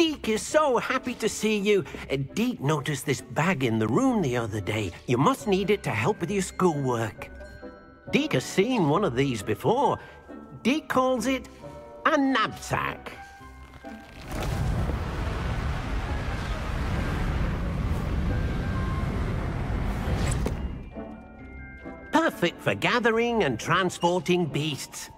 Deke is so happy to see you. Deke noticed this bag in the room the other day. You must need it to help with your schoolwork. Deke has seen one of these before. Deke calls it a knapsack. Perfect for gathering and transporting beasts.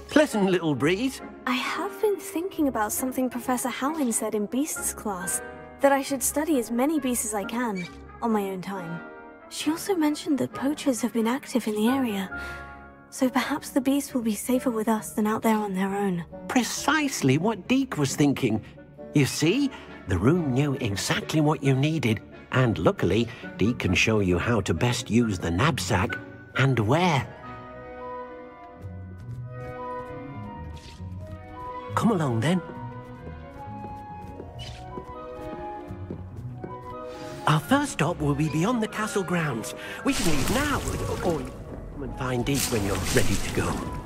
Pleasant little breeze. I have been thinking about something Professor Howin said in Beasts class, that I should study as many beasts as I can, on my own time. She also mentioned that poachers have been active in the area, so perhaps the beasts will be safer with us than out there on their own. Precisely what Deke was thinking. You see, the room knew exactly what you needed, and luckily, Deke can show you how to best use the knapsack and where. Come along, then. Our first stop will be beyond the castle grounds. We can leave now, or come and find Deke when you're ready to go.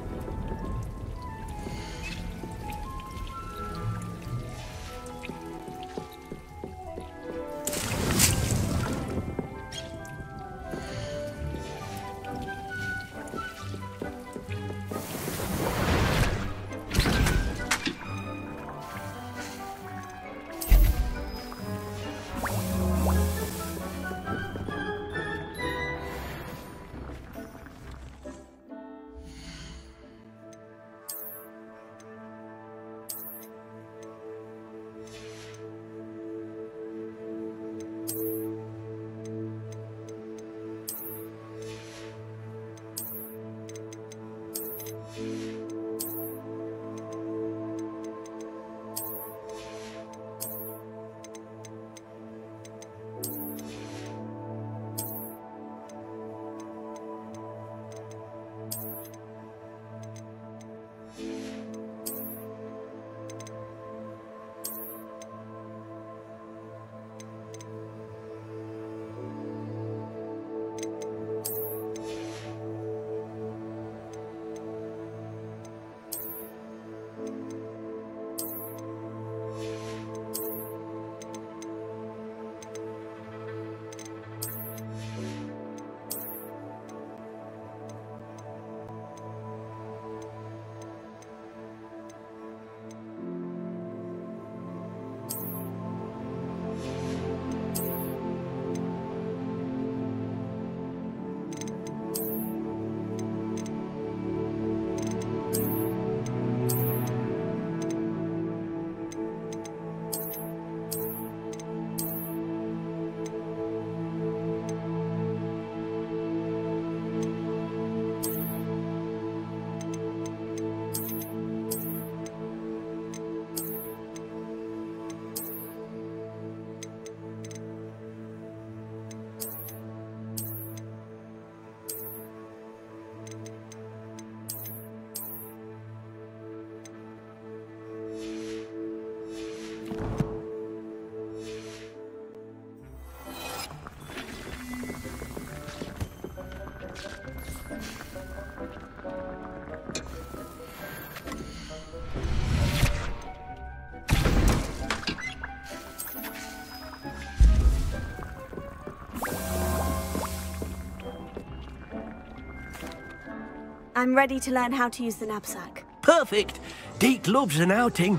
I'm ready to learn how to use the knapsack. Perfect. Deke loves an outing.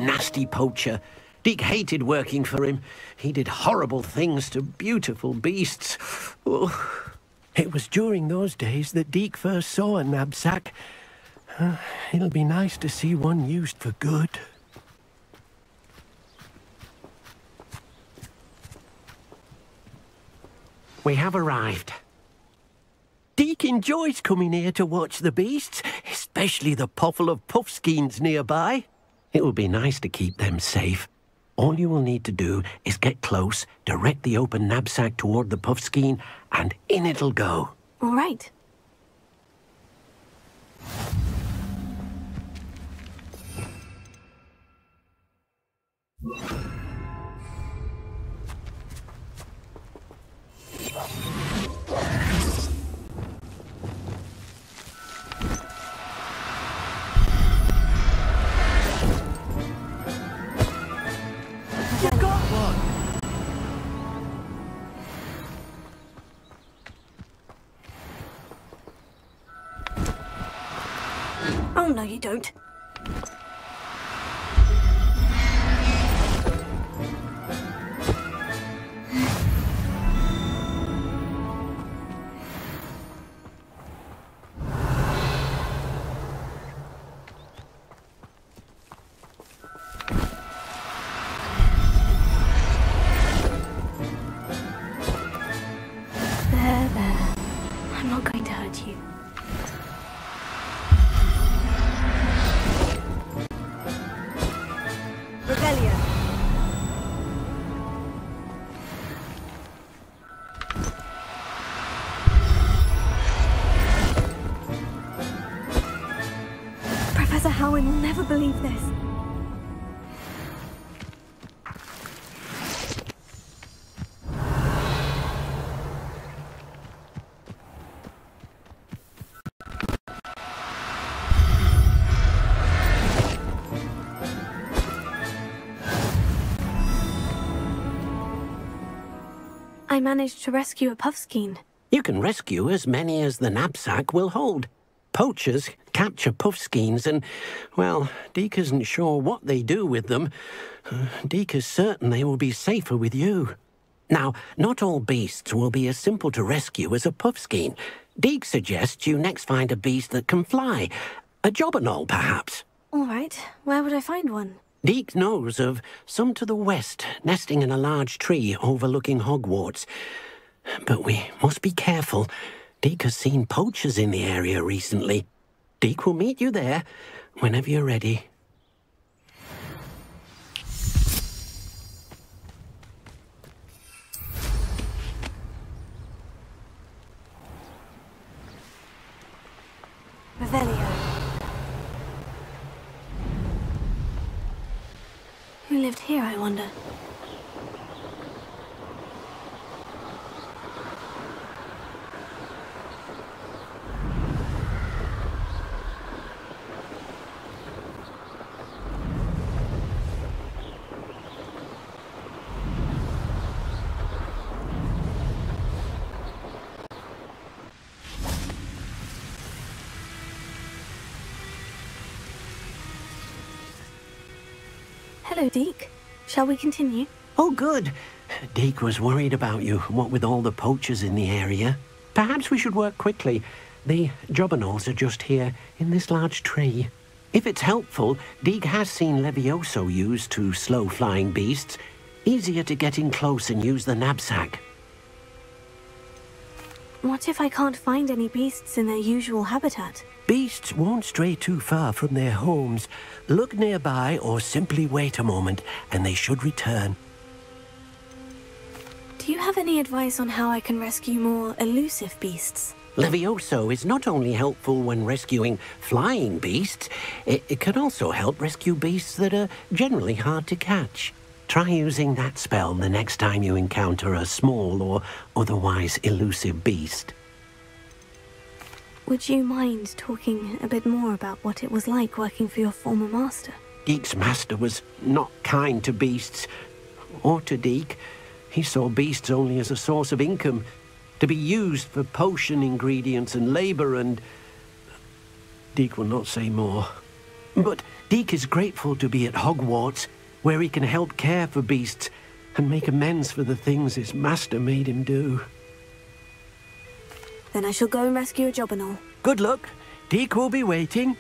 nasty poacher. Deke hated working for him. He did horrible things to beautiful beasts. Oh. It was during those days that Deke first saw a knapsack. It'll be nice to see one used for good. We have arrived. Deke enjoys coming here to watch the beasts, especially the potful of puffskeins nearby. It will be nice to keep them safe. All you will need to do is get close, direct the open knapsack toward the puffskein, and in it'll go. All right. Oh, no, you don't. There. I'm not going to hurt you. Professor Howin will never believe this. I managed to rescue a puffskein. You can rescue as many as the knapsack will hold. Poachers capture puffskeins and, well, Deke isn't sure what they do with them. Deke is certain they will be safer with you. Now, not all beasts will be as simple to rescue as a puffskein. Deke suggests you next find a beast that can fly. A jobberknoll, perhaps. All right. Where would I find one? Deke knows of some to the west, nesting in a large tree overlooking Hogwarts. But we must be careful. Deke has seen poachers in the area recently. Deke will meet you there whenever you're ready. Revelio. Who lived here, I wonder? Hello, Deke. Shall we continue? Oh, good. Deke was worried about you, what with all the poachers in the area. Perhaps we should work quickly. The jobberknolls are just here, in this large tree. If it's helpful, Deke has seen Levioso used to slow flying beasts. Easier to get in close and use the knapsack. What if I can't find any beasts in their usual habitat? Beasts won't stray too far from their homes. Look nearby or simply wait a moment, and they should return. Do you have any advice on how I can rescue more elusive beasts? Levioso is not only helpful when rescuing flying beasts, it can also help rescue beasts that are generally hard to catch. Try using that spell the next time you encounter a small or otherwise elusive beast. Would you mind talking a bit more about what it was like working for your former master? Deke's master was not kind to beasts, or to Deke. He saw beasts only as a source of income, to be used for potion ingredients and labor, and Deke will not say more. But Deke is grateful to be at Hogwarts, where he can help care for beasts and make amends for the things his master made him do. Then I shall go and rescue a Jobberknoll. Good luck. Deke will be waiting.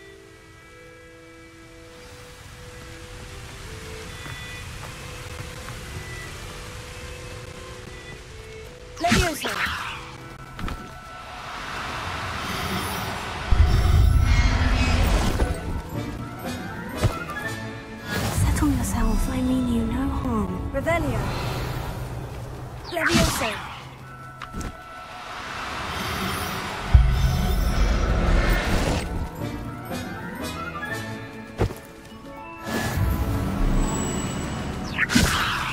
Leviosa! Settle yourself, I mean you no harm. Revelio! Leviosa!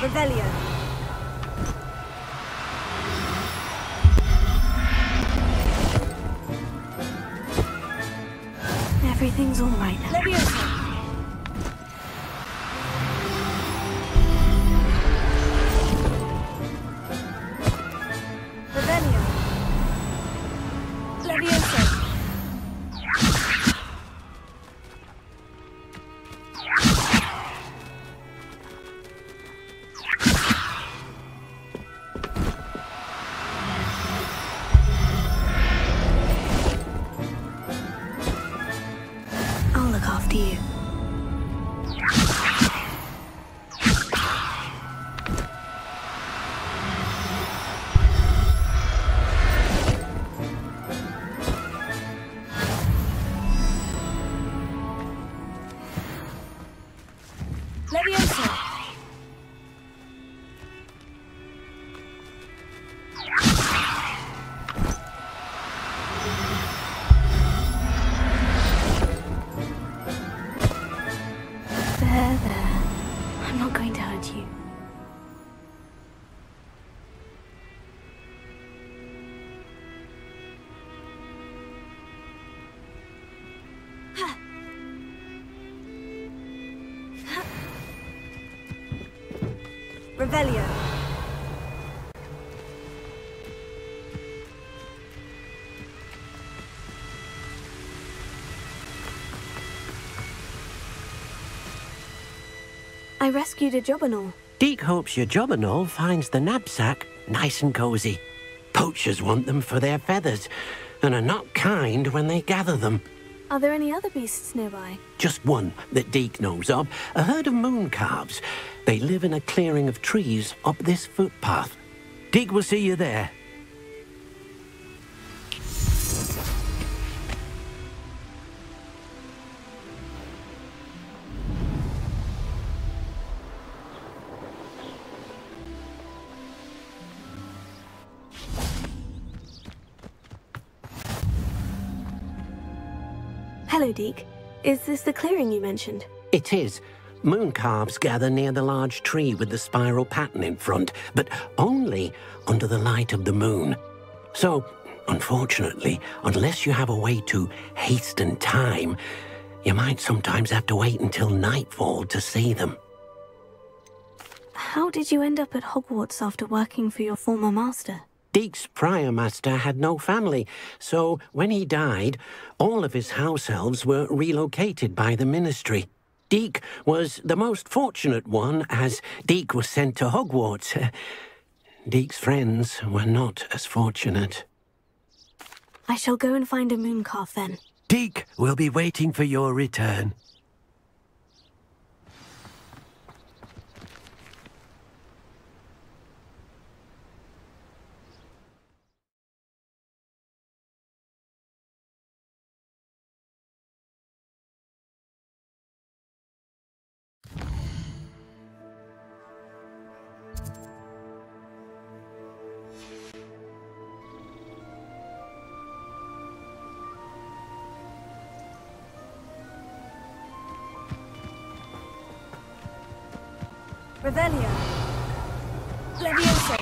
Revelio! Everything's all right now. Leviosa! Revelio! Leviosa! I'll look after you. Leviosa! There. I'm not going to hurt you. Revelio. I rescued a Jobberknoll. Deke hopes your Jobberknoll finds the knapsack nice and cozy. Poachers want them for their feathers, and are not kind when they gather them. Are there any other beasts nearby? Just one that Deke knows of, a herd of moon calves. They live in a clearing of trees up this footpath. Deke will see you there. Hello, Deke. Is this the clearing you mentioned? It is. Moon calves gather near the large tree with the spiral pattern in front, but only under the light of the moon. So, unfortunately, unless you have a way to hasten time, you might sometimes have to wait until nightfall to see them. How did you end up at Hogwarts after working for your former master? Deke's prior master had no family, so when he died, all of his house elves were relocated by the ministry. Deke was the most fortunate one, as Deke was sent to Hogwarts. Deke's friends were not as fortunate. I shall go and find a moon calf then. Deke will be waiting for your return. Revelio. Leviosa.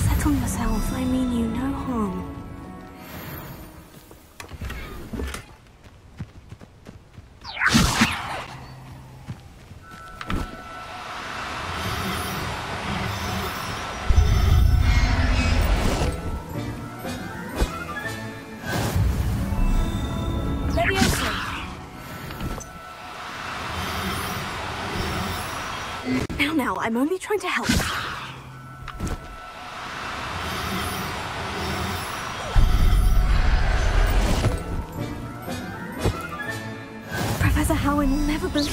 Settle yourself. I mean you no harm. I'm only trying to help. Professor Howin will never believe.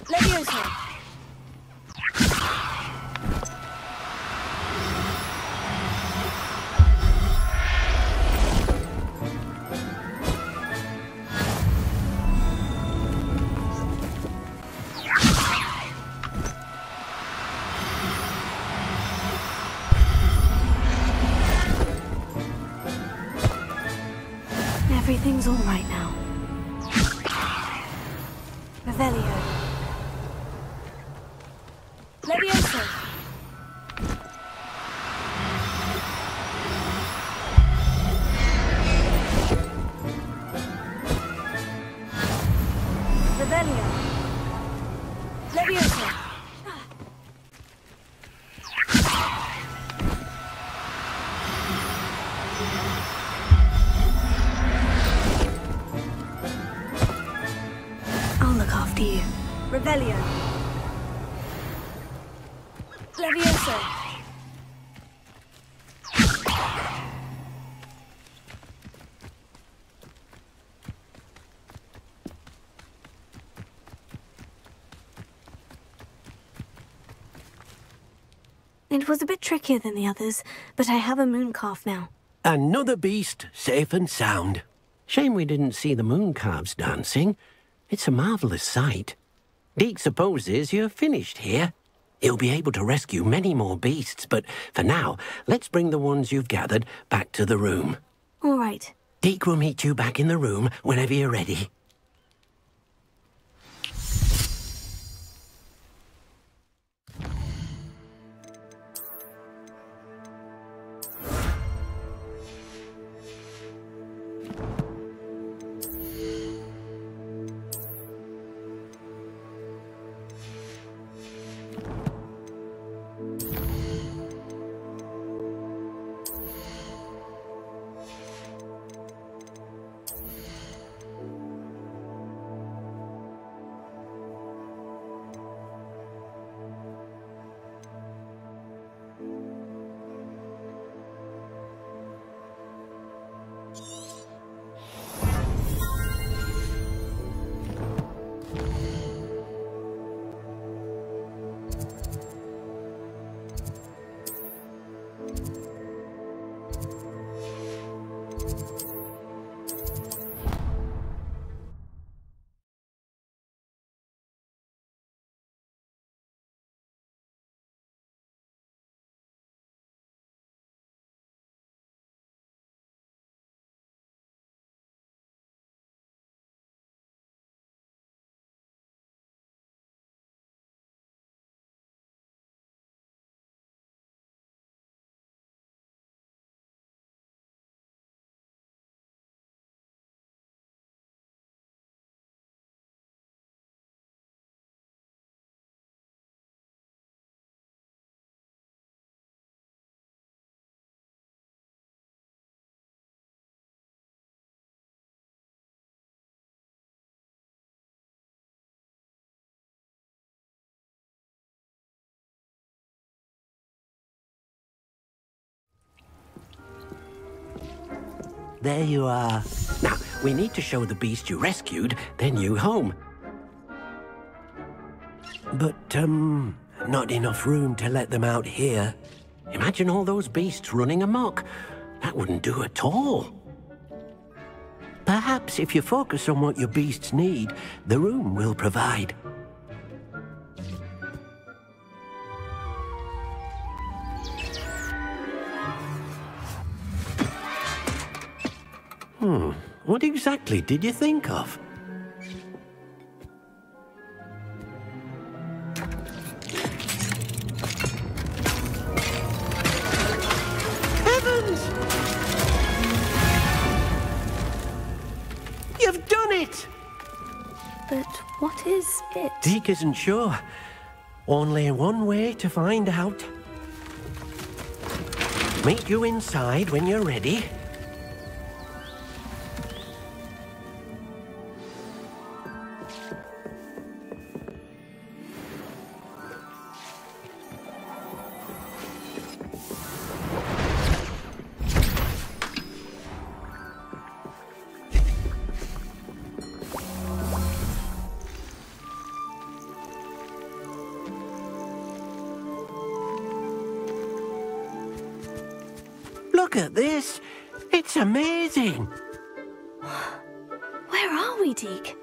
Leviosa. Everything's all right now. Revelio. Leviosa. Revelio. Leviosa. Revelio. Leviosa. It was a bit trickier than the others, but I have a moon calf now. Another beast, safe and sound. Shame we didn't see the moon calves dancing. It's a marvelous sight. Deke supposes you're finished here. He'll be able to rescue many more beasts, but for now, let's bring the ones you've gathered back to the room. All right. Deke will meet you back in the room whenever you're ready. There you are. Now, we need to show the beast you rescued their new home. But, not enough room to let them out here. Imagine all those beasts running amok. That wouldn't do at all. Perhaps if you focus on what your beasts need, the room will provide. What exactly did you think of? Heavens! You've done it! But what is it? Deke isn't sure. Only one way to find out. Meet you inside when you're ready. Look at this. It's amazing. Where are we, Deke?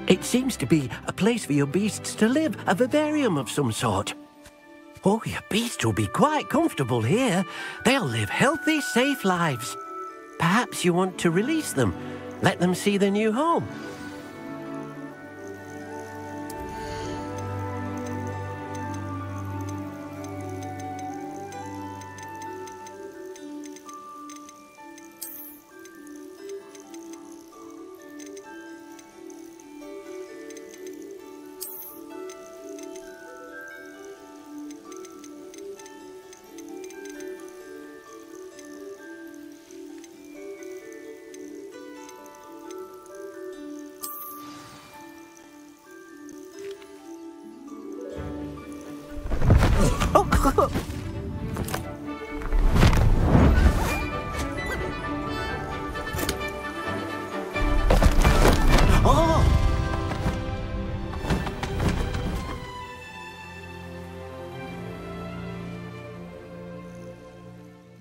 It seems to be a place for your beasts to live, a vivarium of some sort. Oh, your beasts will be quite comfortable here. They'll live healthy, safe lives. Perhaps you want to release them, let them see their new home.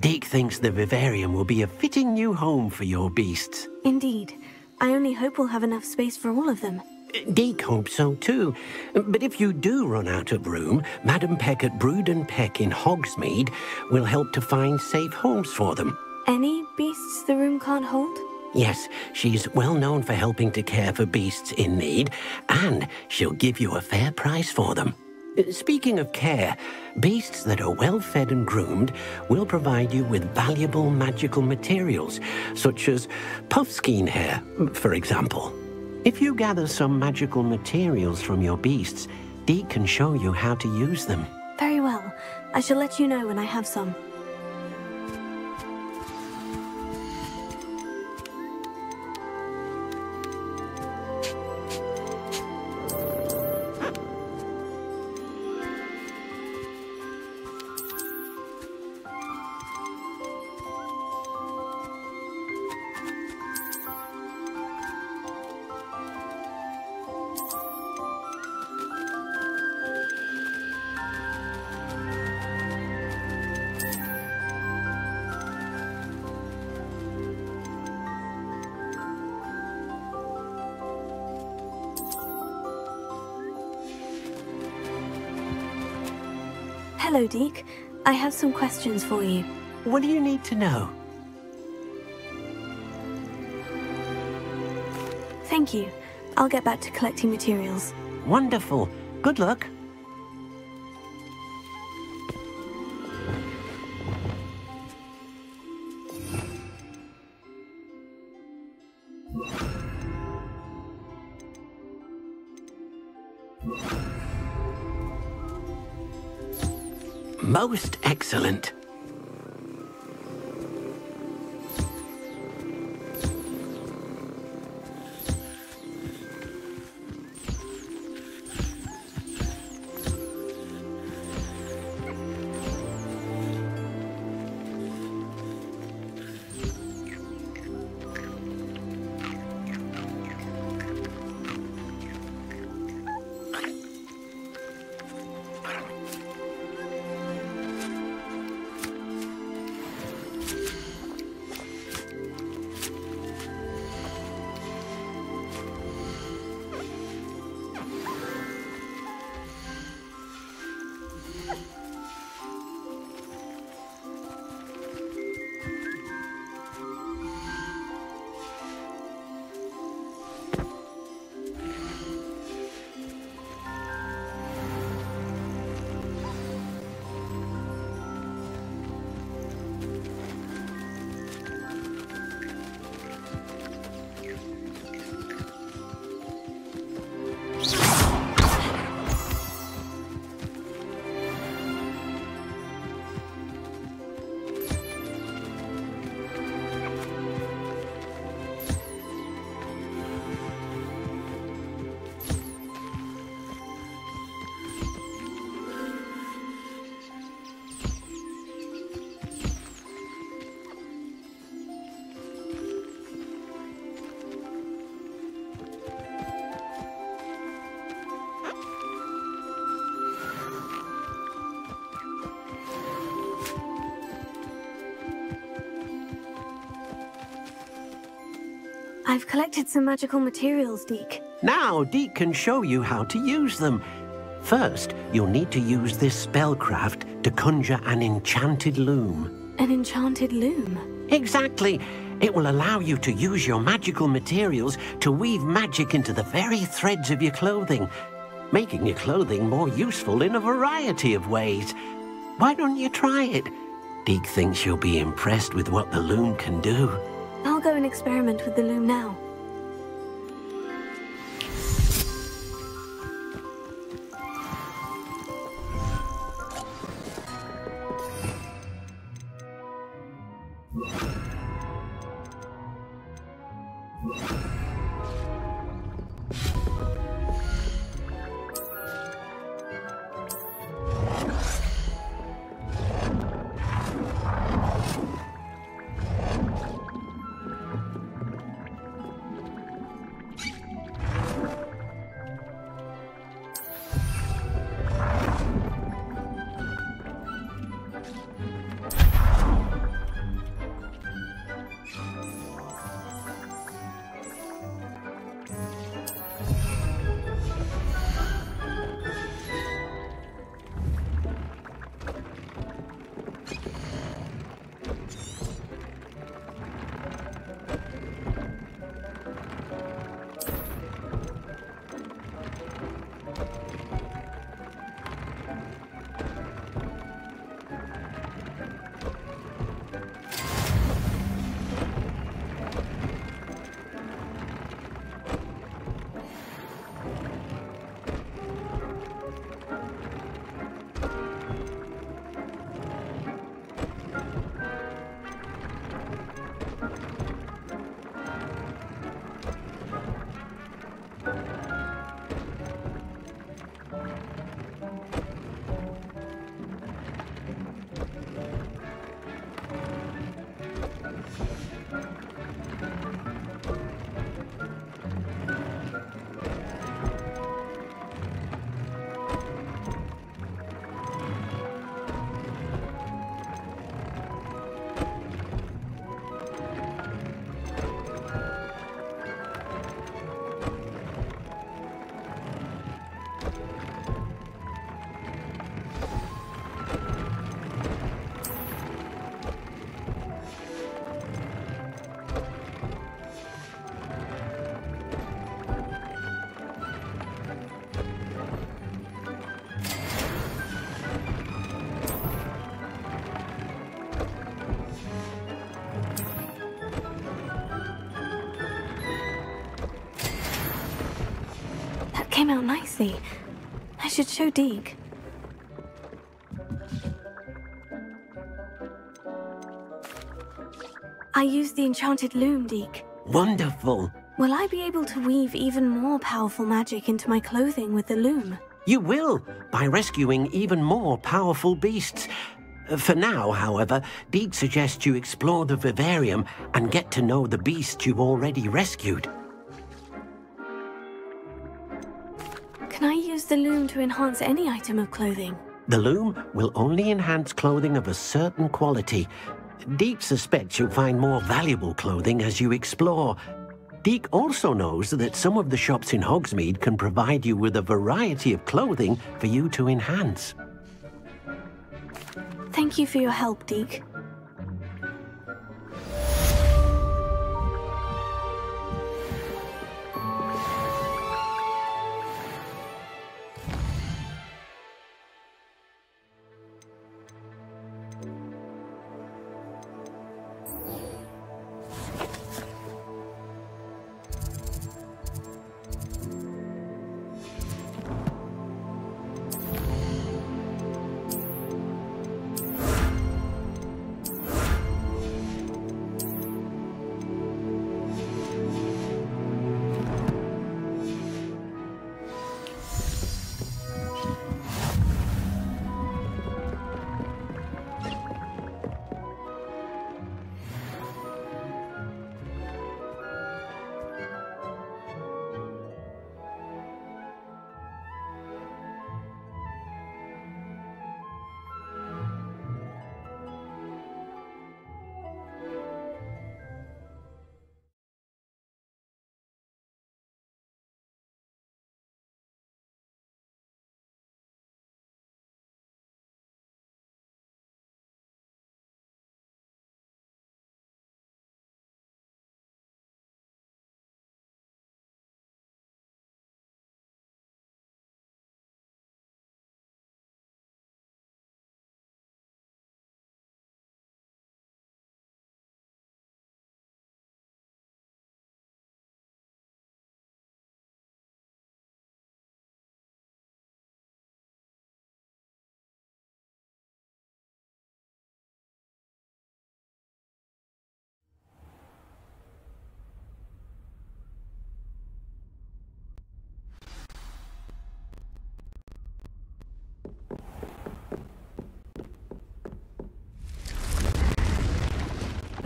Deke thinks the vivarium will be a fitting new home for your beasts. Indeed. I only hope we'll have enough space for all of them. Deke hopes so too. But if you do run out of room, Madam Peck at Brood and Peck in Hogsmeade will help to find safe homes for them. Any beasts the room can't hold? Yes, she's well known for helping to care for beasts in need, and she'll give you a fair price for them. Speaking of care, beasts that are well fed and groomed will provide you with valuable magical materials, such as puffskein hair, for example. If you gather some magical materials from your beasts, Deke can show you how to use them. Very well. I shall let you know when I have some. Hello, Deke. I have some questions for you. What do you need to know? Thank you. I'll get back to collecting materials. Wonderful. Good luck. Most excellent. I've collected some magical materials, Deke. Now, Deke can show you how to use them. First, you'll need to use this spellcraft to conjure an enchanted loom. An enchanted loom? Exactly. It will allow you to use your magical materials to weave magic into the very threads of your clothing, making your clothing more useful in a variety of ways. Why don't you try it? Deke thinks you'll be impressed with what the loom can do. I'll go and experiment with the loom now. Came out nicely. I should show Deke. I used the enchanted loom, Deke. Wonderful. Will I be able to weave even more powerful magic into my clothing with the loom? You will, by rescuing even more powerful beasts. For now, however, Deke suggests you explore the vivarium and get to know the beasts you've already rescued. Can I use the loom to enhance any item of clothing? The loom will only enhance clothing of a certain quality. Deke suspects you'll find more valuable clothing as you explore. Deke also knows that some of the shops in Hogsmeade can provide you with a variety of clothing for you to enhance. Thank you for your help, Deke.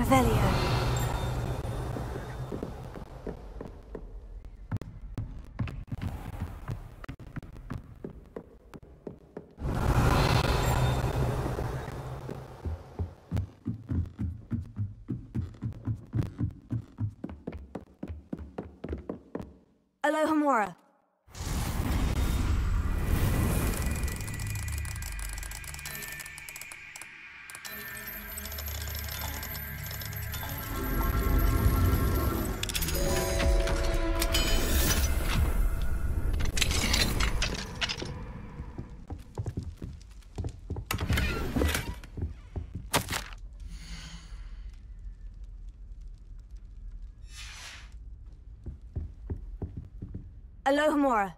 Revelio. Alohomora. Alohomora.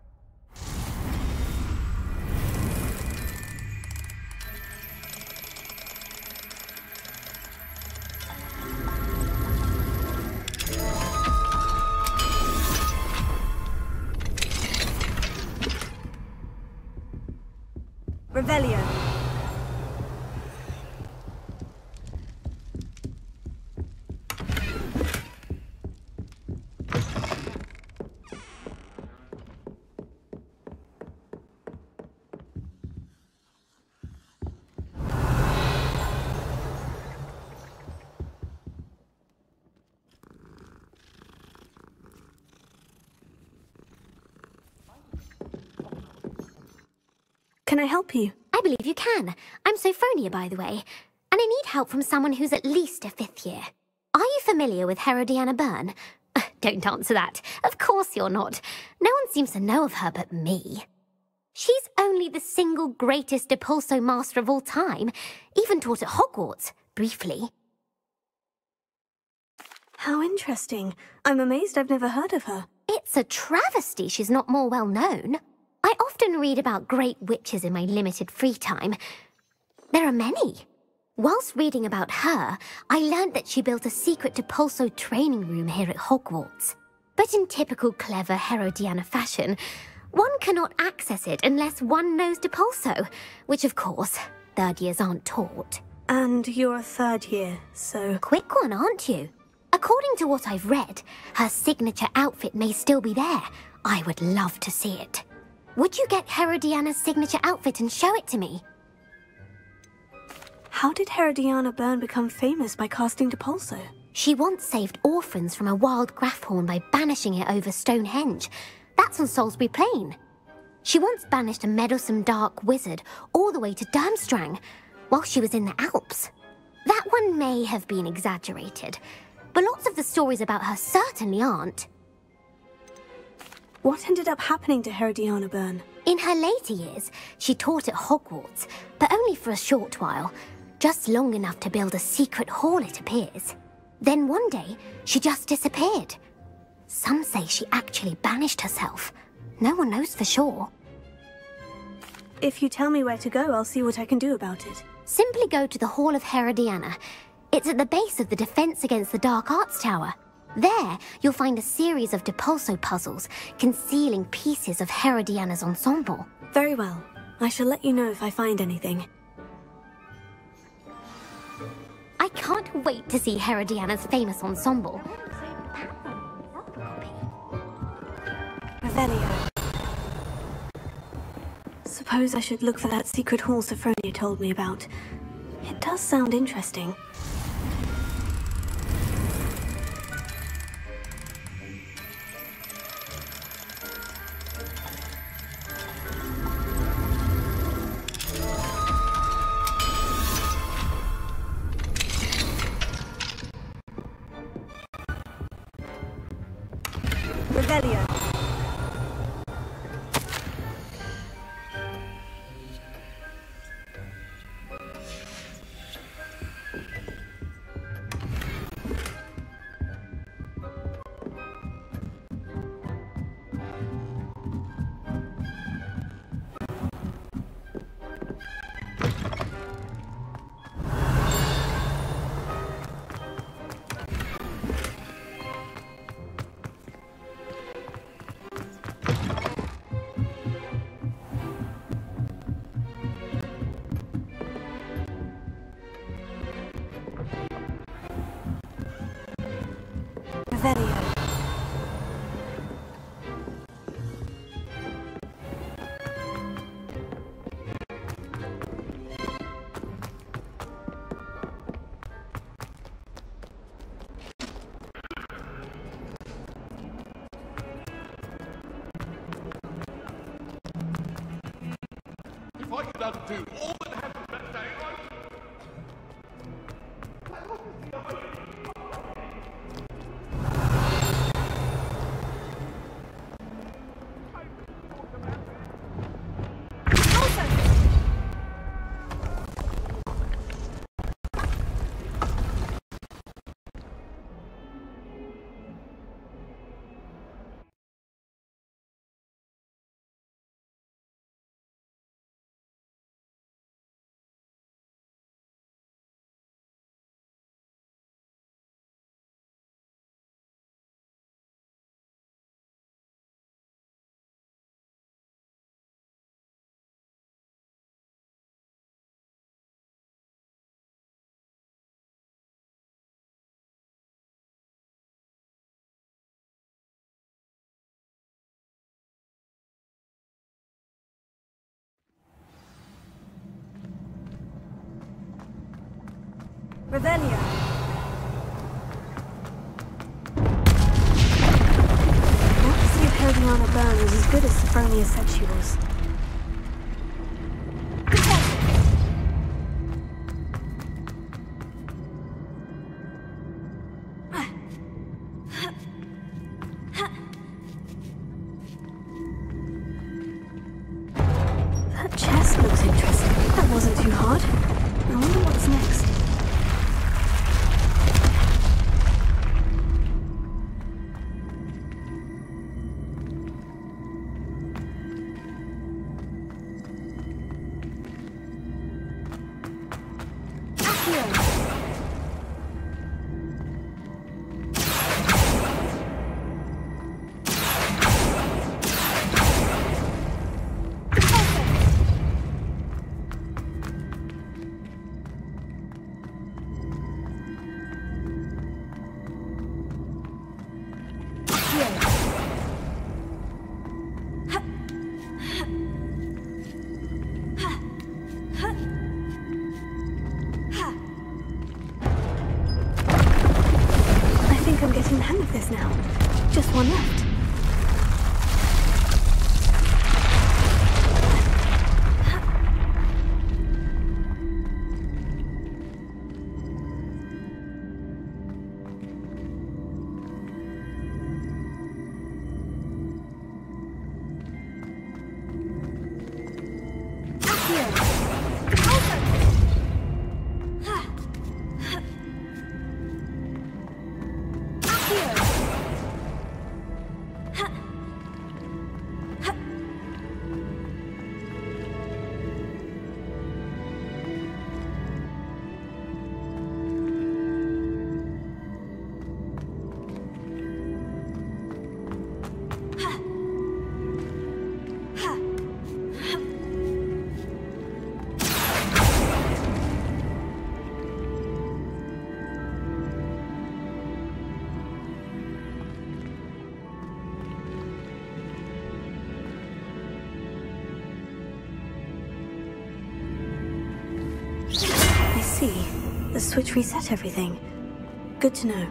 Revelio. Can I help you? I believe you can. I'm Sophronia, by the way, and I need help from someone who's at least a 5th year. Are you familiar with Herodiana Byrne? Don't answer that. Of course you're not. No one seems to know of her but me. She's only the single greatest Depulso master of all time, even taught at Hogwarts, briefly. How interesting. I'm amazed I've never heard of her. It's a travesty she's not more well known. I often read about great witches in my limited free time. There are many. Whilst reading about her, I learned that she built a secret Depulso training room here at Hogwarts. But in typical clever Herodiana fashion, one cannot access it unless one knows Depulso, which of course, 3rd years aren't taught. And you're a 3rd year, so... Quick one, aren't you? According to what I've read, her signature outfit may still be there. I would love to see it. Would you get Herodiana's signature outfit and show it to me? How did Herodiana Byrne become famous by casting Depulso? She once saved orphans from a wild Graffhorn by banishing it over Stonehenge. That's on Salisbury Plain. She once banished a meddlesome dark wizard all the way to Durmstrang while she was in the Alps. That one may have been exaggerated, but lots of the stories about her certainly aren't. What ended up happening to Herodiana Byrne? In her later years, she taught at Hogwarts, but only for a short while. Just long enough to build a secret hall, it appears. Then one day, she just disappeared. Some say she actually banished herself. No one knows for sure. If you tell me where to go, I'll see what I can do about it. Simply go to the Hall of Herodiana. It's at the base of the Defense Against the Dark Arts Tower. There, you'll find a series of Depulso puzzles concealing pieces of Herodiana's ensemble. Very well. I shall let you know if I find anything. I can't wait to see Herodiana's famous ensemble. Revelio. Suppose I should look for that secret hall Sophronia told me about. It does sound interesting. Revelio. doesn't do all that has the best daylight. Revelio. Now to see if Hildiana Byrne was as good as Sophronia said she was. That chest looks interesting. That wasn't too hard. I wonder what's next. I'm getting the hang of this now. Just one left. The switch reset everything. Good to know.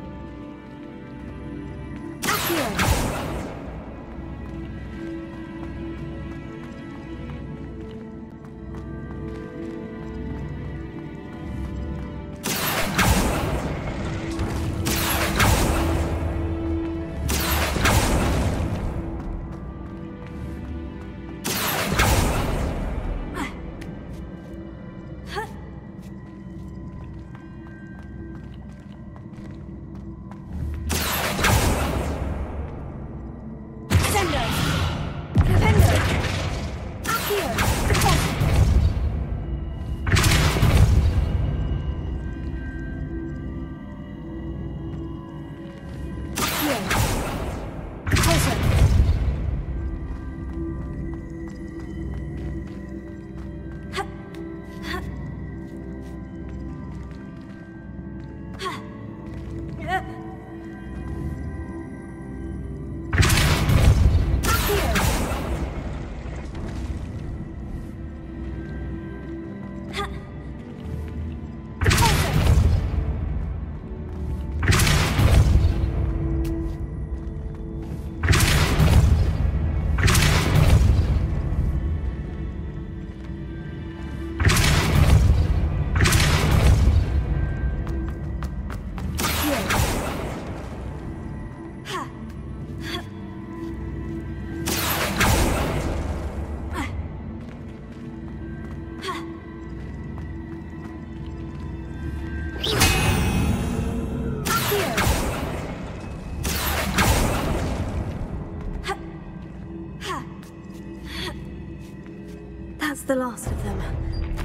That's the last of them.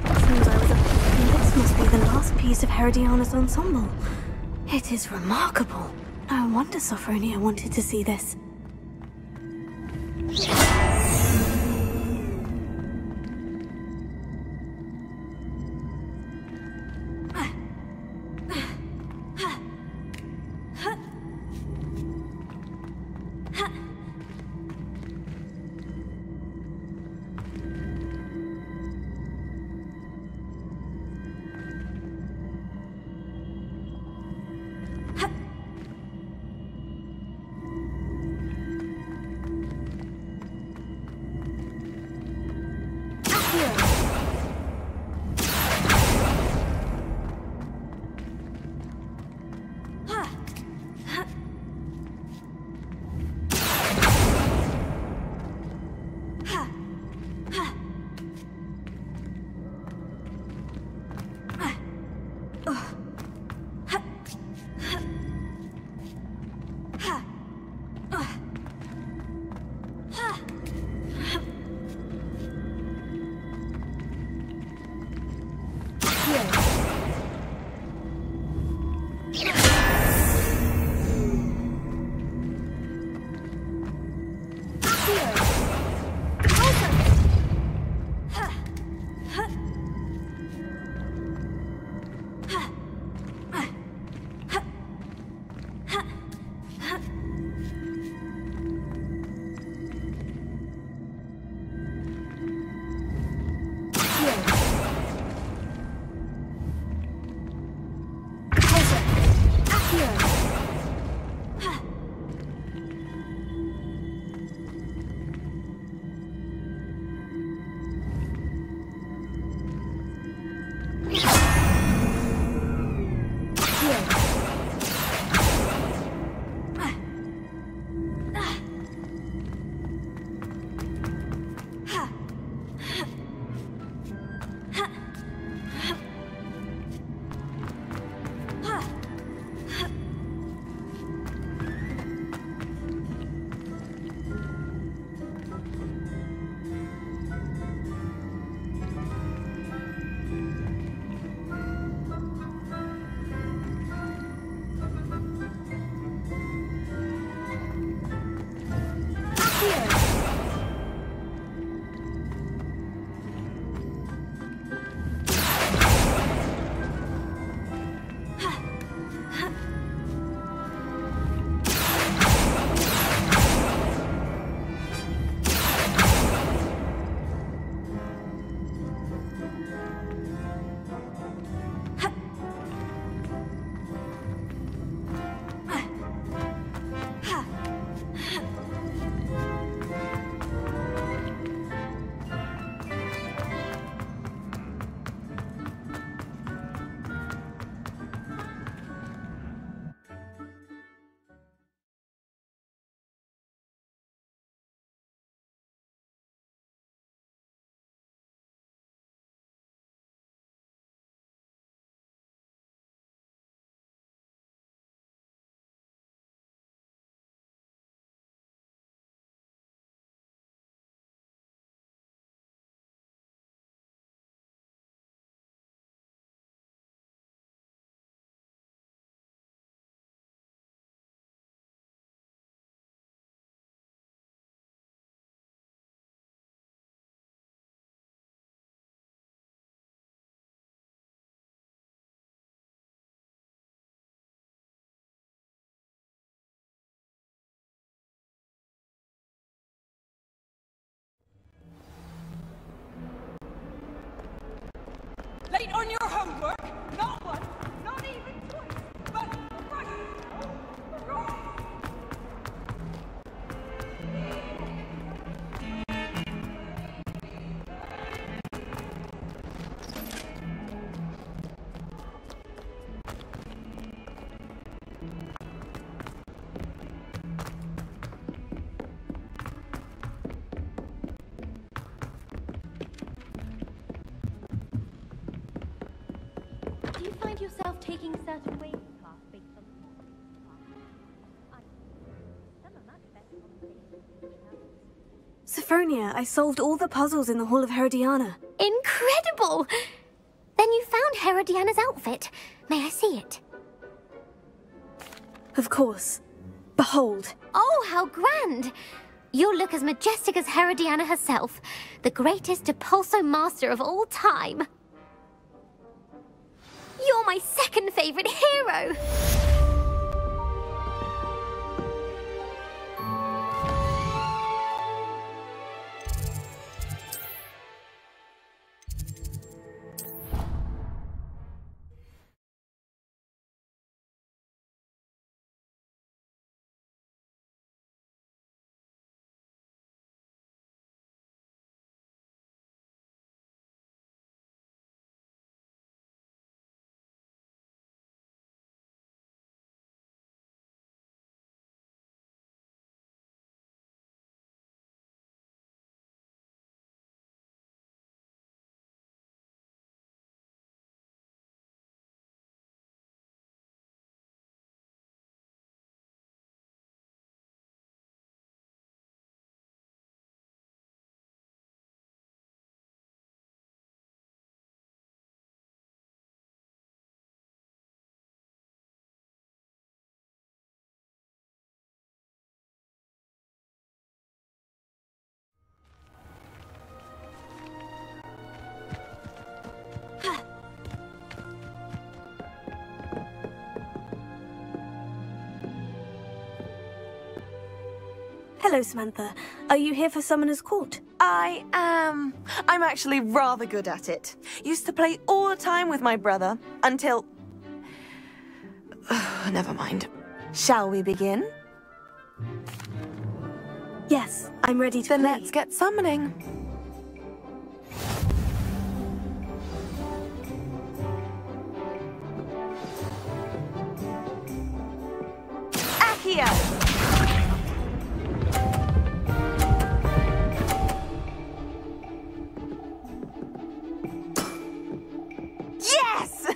Seems I was up. This must be the last piece of Herodiana's ensemble. It is remarkable. No wonder Sophronia wanted to see this. Late on your homework? Not one, not even twice, but right. Do you find yourself taking certain ways in class based on Sophronia, I solved all the puzzles in the Hall of Herodiana. Incredible! Then you found Herodiana's outfit. May I see it? Of course. Behold. Oh, how grand! You'll look as majestic as Herodiana herself, the greatest Depulso master of all time. You're my second favorite hero! Hello, Samantha. Are you here for Summoner's Court? I am. I'm actually rather good at it. Used to play all the time with my brother, until... Never mind. Shall we begin? Yes, I'm ready to Then play. let's get summoning. Accio! Yes!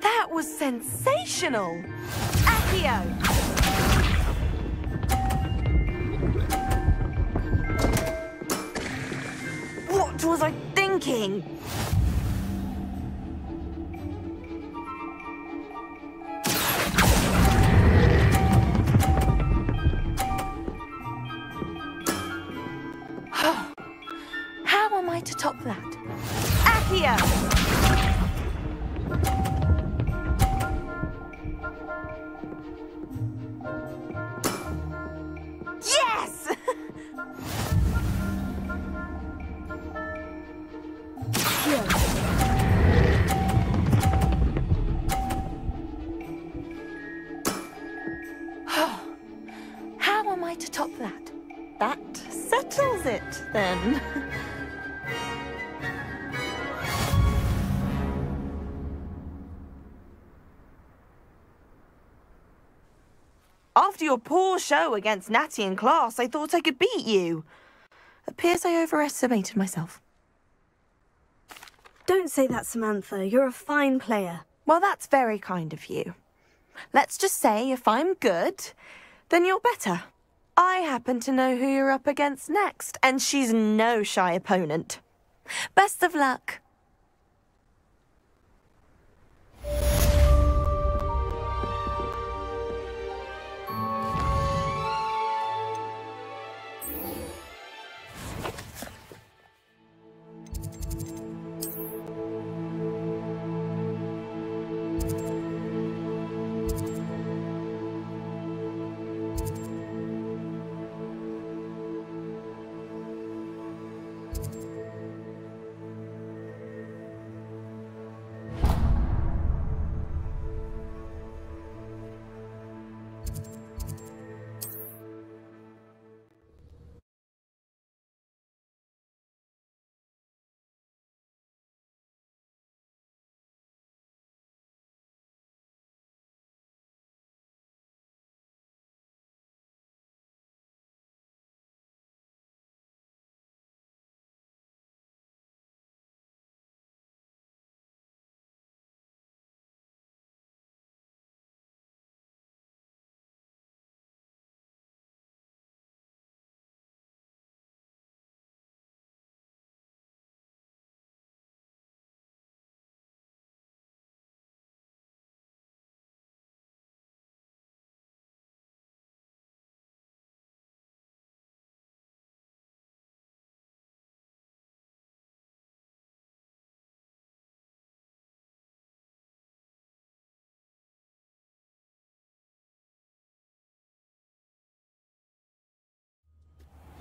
That was sensational! Accio! What was I thinking? How am I to top that? Accio! Yes! How am I to top that? That settles it, then. After your poor show against Natty in class, I thought I could beat you. Appears I overestimated myself. Don't say that, Samantha. You're a fine player. Well, that's very kind of you. Let's just say if I'm good, then you're better. I happen to know who you're up against next, and she's no shy opponent. Best of luck.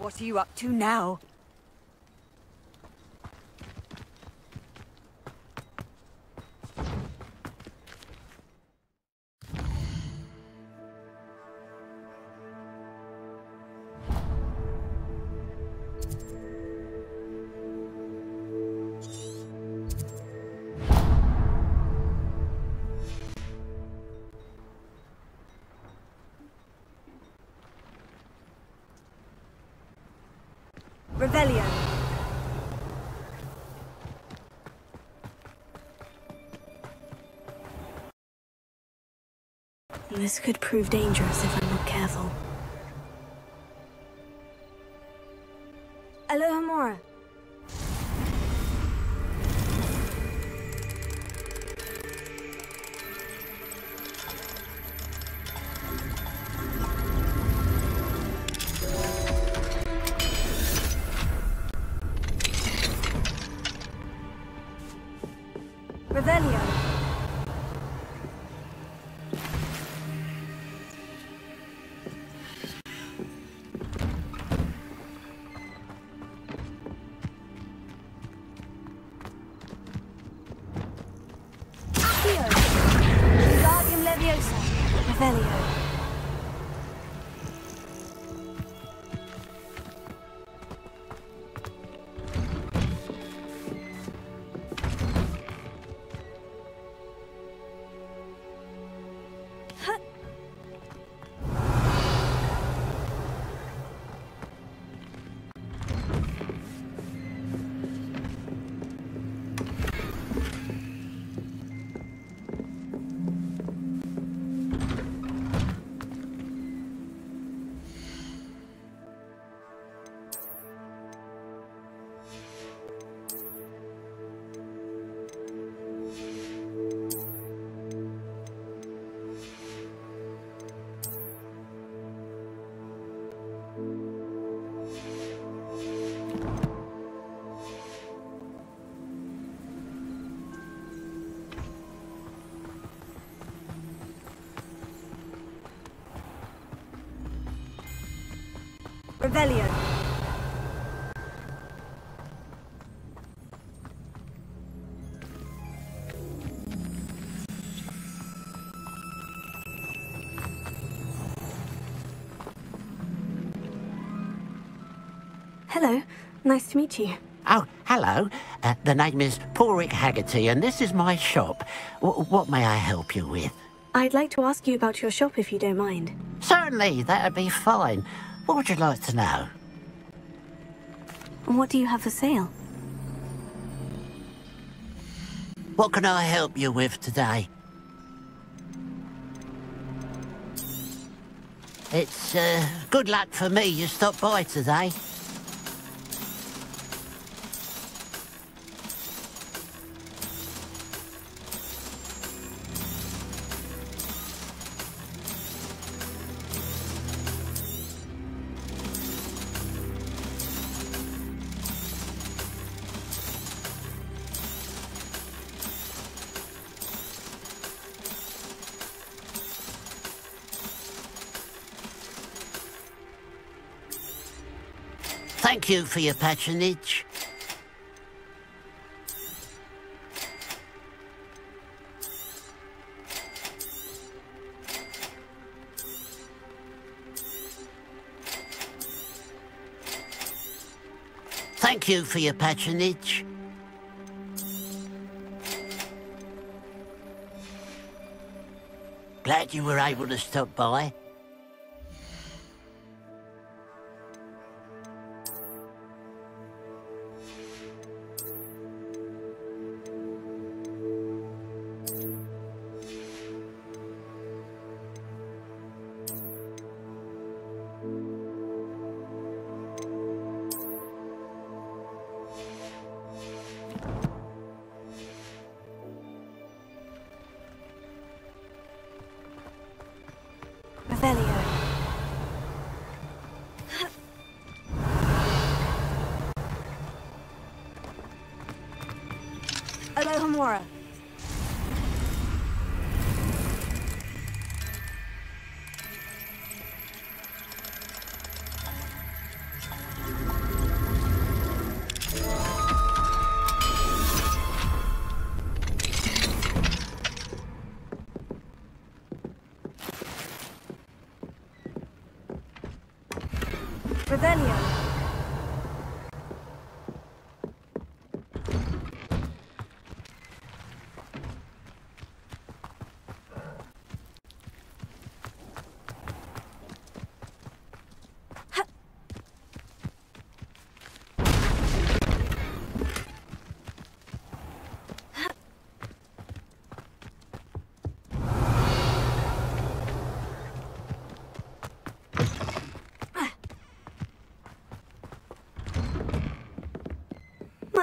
What are you up to now? Revelio. This could prove dangerous if I'm not careful. Alohomora. Revelio. Accio. Wingardium Leviosa. Revelio. Revelio. Hello. Nice to meet you. Oh, hello. The name is Porrick Haggerty, and this is my shop. What may I help you with? I'd like to ask you about your shop if you don't mind. Certainly, that'd be fine. What would you like to know? What do you have for sale? What can I help you with today? It's good luck for me you stopped by today. Thank you for your patronage. Thank you for your patronage. Glad you were able to stop by. Revelio. Alohomora.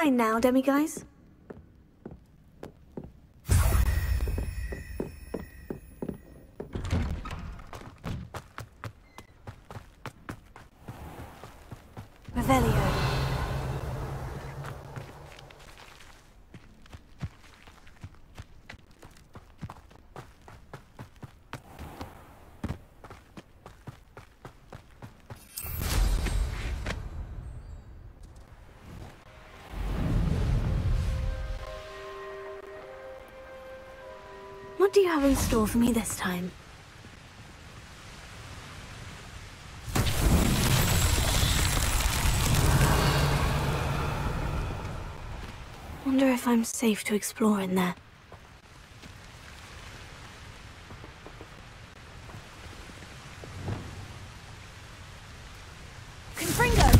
fine now, demiguise. Revelio. What do you have in store for me this time? Wonder if I'm safe to explore in there. Confringo!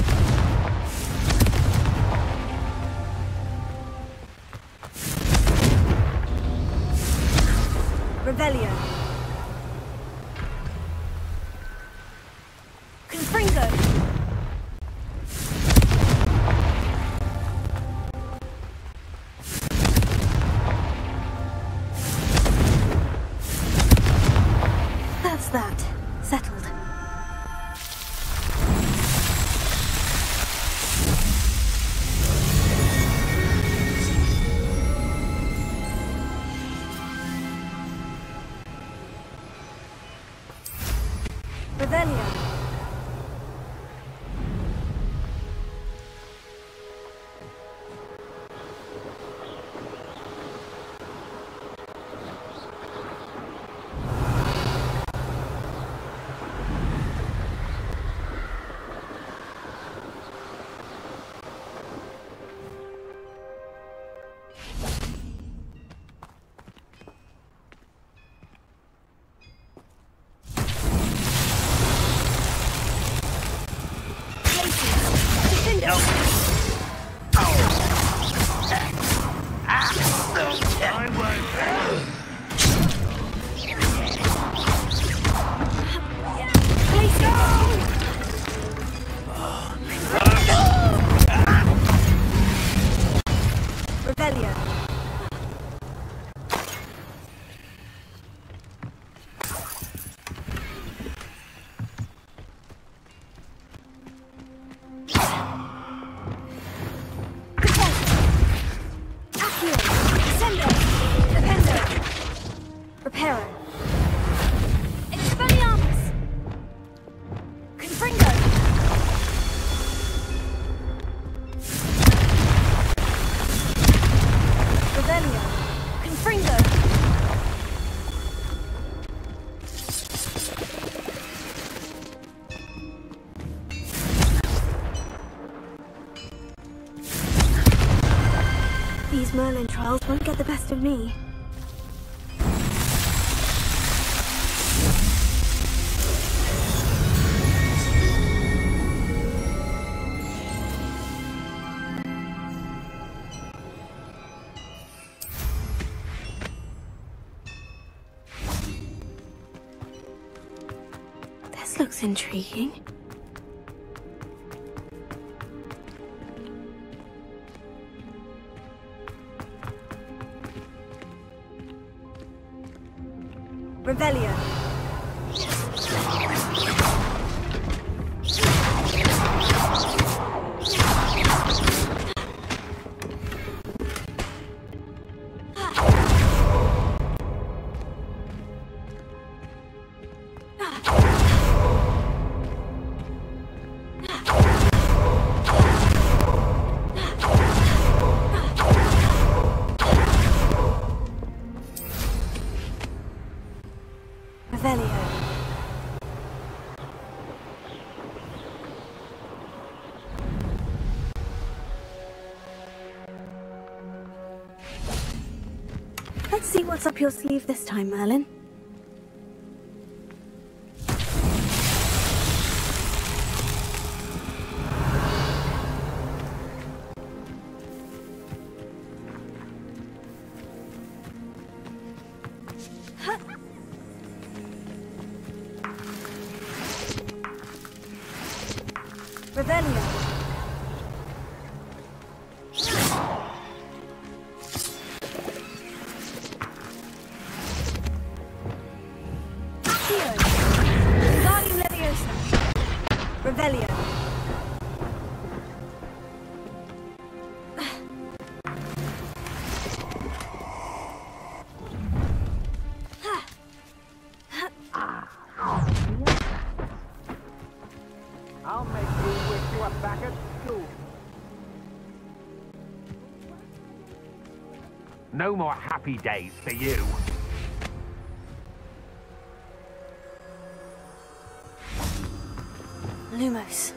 Revelio. Confringo. That's that. Settled. Revelio. Revelio. Reparo. Expelliarmus! Confringo! Revelio. Confringo! These Merlin trials won't get the best of me. This looks intriguing. Revelio. Revelio. Let's see what's up your sleeve this time, Merlin. Revelio. No more happy days for you. Lumos.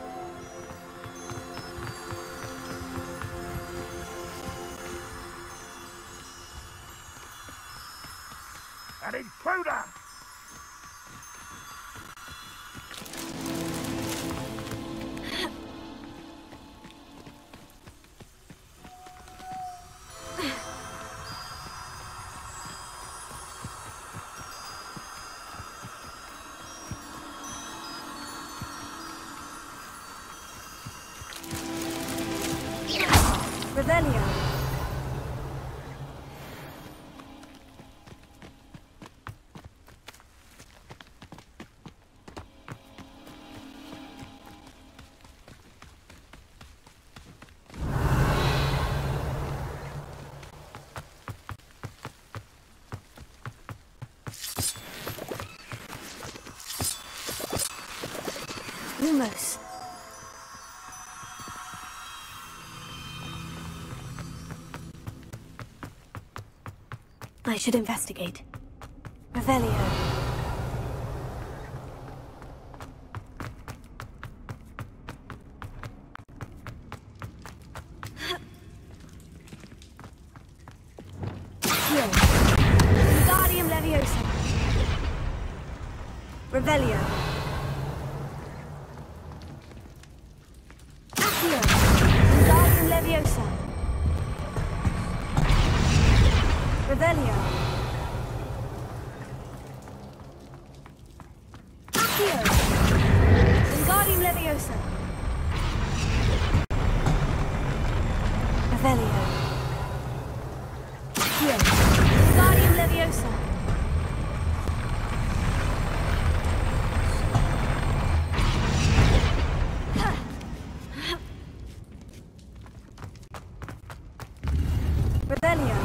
An intruder! Revelio. Lumos. I should investigate. Revelio. Accio. Wingardium Leviosa. Revelio. Accio. Wingardium Leviosa. Revelio. Accio. Wingardium Leviosa. Revelio. Accio. Wingardium Leviosa. Revelio.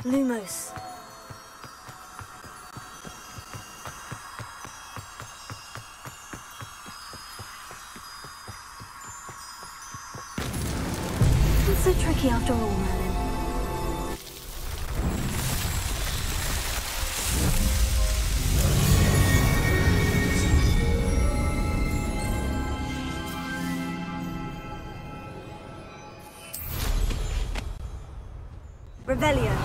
Lumos. Not so tricky after all, Merlin. Revelio.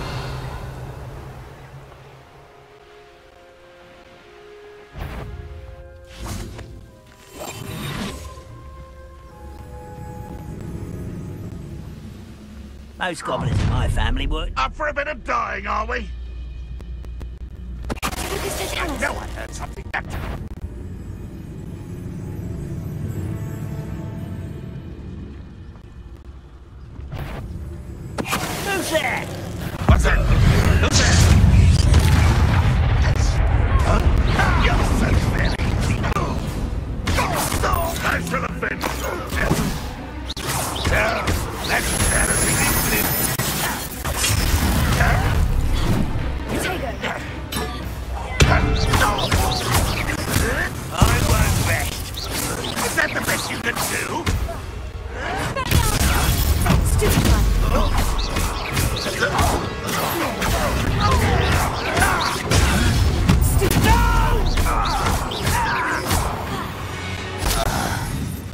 Most goblins in my family would. Up for a bit of dying, are we? Tell us. No, I heard something that... Who's there? What's that? Who's that? Huh? You're so very easy. Nice to the fence. Let's set it. Potato. I won't rest. Is that the best you can do? Stupid one.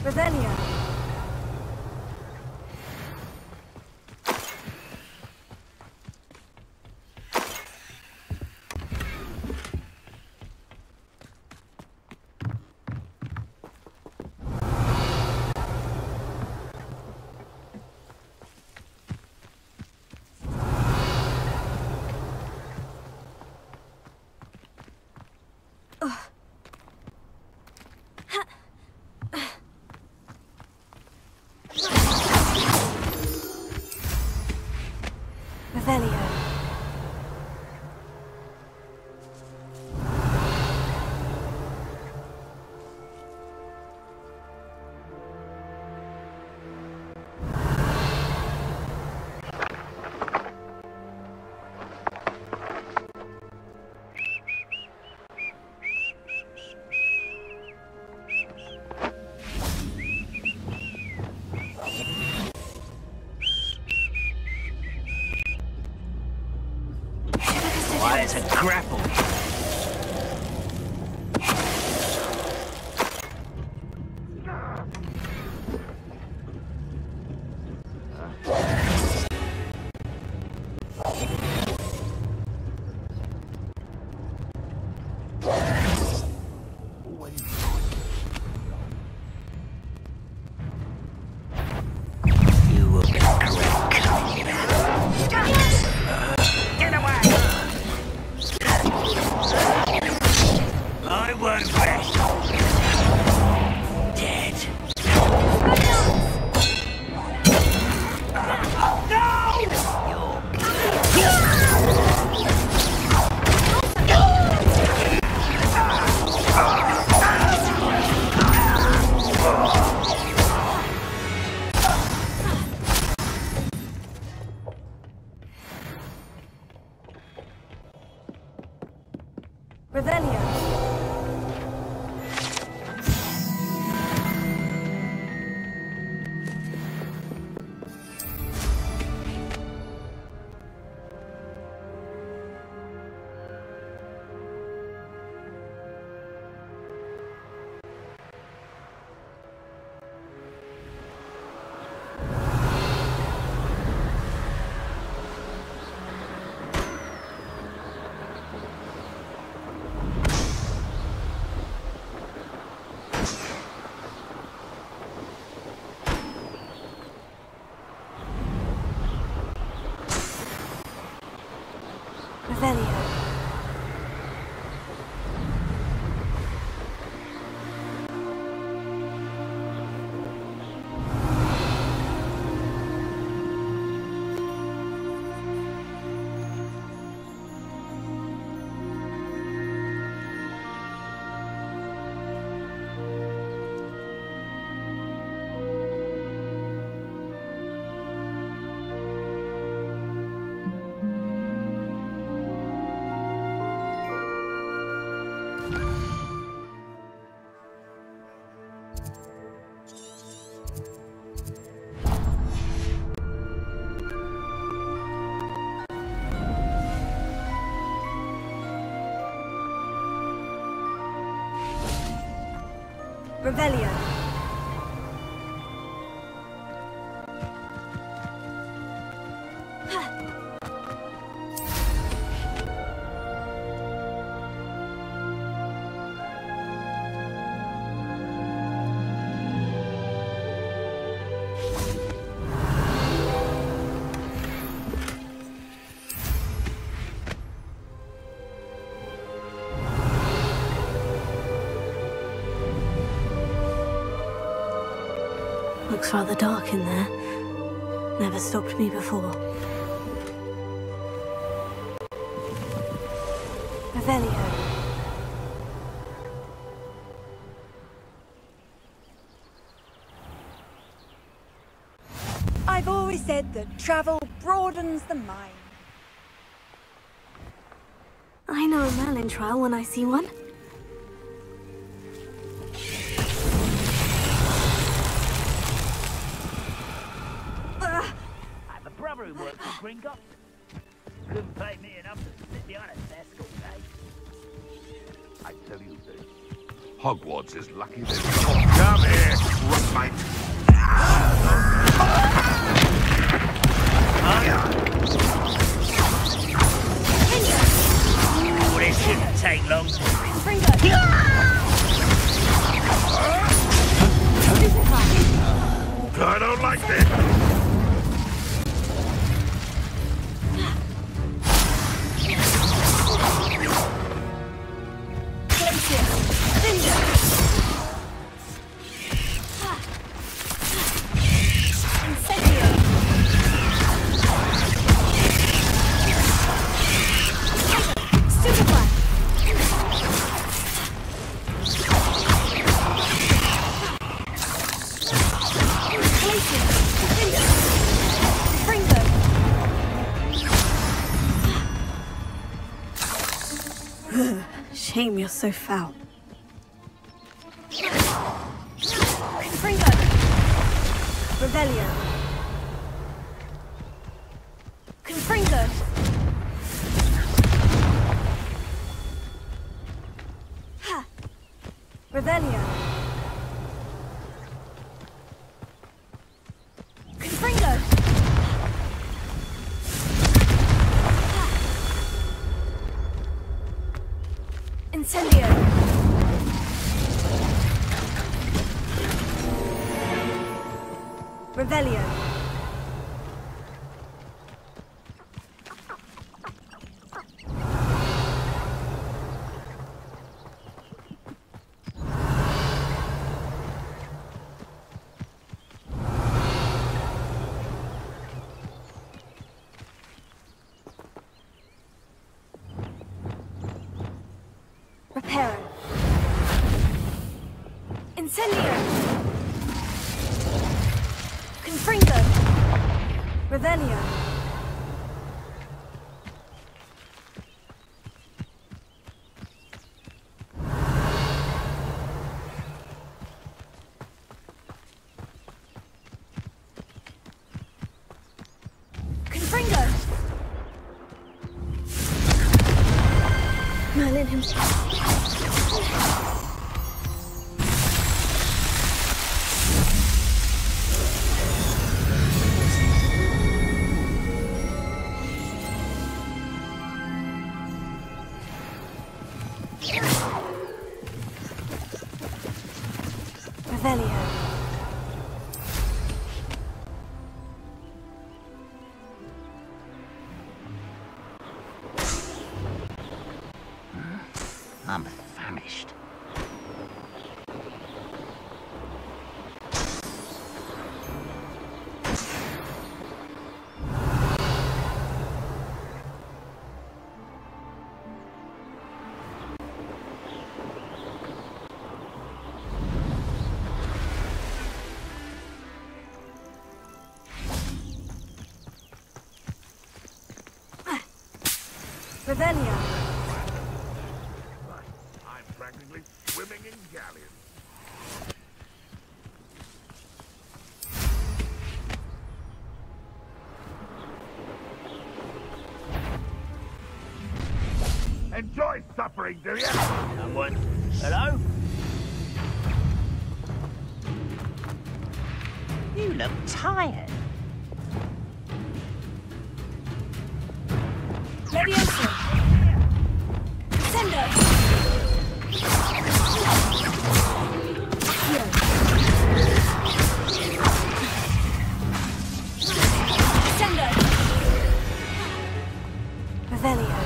Revelio. Revelio. there's a grapple. Revelio. Looks rather dark in there. Never stopped me before. Revelio. I've always said that travel broadens the mind. I know a Merlin trial when I see one. Who works at Gringotts. Couldn't pay me enough to sit behind a desk all day. I tell you this, Hogwarts is lucky they've got... Come here, Rockmite! Oh, this shouldn't take long. I don't like this! Shame you're so foul. Confringo! Revelio. Confringo! Revelio. Confringo. Incendio. Revelio. Reparo. Incendio. Confringo. Revelio. Confringo. Merlin himself. Revelio. I'm famished. Revelio. I'm practically swimming in galleons. Enjoy suffering, do you? Someone? Hello? You look tired. Leviosa. Sendo. Accio. Sendo. Revelio.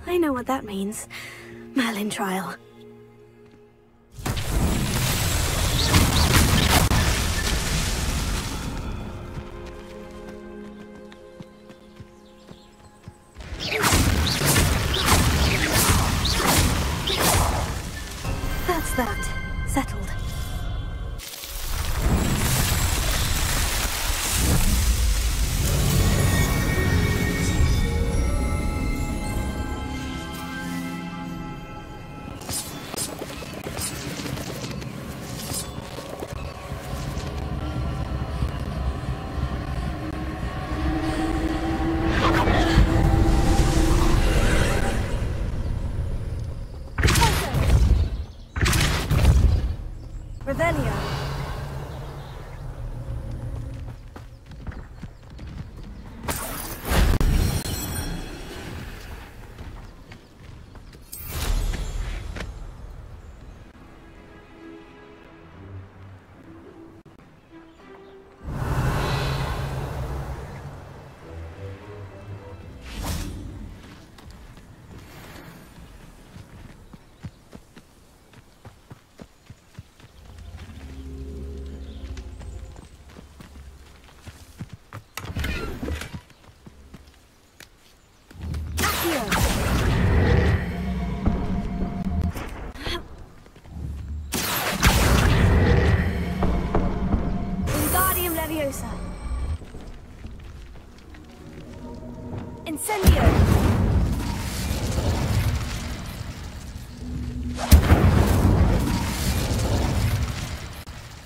I know what that means. Merlin trial. That's that. Settled. Revelio. Incendio!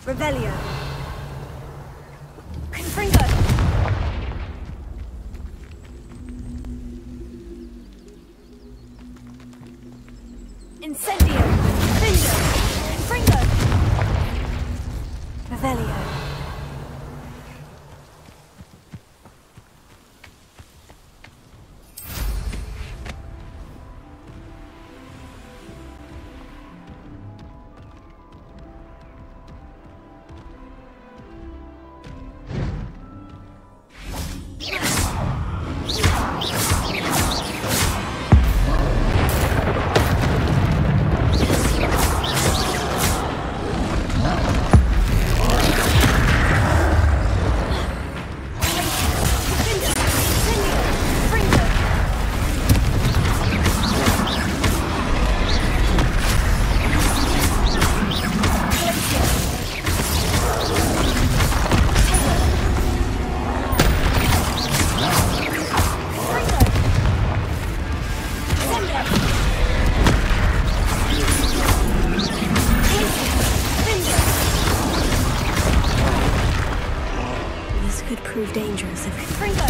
Revelio! Confringo! Incendio! Bingo! Confringo! Revelio! Dangerous if Fringo!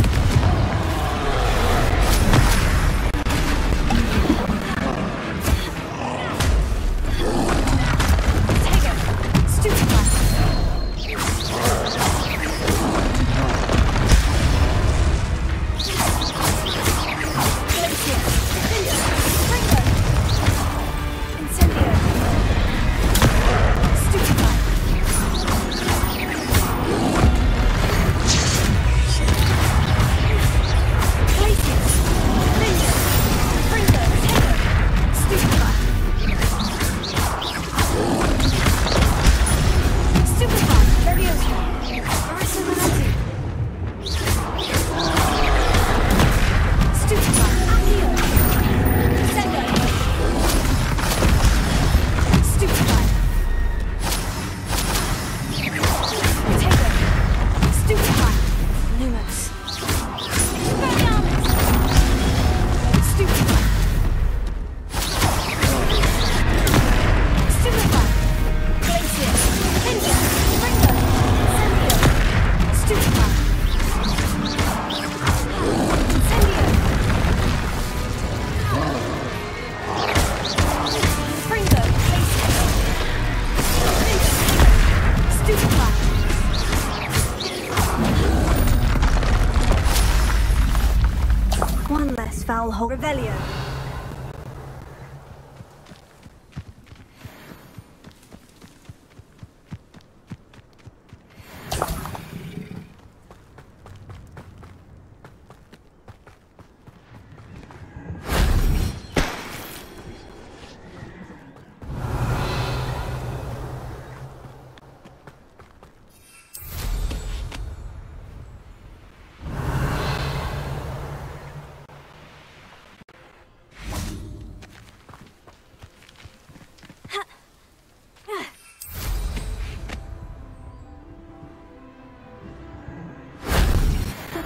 Foul Hole Revelio.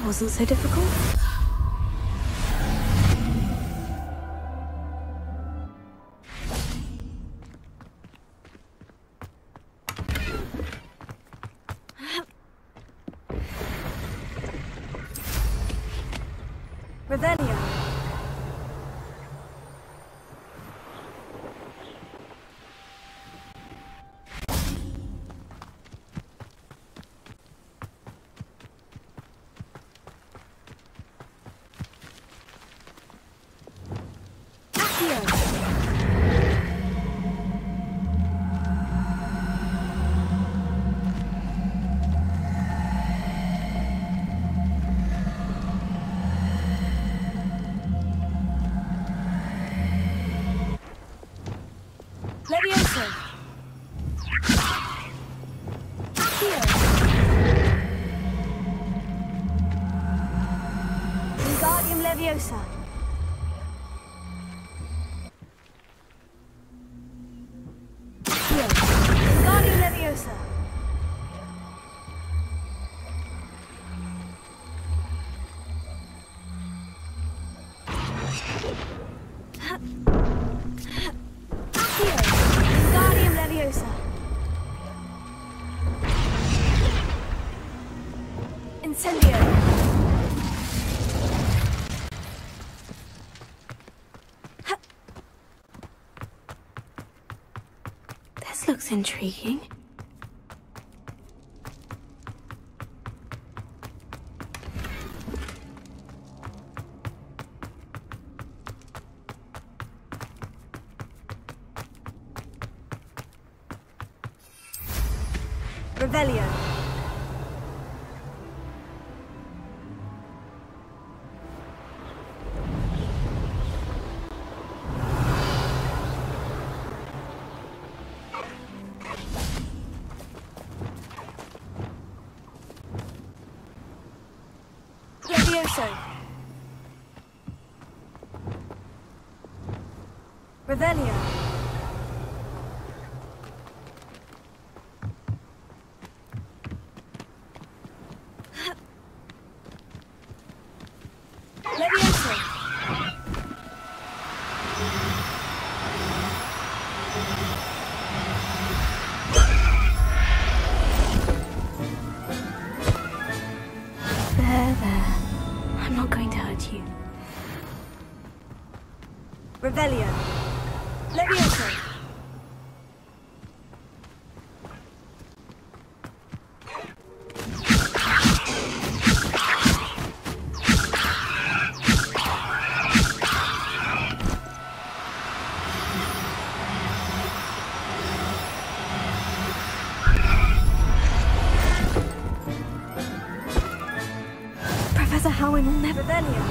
Wasn't so difficult. Revelio. looks intriguing. Revelio. Levioso. Revelio. Levioso. There. I'm not going to hurt you. Revelio. Levioso. Professor Howin will never Revelio.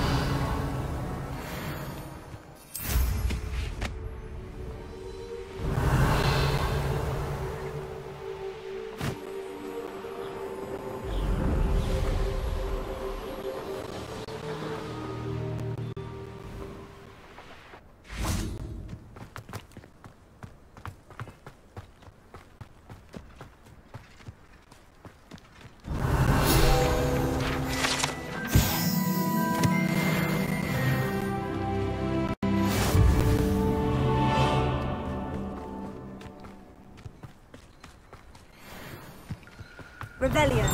Revelio.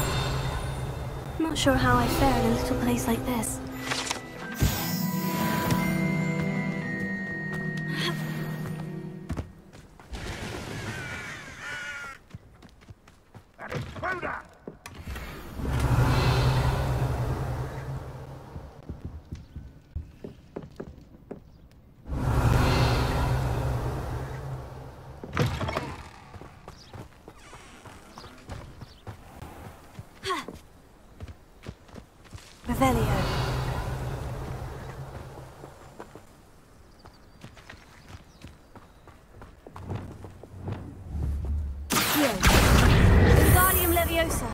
Not sure how I fare in a little place like this. That intruder! Revelio. Here. Wingardium Leviosa.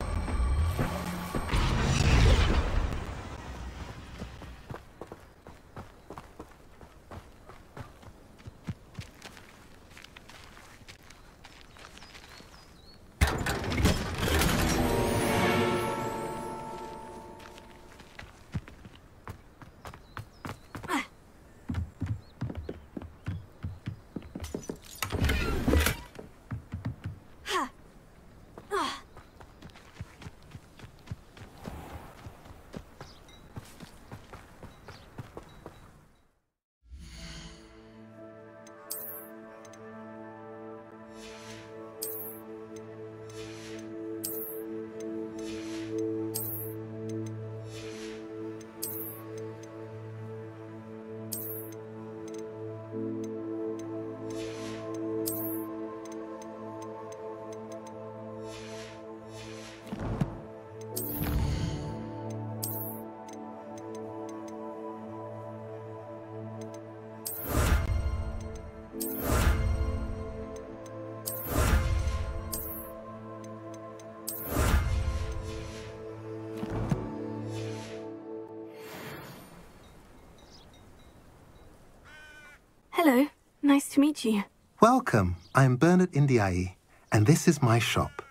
Hello, nice to meet you. Welcome. I'm Bernard Indiai, and this is my shop.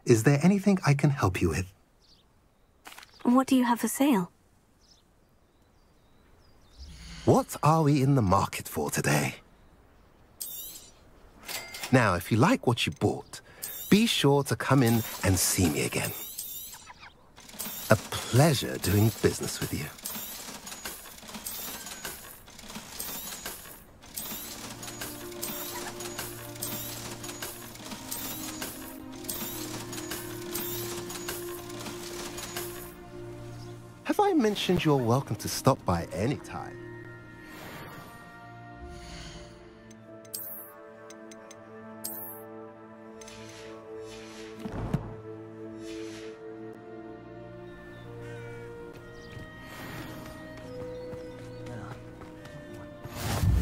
Is there anything I can help you with? What do you have for sale? What are we in the market for today? Now, if you like what you bought, be sure to come in and see me again. A pleasure doing business with you. have I mentioned you're welcome to stop by any time?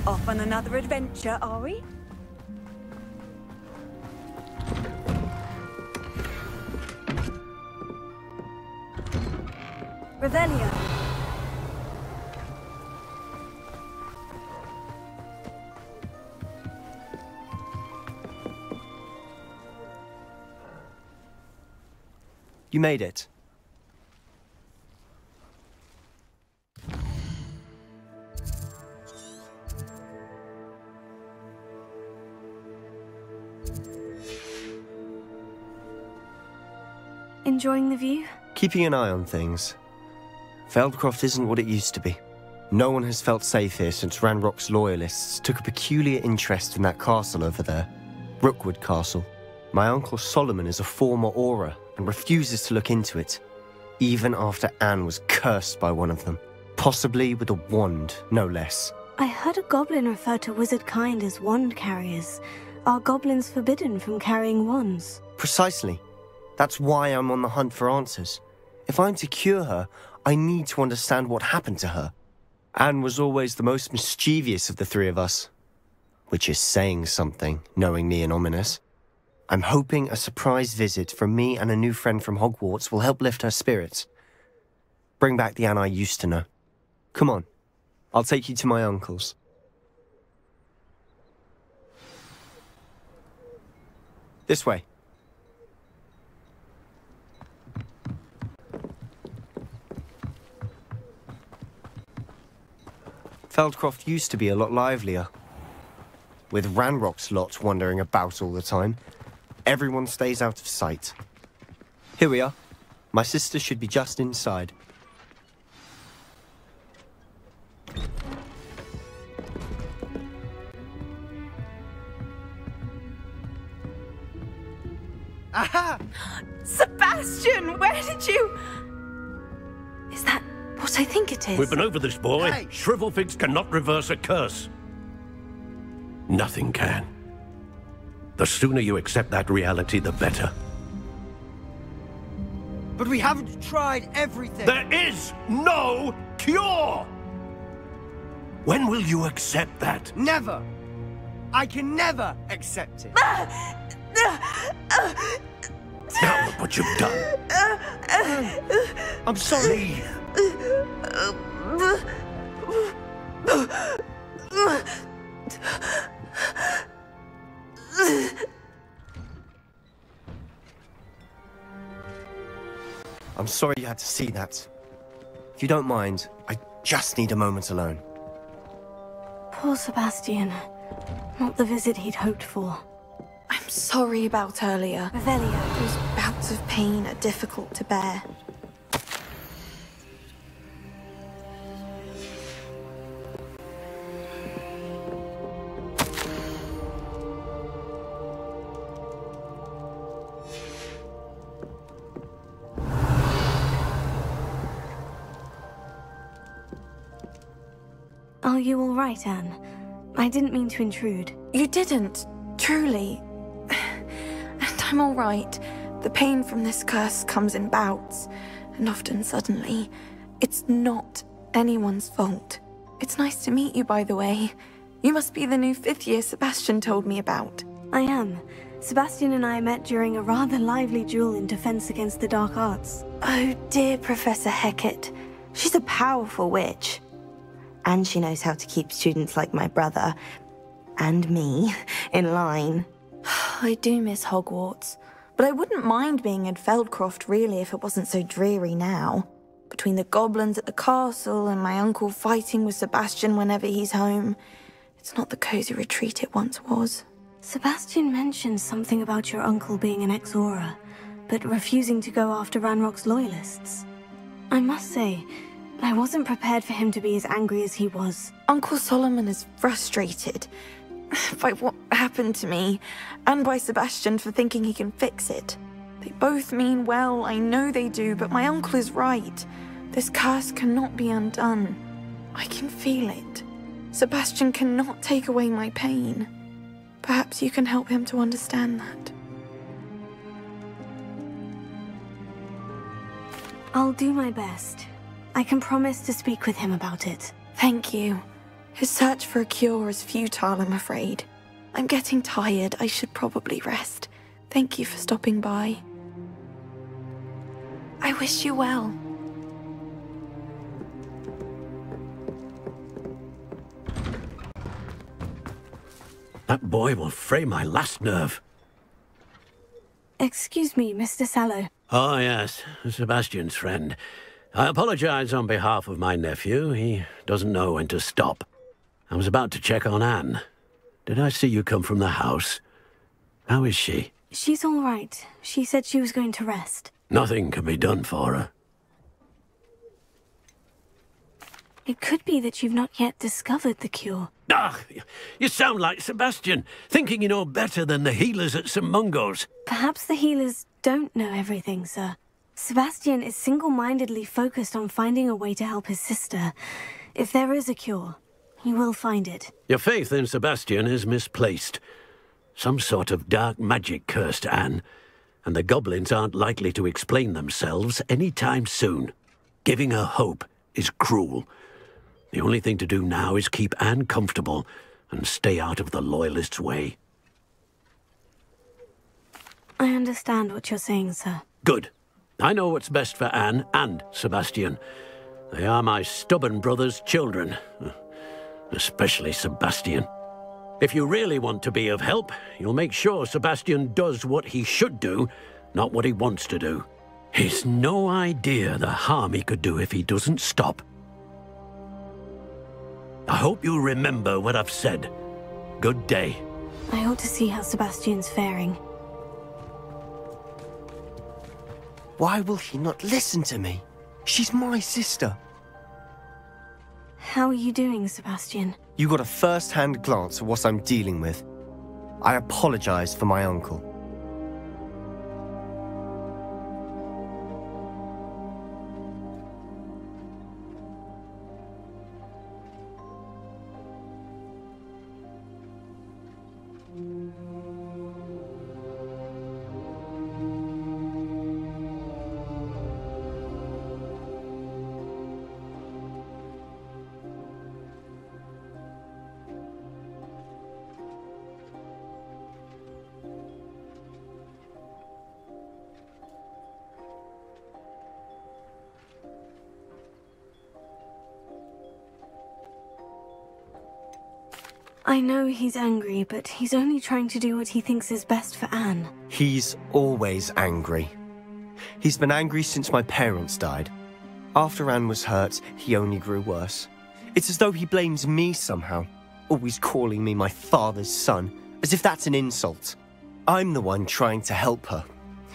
Off on another adventure, are we? Revelio. You made it. Enjoying the view? Keeping an eye on things. Feldcroft isn't what it used to be. No one has felt safe here since Ranrock's loyalists took a peculiar interest in that castle over there. Rookwood Castle. My uncle Solomon is a former Auror and refuses to look into it, even after Anne was cursed by one of them. Possibly with a wand, no less. I heard a goblin refer to wizard kind as wand carriers. Are goblins forbidden from carrying wands? Precisely. That's why I'm on the hunt for answers. If I'm to cure her, I need to understand what happened to her. Anne was always the most mischievous of the three of us. Which is saying something, knowing me and Ominous. I'm hoping a surprise visit from me and a new friend from Hogwarts will help lift her spirits. Bring back the Anne I used to know. Come on, I'll take you to my uncle's. This way. Feldcroft used to be a lot livelier. With Ranrock's lot wandering about all the time, everyone stays out of sight. Here we are. My sister should be just inside. Aha! Sebastian, where did you... Is that what I think it is? We've been over this, boy. Hey. Shrivelfigs cannot reverse a curse. Nothing can. The sooner you accept that reality, the better. But we haven't tried everything. There is no cure! When will you accept that? Never. I can never accept it. Now look what you've done. I'm sorry. I'm sorry you had to see that. If you don't mind, I just need a moment alone. Poor Sebastian. Not the visit he'd hoped for. I'm sorry about earlier. Revelio. Those bouts of pain are difficult to bear. Are you all right, Anne? I didn't mean to intrude. You didn't, truly. And I'm all right. The pain from this curse comes in bouts, and often suddenly. It's not anyone's fault. It's nice to meet you, by the way. You must be the new 5th year Sebastian told me about. I am. Sebastian and I met during a rather lively duel in defense against the dark arts. Oh dear, Professor Hecat. She's a powerful witch. And she knows how to keep students like my brother, and me, in line. I do miss Hogwarts, but I wouldn't mind being in Feldcroft really if it wasn't so dreary now. Between the goblins at the castle and my uncle fighting with Sebastian whenever he's home, it's not the cozy retreat it once was. Sebastian mentioned something about your uncle being an ex-Auror, but refusing to go after Ranrock's loyalists. I must say, I wasn't prepared for him to be as angry as he was. Uncle Solomon is frustrated by what happened to me, and by Sebastian for thinking he can fix it. They both mean well, I know they do, but my uncle is right. This curse cannot be undone. I can feel it. Sebastian cannot take away my pain. Perhaps you can help him to understand that. I'll do my best. I can promise to speak with him about it. Thank you. His search for a cure is futile, I'm afraid. I'm getting tired. I should probably rest. Thank you for stopping by. I wish you well. That boy will fray my last nerve. Excuse me, Mr. Sallow. Oh, yes, Sebastian's friend. I apologize on behalf of my nephew. He doesn't know when to stop. I was about to check on Anne. Did I see you come from the house? How is she? She's all right. She said she was going to rest. Nothing can be done for her. It could be that you've not yet discovered the cure. Ah, you sound like Sebastian, thinking you know better than the healers at St. Mungo's. Perhaps the healers don't know everything, sir. Sebastian is single-mindedly focused on finding a way to help his sister. If there is a cure, he will find it. Your faith in Sebastian is misplaced. Some sort of dark magic cursed Anne, and the goblins aren't likely to explain themselves anytime soon. Giving her hope is cruel. The only thing to do now is keep Anne comfortable and stay out of the Loyalists' way. I understand what you're saying, sir. Good. I know what's best for Anne and Sebastian. They are my stubborn brother's children. Especially Sebastian. If you really want to be of help, you'll make sure Sebastian does what he should do, not what he wants to do. He's no idea the harm he could do if he doesn't stop. I hope you'll remember what I've said. Good day. I ought to see how Sebastian's faring. Why will he not listen to me? She's my sister. How are you doing, Sebastian? You got a first-hand glance at what I'm dealing with. I apologize for my uncle. I know he's angry, but he's only trying to do what he thinks is best for Anne. He's always angry. He's been angry since my parents died. After Anne was hurt, he only grew worse. It's as though he blames me somehow, always calling me my father's son, as if that's an insult. I'm the one trying to help her.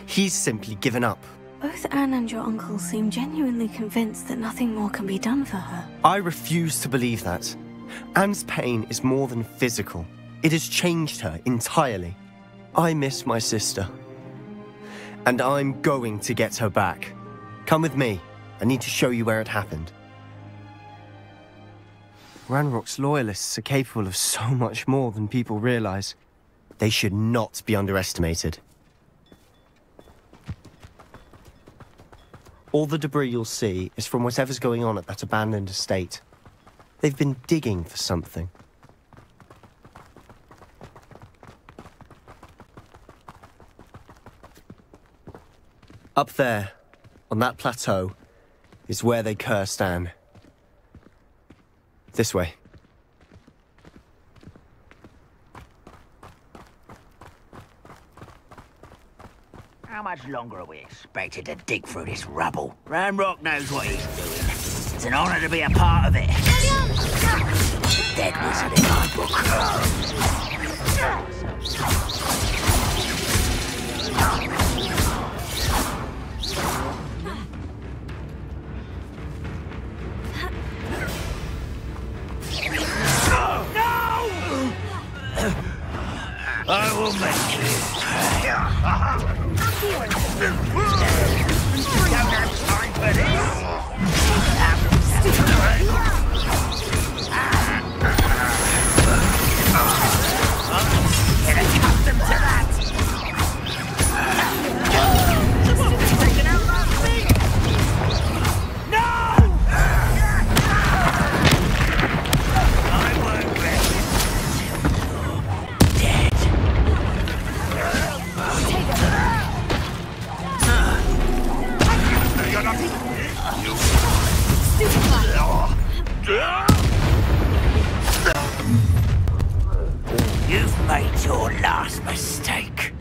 He's simply given up. Both Anne and your uncle seem genuinely convinced that nothing more can be done for her. I refuse to believe that. Anne's pain is more than physical. It has changed her entirely. I miss my sister. And I'm going to get her back. Come with me. I need to show you where it happened. Ranrock's loyalists are capable of so much more than people realize. They should not be underestimated. All the debris you'll see is from whatever's going on at that abandoned estate. They've been digging for something. Up there, on that plateau, is where they cursed Anne. This way. How much longer are we expected to dig through this rubble? Ranrock knows what he's doing. It's an honor to be a part of it. The deadness of the guide book. I will make it. Don't have time for this. Get accustomed to that! Someone's taken out that thing! No! I won't rest until you're dead. You're not... You've made your last mistake.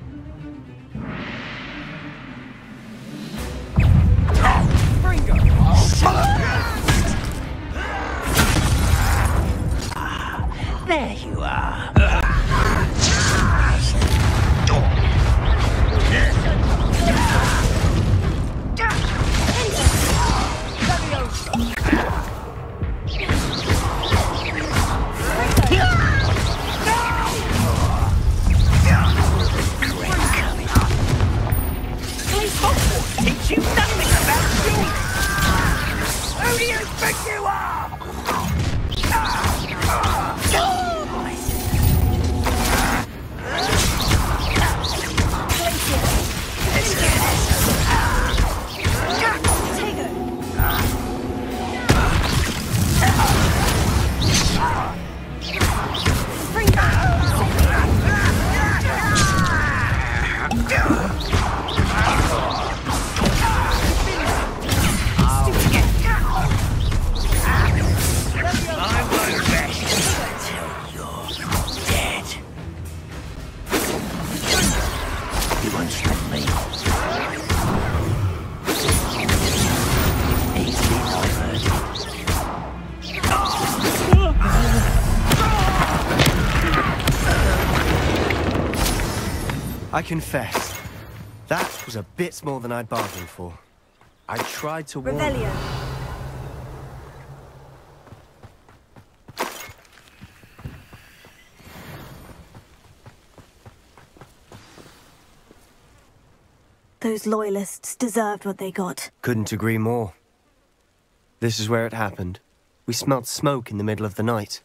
There you are. Teach you nothing about you! Who do you think you are? I confess, that was a bit more than I'd bargained for. I tried to warn... Revelio. Those loyalists deserved what they got. Couldn't agree more. This is where it happened. We smelled smoke in the middle of the night.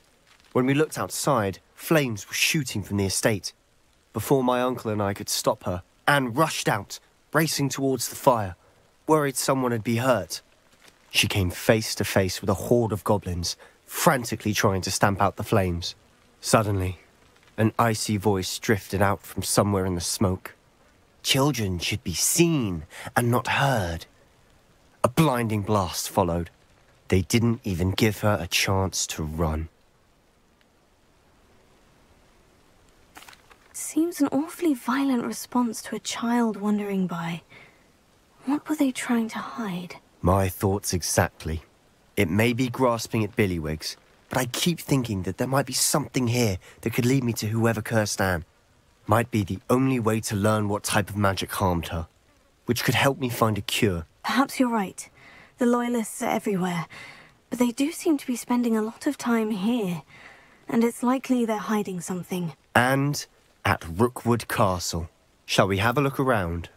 When we looked outside, flames were shooting from the estate. Before my uncle and I could stop her, Anne rushed out, racing towards the fire, worried someone had been hurt. She came face to face with a horde of goblins, frantically trying to stamp out the flames. Suddenly, an icy voice drifted out from somewhere in the smoke. Children should be seen and not heard. A blinding blast followed. They didn't even give her a chance to run. Seems an awfully violent response to a child wandering by. What were they trying to hide? My thoughts exactly. It may be grasping at Billywigs, but I keep thinking that there might be something here that could lead me to whoever cursed Anne. Might be the only way to learn what type of magic harmed her, which could help me find a cure. Perhaps you're right. The Loyalists are everywhere, but they do seem to be spending a lot of time here, and it's likely they're hiding something. And at Rookwood Castle. Shall we have a look around?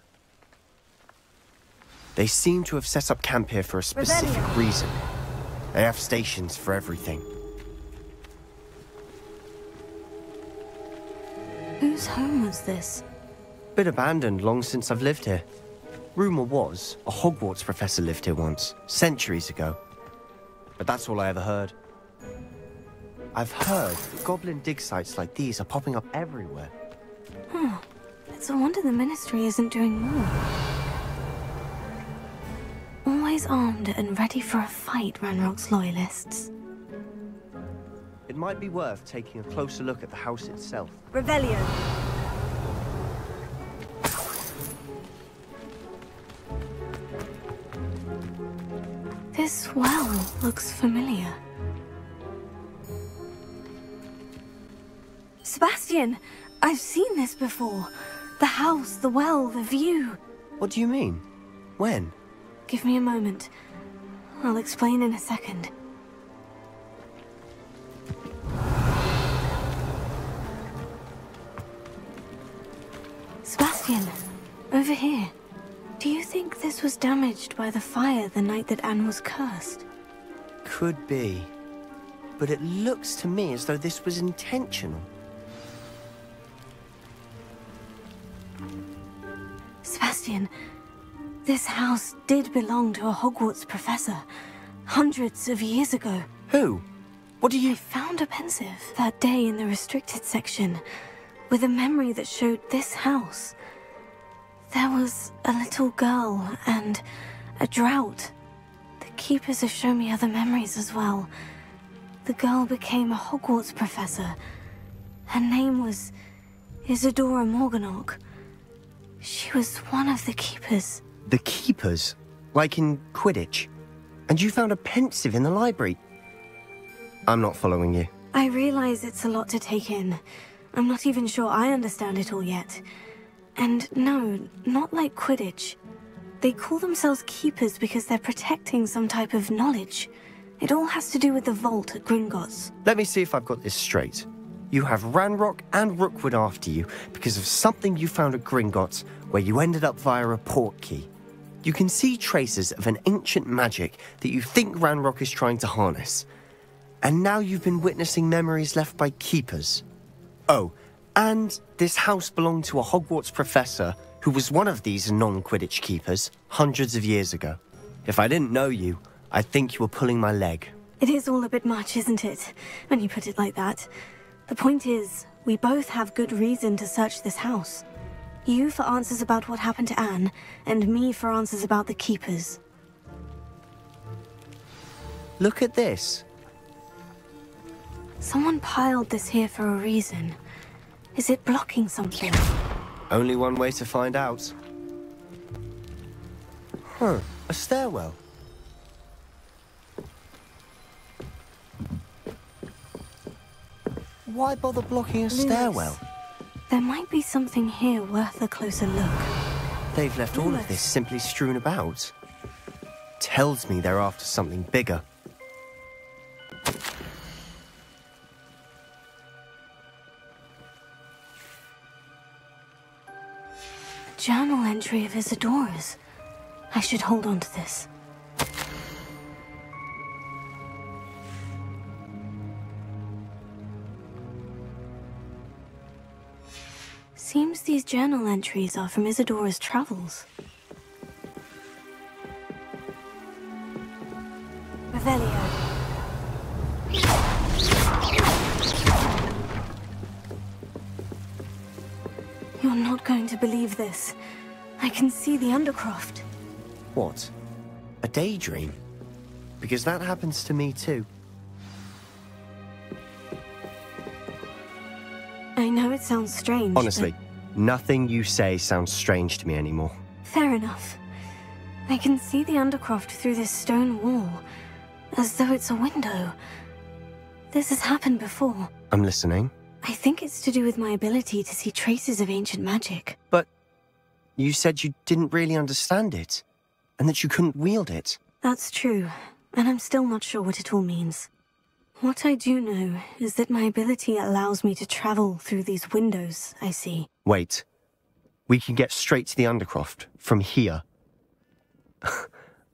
They seem to have set up camp here for a specific reason. They have stations for everything. Whose home was this? Been abandoned long since I've lived here. Rumour was a Hogwarts professor lived here once, centuries ago. But that's all I ever heard. I've heard that goblin dig sites like these are popping up everywhere. It's a wonder the Ministry isn't doing more. Always armed and ready for a fight, Ranrock's Loyalists. It might be worth taking a closer look at the house itself. Revelio. This well looks familiar. Sebastian! I've seen this before. The house, the well, the view. What do you mean? When? Give me a moment. I'll explain in a second. Sebastian, over here. Do you think this was damaged by the fire the night that Anne was cursed? could be. But it looks to me as though this was intentional. Sebastian, this house did belong to a Hogwarts professor, hundreds of years ago. Who? What do you... I found a pensive that day in the restricted section, with a memory that showed this house. There was a little girl and a drought. The keepers have shown me other memories as well. The girl became a Hogwarts professor. Her name was Isadora Morganach. She was one of the keepers. The keepers? Like in Quidditch? And you found a pensive in the library? I'm not following you. I realize it's a lot to take in. I'm not even sure I understand it all yet. And no, not like Quidditch. They call themselves keepers because they're protecting some type of knowledge. It all has to do with the vault at Gringotts. Let me see if I've got this straight. You have Ranrock and Rookwood after you because of something you found at Gringotts where you ended up via a port key. You can see traces of an ancient magic that you think Ranrock is trying to harness. And now you've been witnessing memories left by keepers. Oh, and this house belonged to a Hogwarts professor who was one of these non-Quidditch keepers hundreds of years ago. If I didn't know you, I'd think you were pulling my leg. It is all a bit much, isn't it? When you put it like that. The point is, we both have good reason to search this house. You for answers about what happened to Anne, and me for answers about the keepers. Look at this. Someone piled this here for a reason. Is it blocking something? Only one way to find out. Huh, a stairwell. Why bother blocking a stairwell? There might be something here worth a closer look. They've left all of this simply strewn about. Tells me they're after something bigger. A journal entry of Isadora's. I should hold on to this. Seems these journal entries are from Isadora's travels. Revelio. You're not going to believe this. I can see the Undercroft. What? A daydream? Because that happens to me too. I know it sounds strange, Honestly, nothing you say sounds strange to me anymore. Fair enough. I can see the Undercroft through this stone wall, as though it's a window. This has happened before. I'm listening. I think it's to do with my ability to see traces of ancient magic. But you said you didn't really understand it, and that you couldn't wield it. That's true, and I'm still not sure what it all means. What I do know is that my ability allows me to travel through these windows I see. Wait. We can get straight to the Undercroft from here.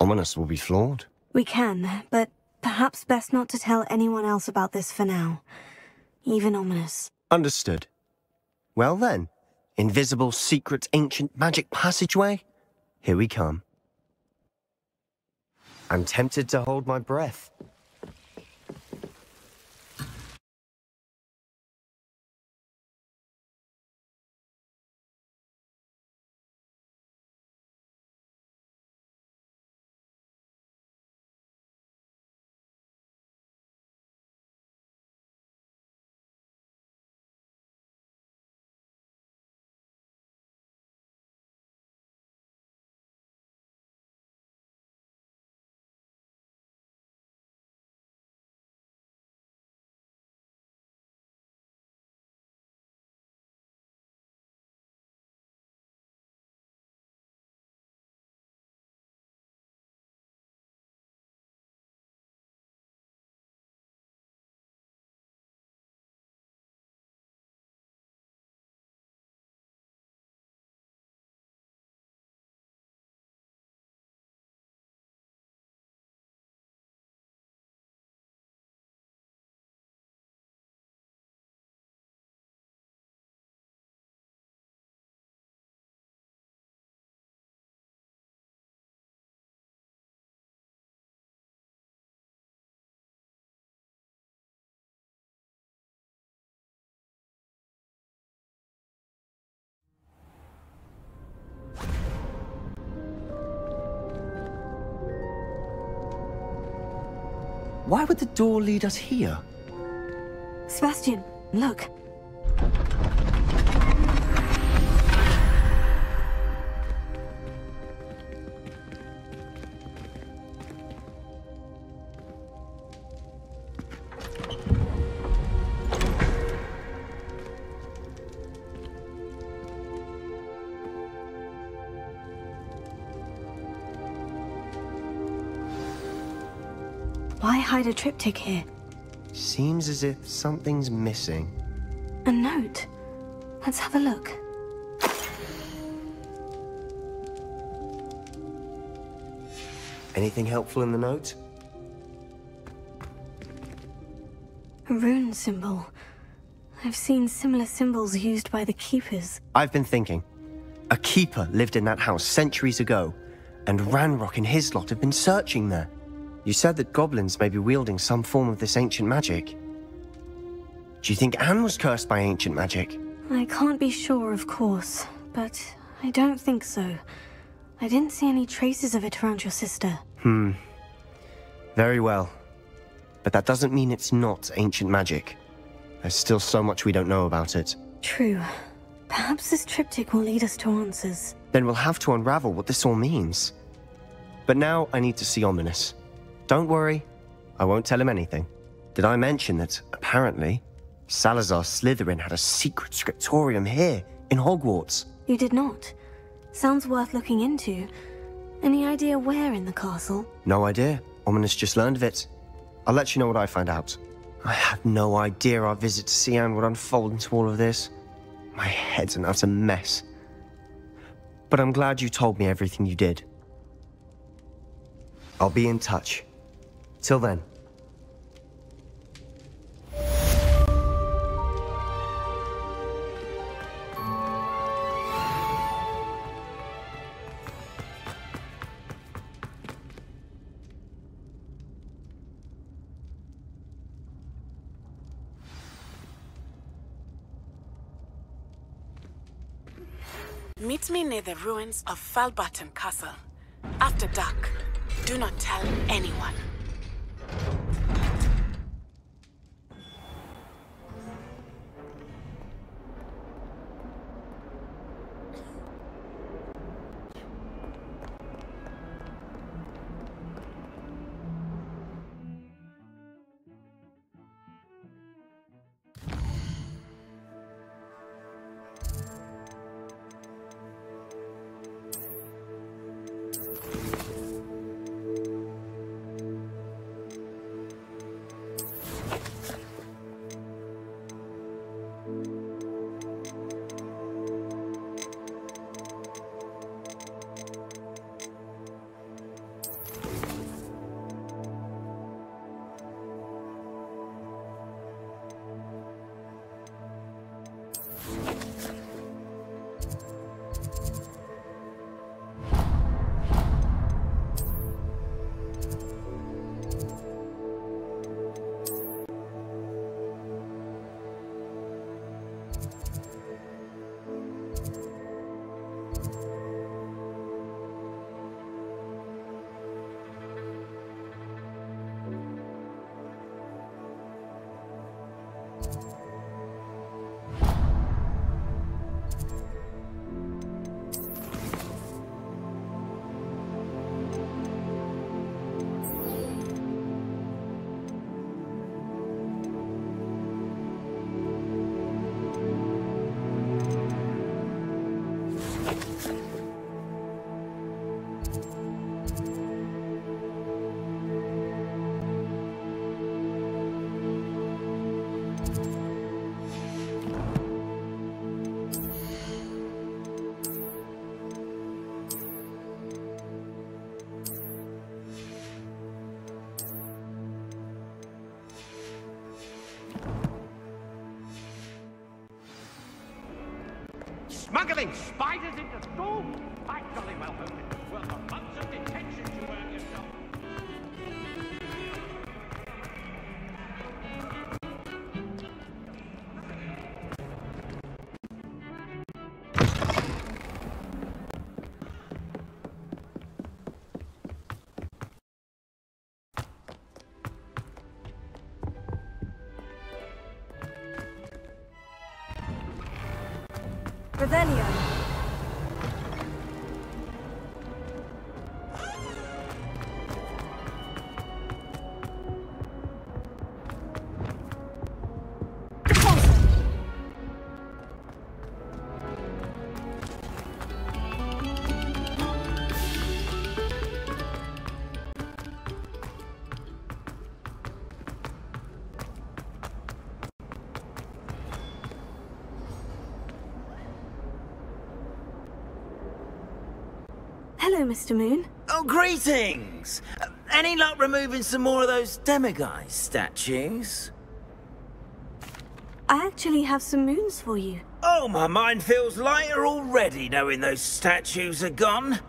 Ominous will be flawed. We can, but perhaps best not to tell anyone else about this for now. Even Ominous. Understood. Well then, invisible, secret, ancient magic passageway? Here we come. I'm tempted to hold my breath. Why would the door lead us here? Sebastian, look. Why hide a triptych here? Seems as if something's missing. A note. Let's have a look. Anything helpful in the note? A rune symbol. I've seen similar symbols used by the keepers. I've been thinking. A keeper lived in that house centuries ago, and Ranrock and his lot have been searching there. You said that goblins may be wielding some form of this ancient magic. Do you think Anne was cursed by ancient magic? I can't be sure, of course, but I don't think so. I didn't see any traces of it around your sister. Very well. But that doesn't mean it's not ancient magic. There's still so much we don't know about it. True. Perhaps this triptych will lead us to answers. Then we'll have to unravel what this all means. But now I need to see Ominous. Don't worry, I won't tell him anything. Did I mention that, apparently, Salazar Slytherin had a secret scriptorium here, in Hogwarts? You did not. Sounds worth looking into. Any idea where in the castle? No idea. Ominous just learned of it. I'll let you know what I find out. I had no idea our visit to see Anne would unfold into all of this. My head's an utter mess. But I'm glad you told me everything you did. I'll be in touch. Till then. Meet me near the ruins of Falbaton Castle. After dark. Do not tell anyone. Smuggling spiders into school? I jolly well hope it was worth a month of detention to earn yourself. Revelio. Hello, Mr. Moon. Oh, greetings! Any luck removing some more of those demiguise statues? I actually have some moons for you. Oh, my mind feels lighter already knowing those statues are gone.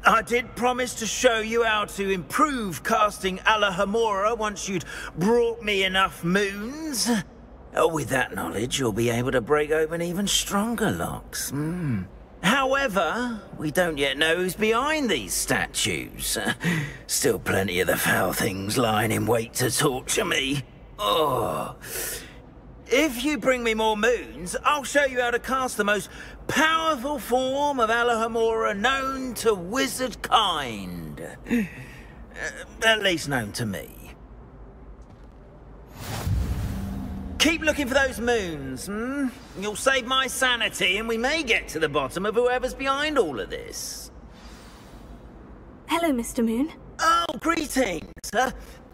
I did promise to show you how to improve casting Alahamora once you'd brought me enough moons. Oh, with that knowledge, you'll be able to break open even stronger locks. However, we don't yet know who's behind these statues. Still plenty of the foul things lying in wait to torture me. Oh. If you bring me more moons, I'll show you how to cast the most powerful form of Alahamora known to wizard kind. At least known to me. Keep looking for those moons, You'll save my sanity and we may get to the bottom of whoever's behind all of this. Hello, Mr. Moon. Oh, greetings.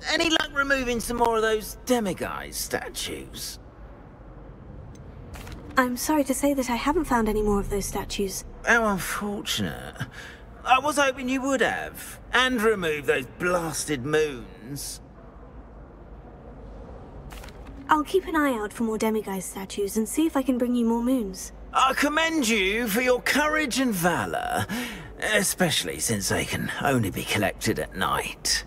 Any luck removing some more of those demiguise statues? I'm sorry to say that I haven't found any more of those statues. How unfortunate. I was hoping you would have. And remove those blasted moons. I'll keep an eye out for more demiguise statues and see if I can bring you more moons. I commend you for your courage and valor, especially since they can only be collected at night.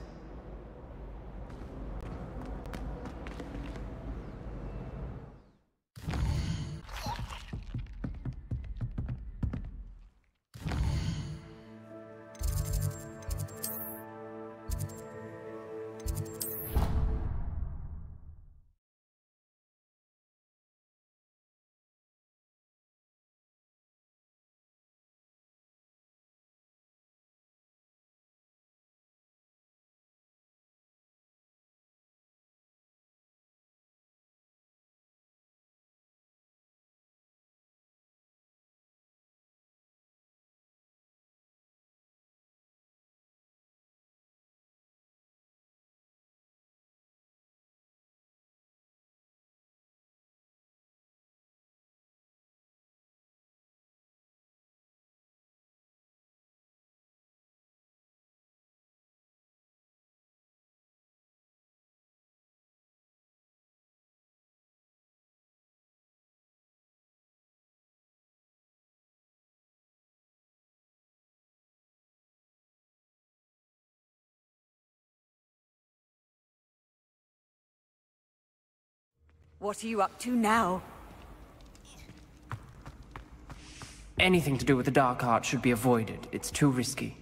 What are you up to now? Anything to do with the dark art should be avoided. It's too risky.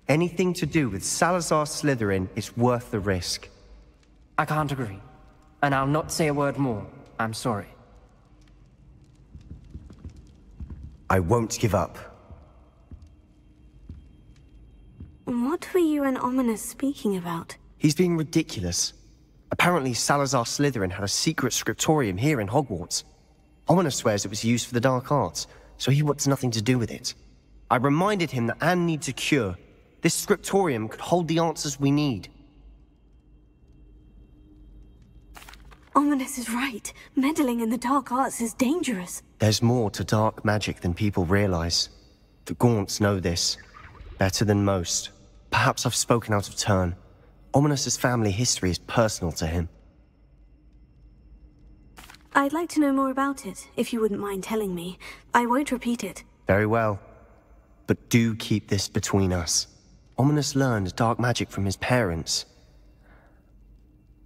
Anything to do with Salazar Slytherin is worth the risk. I can't agree. And I'll not say a word more. I'm sorry. I won't give up. What were you and Ominous speaking about? He's being ridiculous. Apparently Salazar Slytherin had a secret scriptorium here in Hogwarts. Ominous swears it was used for the dark arts, so he wants nothing to do with it. I reminded him that Anne needs a cure. This scriptorium could hold the answers we need. Ominous is right. Meddling in the dark arts is dangerous. There's more to dark magic than people realize. The Gaunts know this. Better than most. Perhaps I've spoken out of turn. Ominous's family history is personal to him. I'd like to know more about it, if you wouldn't mind telling me. I won't repeat it. Very well. But do keep this between us. Ominous learned dark magic from his parents.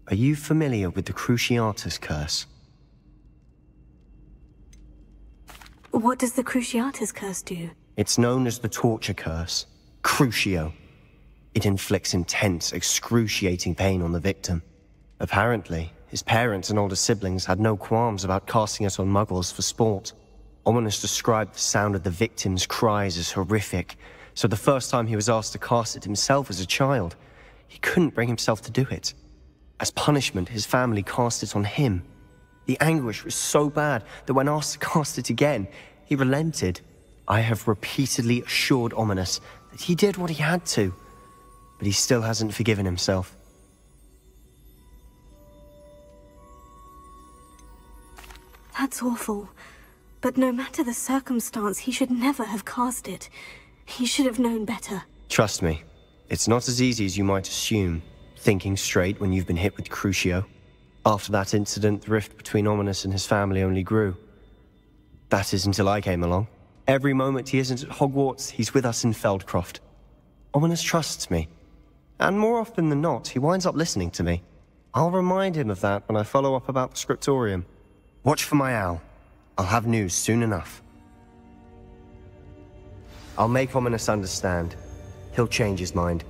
Are you familiar with the Cruciatus Curse? What does the Cruciatus Curse do? It's known as the Torture Curse. Crucio. It inflicts intense, excruciating pain on the victim. Apparently, his parents and older siblings had no qualms about casting it on muggles for sport. Ominous described the sound of the victim's cries as horrific, so the first time he was asked to cast it himself as a child, he couldn't bring himself to do it. As punishment, his family cast it on him. The anguish was so bad that when asked to cast it again, he relented. I have repeatedly assured Ominous that he did what he had to, but he still hasn't forgiven himself. That's awful. But no matter the circumstance, he should never have cast it. He should have known better. Trust me, it's not as easy as you might assume, thinking straight when you've been hit with Crucio. After that incident, the rift between Ominous and his family only grew. That is until I came along. Every moment he isn't at Hogwarts, he's with us in Feldcroft. Ominous trusts me. And more often than not, he winds up listening to me. I'll remind him of that when I follow up about the scriptorium. Watch for my owl. I'll have news soon enough. I'll make Ominous understand. He'll change his mind.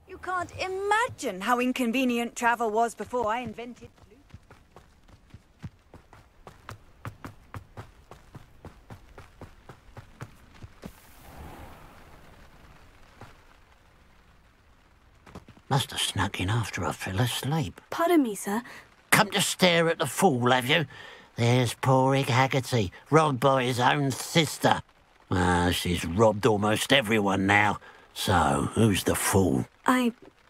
You can't imagine how inconvenient travel was before I invented flute. Must have snuck in after I fell asleep. Pardon me, sir. Come to stare at the fool, have you? There's poor Ig Haggerty, robbed by his own sister. She's robbed almost everyone now. So, who's the fool?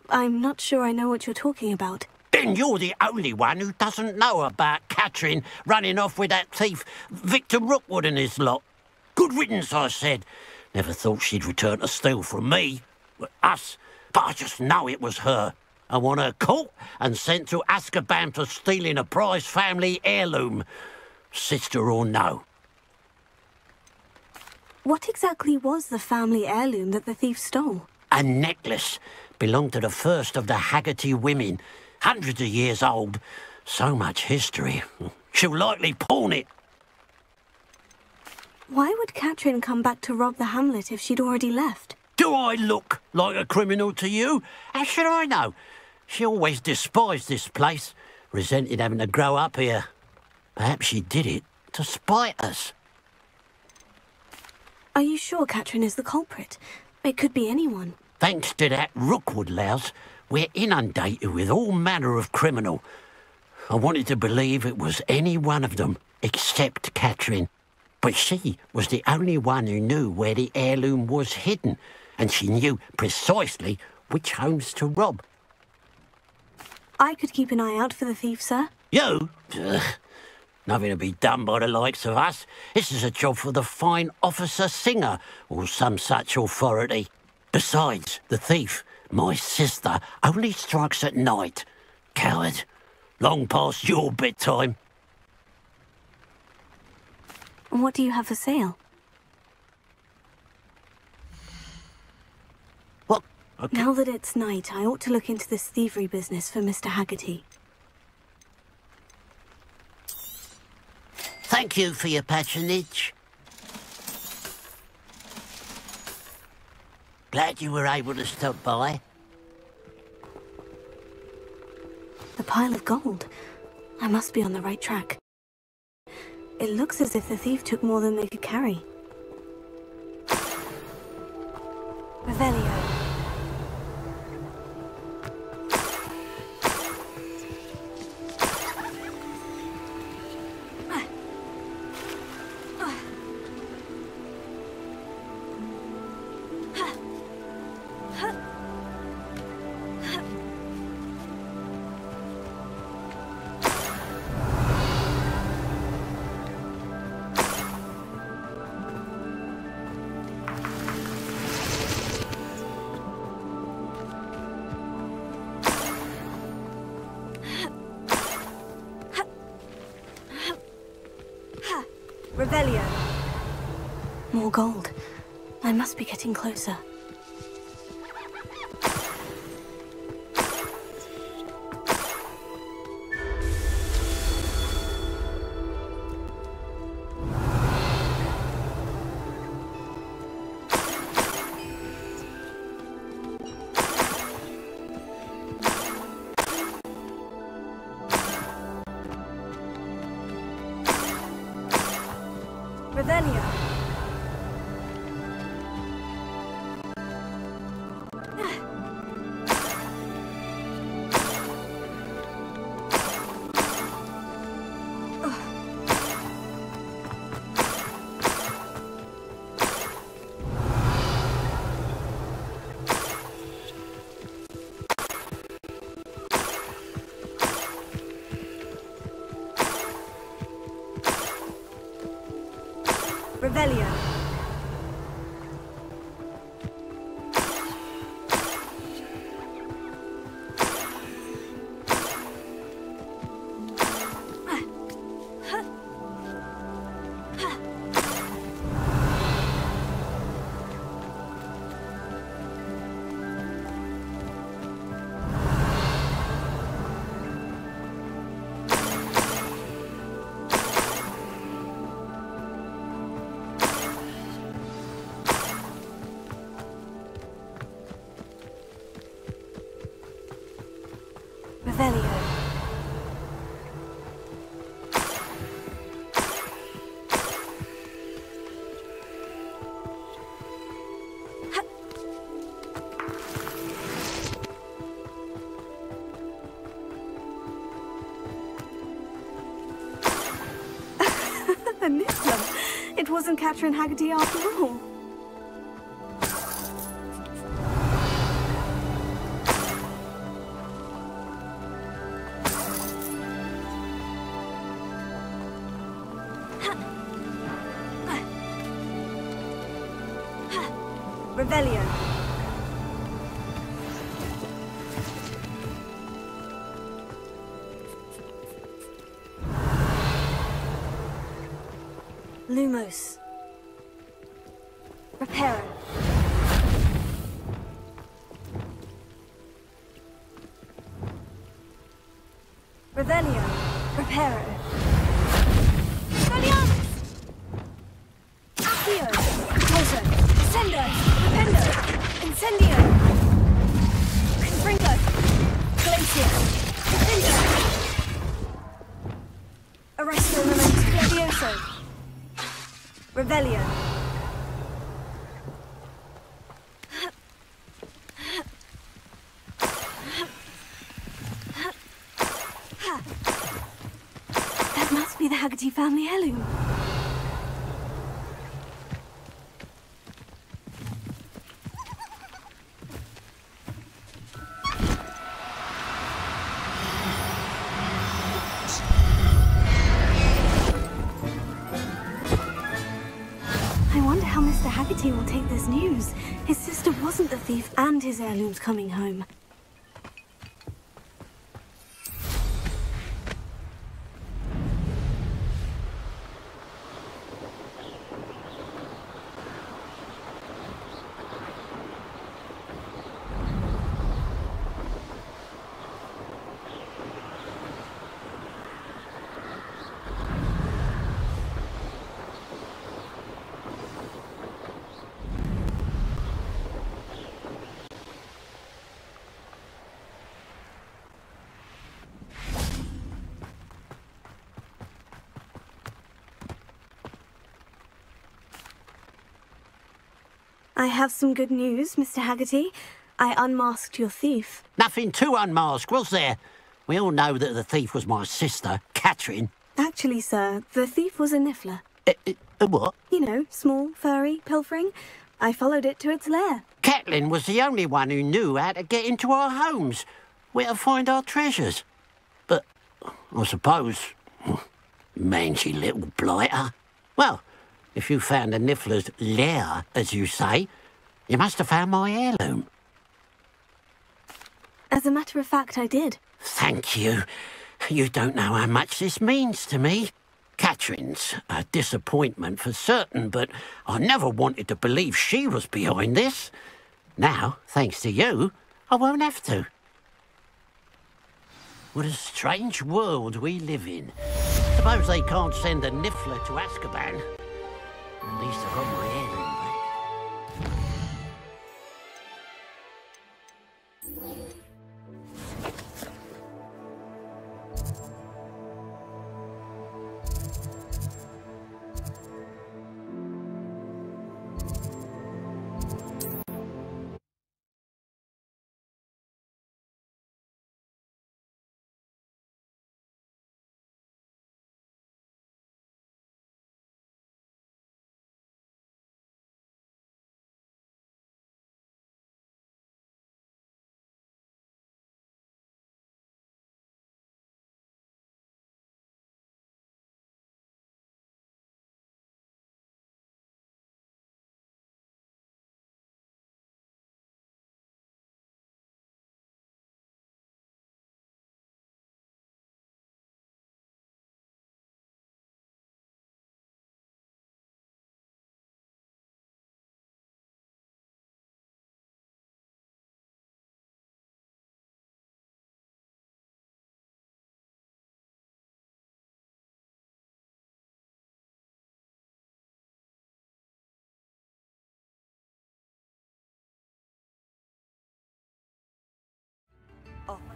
I'm not sure I know what you're talking about. Then you're the only one who doesn't know about Catherine running off with that thief, Victor Rookwood and his lot. Good riddance, I said. Never thought she'd return to steal from me, us, but I just know it was her. I want her caught and sent to Azkaban for stealing a prized family heirloom, sister or no. What exactly was the family heirloom that the thief stole? A necklace. Belonged to the first of the Haggerty women. Hundreds of years old. So much history. She'll likely pawn it. Why would Catherine come back to rob the hamlet if she'd already left? Do I look like a criminal to you? How should I know? She always despised this place. Resented having to grow up here. Perhaps she did it to spite us. Are you sure Catherine is the culprit? It could be anyone. Thanks to that Rookwood louse, we're inundated with all manner of criminal. I wanted to believe it was any one of them, except Catherine. But she was the only one who knew where the heirloom was hidden, and she knew precisely which homes to rob. I could keep an eye out for the thief, sir. You? Ugh. Nothing to be done by the likes of us. This is a job for the fine officer Singer, or some such authority. Besides, the thief, my sister, only strikes at night. Coward. Long past your bedtime. What do you have for sale? What? Okay. Now that it's night, I ought to look into this thievery business for Mr. Haggerty. Thank you for your patronage. Glad you were able to stop by. The pile of gold. I must be on the right track. It looks as if the thief took more than they could carry. Revelio. Revelio. More gold. I must be getting closer. Revelio. Revelio. Revelio. Nicola, it wasn't Catherine Haggerty after all. Revelio. Lumos. Reparo. Revelio. Reparo. Valiamus! Accio. Poso. Sendo. Rependo. Incendio. Confringo. Glacier. Defendo. Arresto Memento Levioso. Revelio. Haggerty family heirloom. I wonder how Mr. Haggerty will take this news. His sister wasn't the thief and his heirloom's coming home. I have some good news, Mr. Haggerty. I unmasked your thief. Nothing to unmask, was there? We all know that the thief was my sister, Catherine. Actually, sir, the thief was a niffler. A what? You know, small, furry, pilfering. I followed it to its lair. Catelyn was the only one who knew how to get into our homes, where to find our treasures. But, I suppose, mangy little blighter. Well, if you found the niffler's lair, as you say, you must have found my heirloom. As a matter of fact, I did. Thank you. You don't know how much this means to me. Catherine's a disappointment for certain, but I never wanted to believe she was behind this. Now, thanks to you, I won't have to. What a strange world we live in. Suppose they can't send a niffler to Azkaban. At least I got my heirloom back.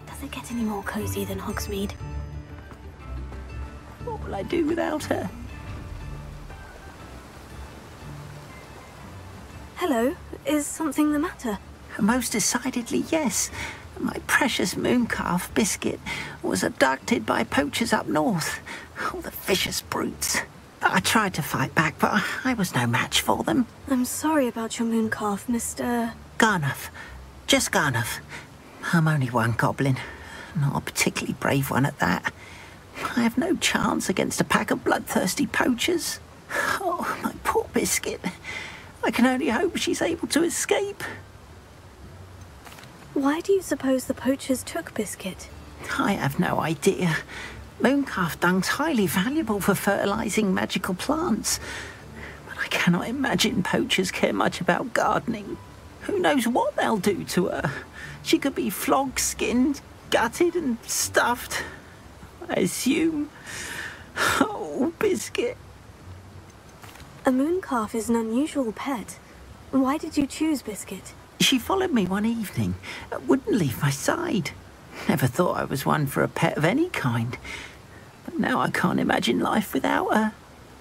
Does it get any more cozy than Hogsmeade? What will I do without her? Hello, is something the matter? Most decidedly, yes. My precious mooncalf, Biscuit, was abducted by poachers up north. Oh, the vicious brutes. I tried to fight back, but I was no match for them. I'm sorry about your mooncalf, Mr... Garnuff. Just Garnuff. I'm only one goblin. Not a particularly brave one at that. I have no chance against a pack of bloodthirsty poachers. Oh, my poor Biscuit. I can only hope she's able to escape. Why do you suppose the poachers took Biscuit? I have no idea. Mooncalf dung's highly valuable for fertilizing magical plants. But I cannot imagine poachers care much about gardening. Who knows what they'll do to her? She could be flogged, skinned, gutted and stuffed. I assume. Oh, Biscuit. A mooncalf is an unusual pet. Why did you choose Biscuit? She followed me one evening, wouldn't leave my side. Never thought I was one for a pet of any kind. But now I can't imagine life without her.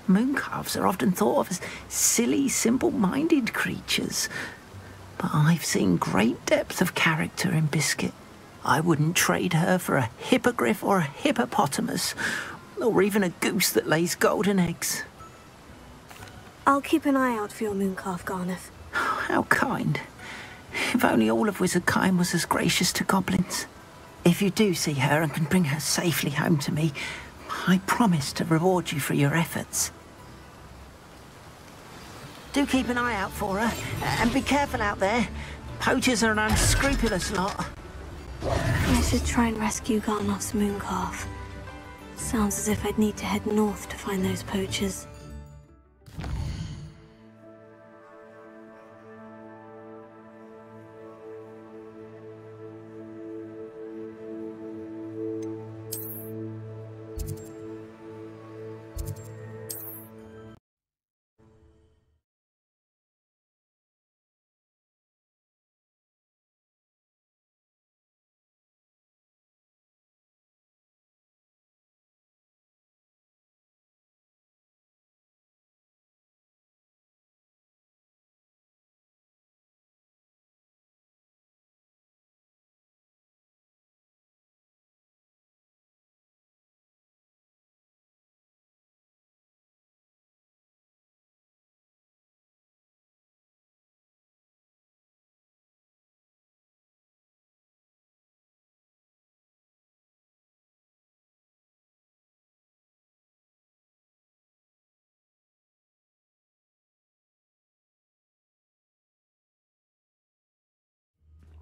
Mooncalves are often thought of as silly, simple-minded creatures. But I've seen great depth of character in Biscuit. I wouldn't trade her for a hippogriff or a hippopotamus, Or even a goose that lays golden eggs. I'll keep an eye out for your mooncalf, Garneth. How kind. If only all of Wizardkind was as gracious to goblins. If you do see her and can bring her safely home to me, I promise to reward you for your efforts. Do keep an eye out for her, and be careful out there. Poachers are an unscrupulous lot. I should try and rescue Garnoth's mooncalf. Sounds as if I'd need to head north to find those poachers.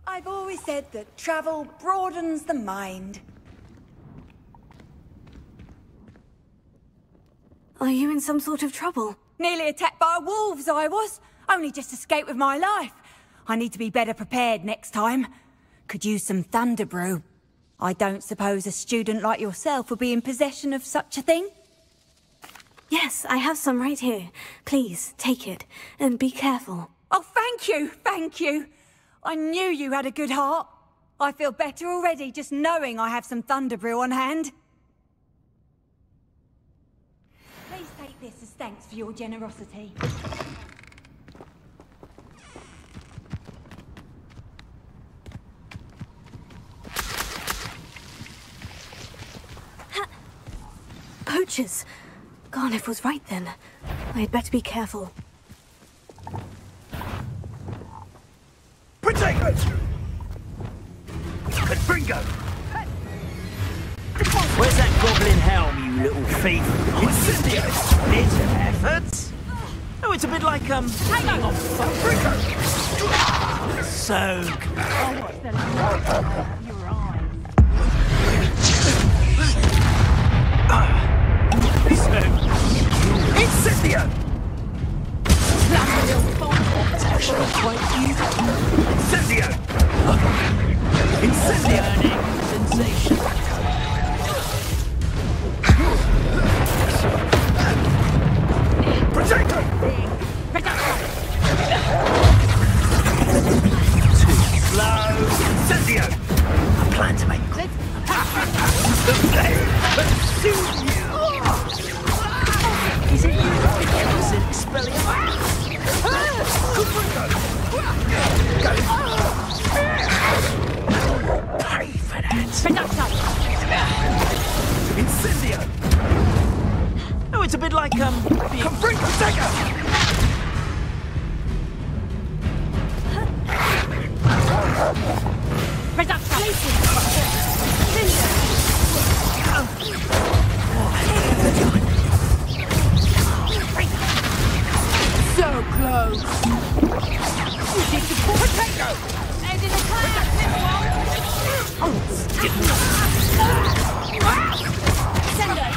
I've always said that travel broadens the mind. Are you in some sort of trouble? Nearly attacked by wolves, I was. Only just escaped with my life. I need to be better prepared next time. Could use some thunder brew. I don't suppose a student like yourself will be in possession of such a thing? Yes, I have some right here. Please, take it. And be careful. Oh, thank you, thank you. I knew you had a good heart. I feel better already just knowing I have some thunder brew on hand. Please take this as thanks for your generosity. Poachers! Garneth was right then. I'd better be careful. Potato! Confringo! Where's that goblin helm, you little thief? Incendio! Bit of efforts? Oh, it's a bit like, hang on, so Incendio! It's actually quite cute. Incendio! Incendio! Sensation. Potato! Too slow. Incendio! I plan to make good. Is it you that was in expelling? Pay for that. Incendio! Oh, it's a bit like, Confringo, Dagger! So close! Potato! And in the clouds, Sender,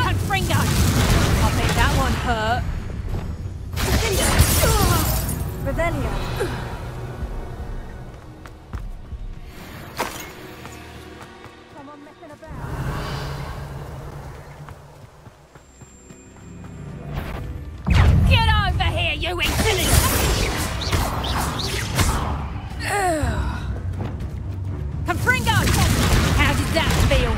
Confringo! I think that one hurt. Revelio. Someone messing about. Get over here, you infidel! Confringo! How did that feel?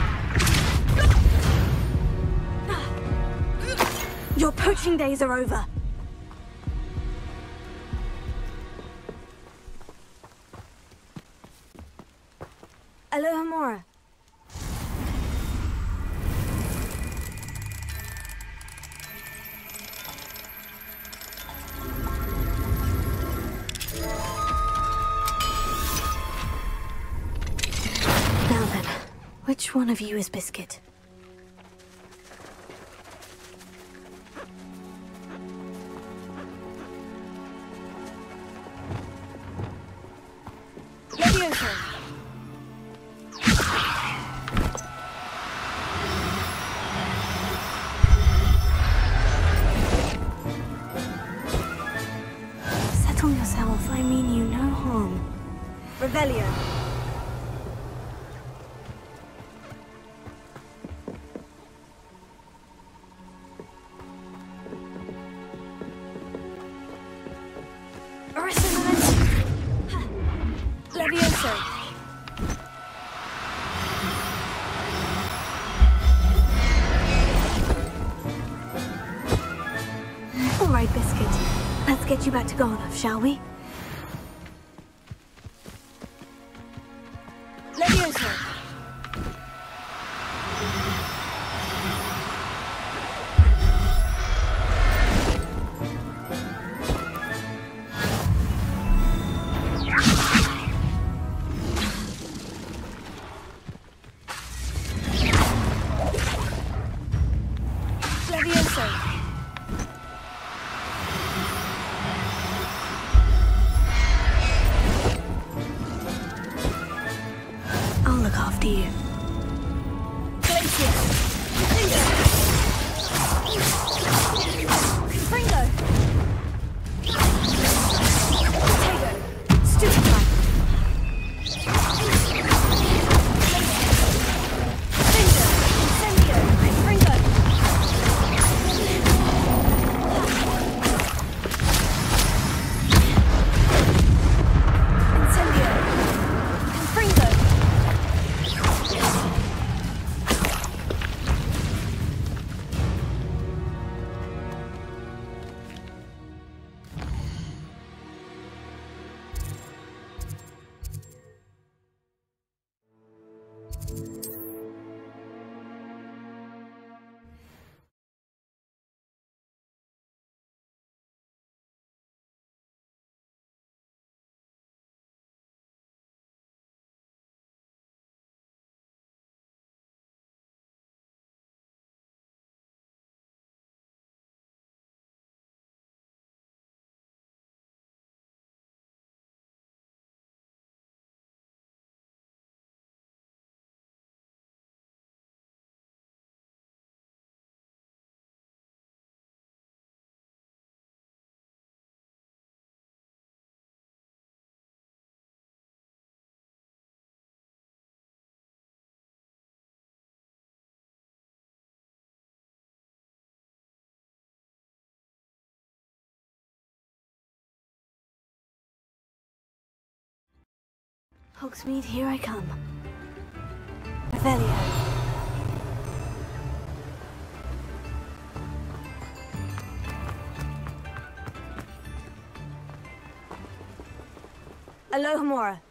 teaching days are over. Aloha Mora. Now then, which one of you is Biscuit? Settle yourself, I mean you no harm. Revelio. Levioso. All right, Biscuit. Let's get you back to Garnoff, shall we? Levioso. Levioso. I'll look after you. Glacier. Fringo. Potato. Stupefy. Finger. Incendio. Fringo. Incendio. Fringo. Hogsmeade, here I come. Revelio. Aloha Mora.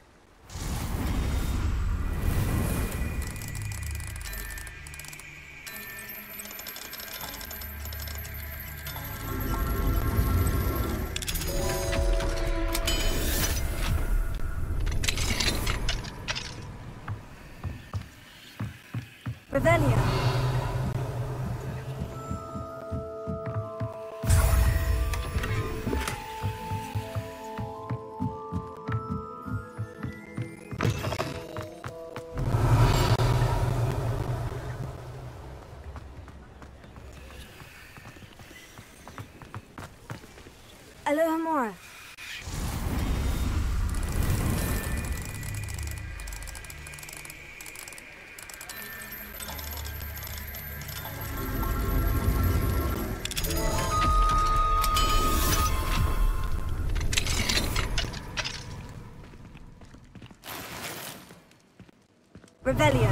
Revelio. Aloha Mora. Revelio.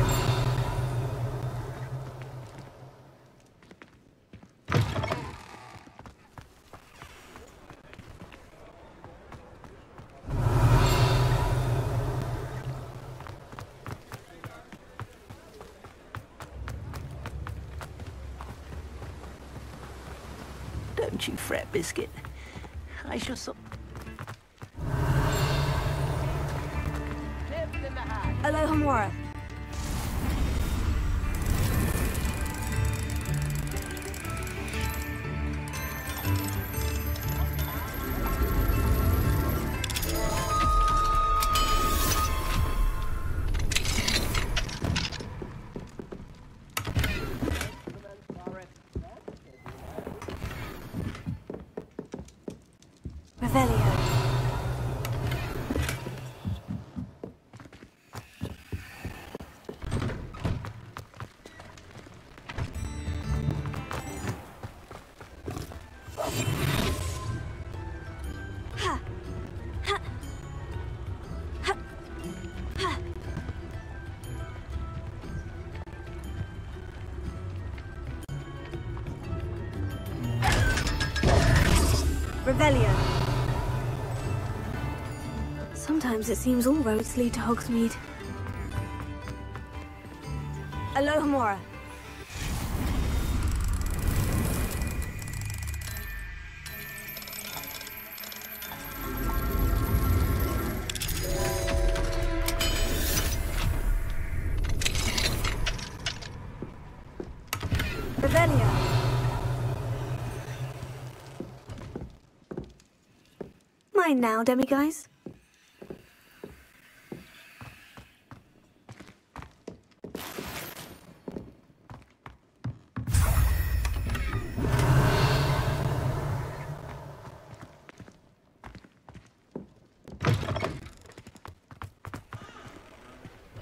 Don't you fret, Biscuit. I shall Aloha Mora. Revelio. Revelio. Sometimes it seems all roads lead to Hogsmeade. Aloha Mora. Revelio. Mine now, demiguys.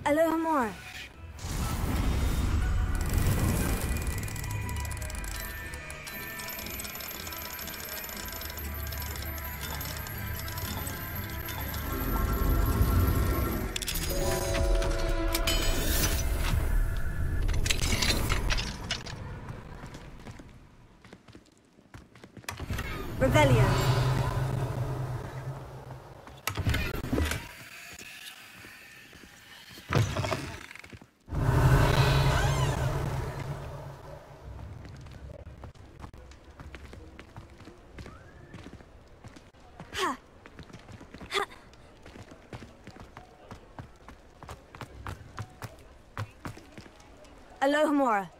Aloha Mora. Revelio. Aloha Mora.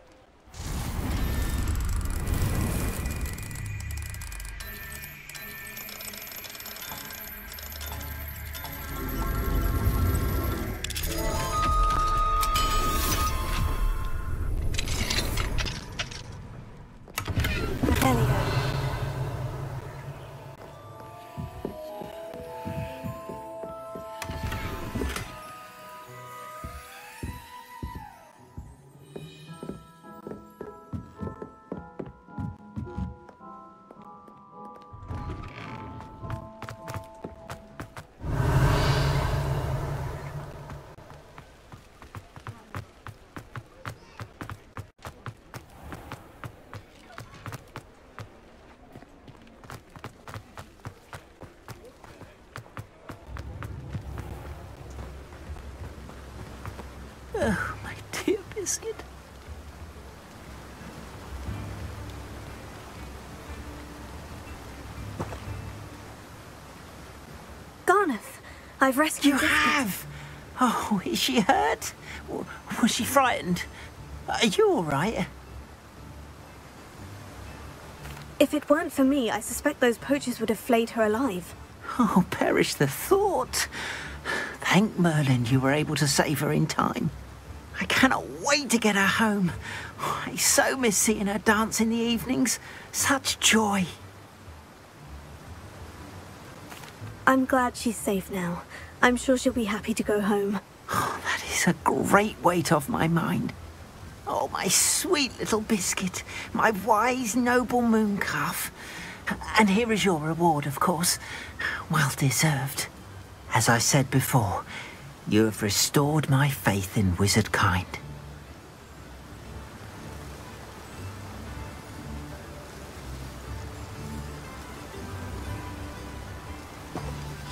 Oh, my dear Biscuit. Garneth, I've rescued You Biscuit. have? Oh, is she hurt? Was she frightened? Are you all right? If it weren't for me, I suspect those poachers would have flayed her alive. Oh, perish the thought. Thank Merlin you were able to save her in time. I cannot wait to get her home. Oh, I so miss seeing her dance in the evenings. Such joy. I'm glad she's safe now. I'm sure she'll be happy to go home. Oh, that is a great weight off my mind. Oh, my sweet little Biscuit, my wise, noble moon calf. And here is your reward, of course. Well deserved. As I said before, you have restored my faith in wizard kind.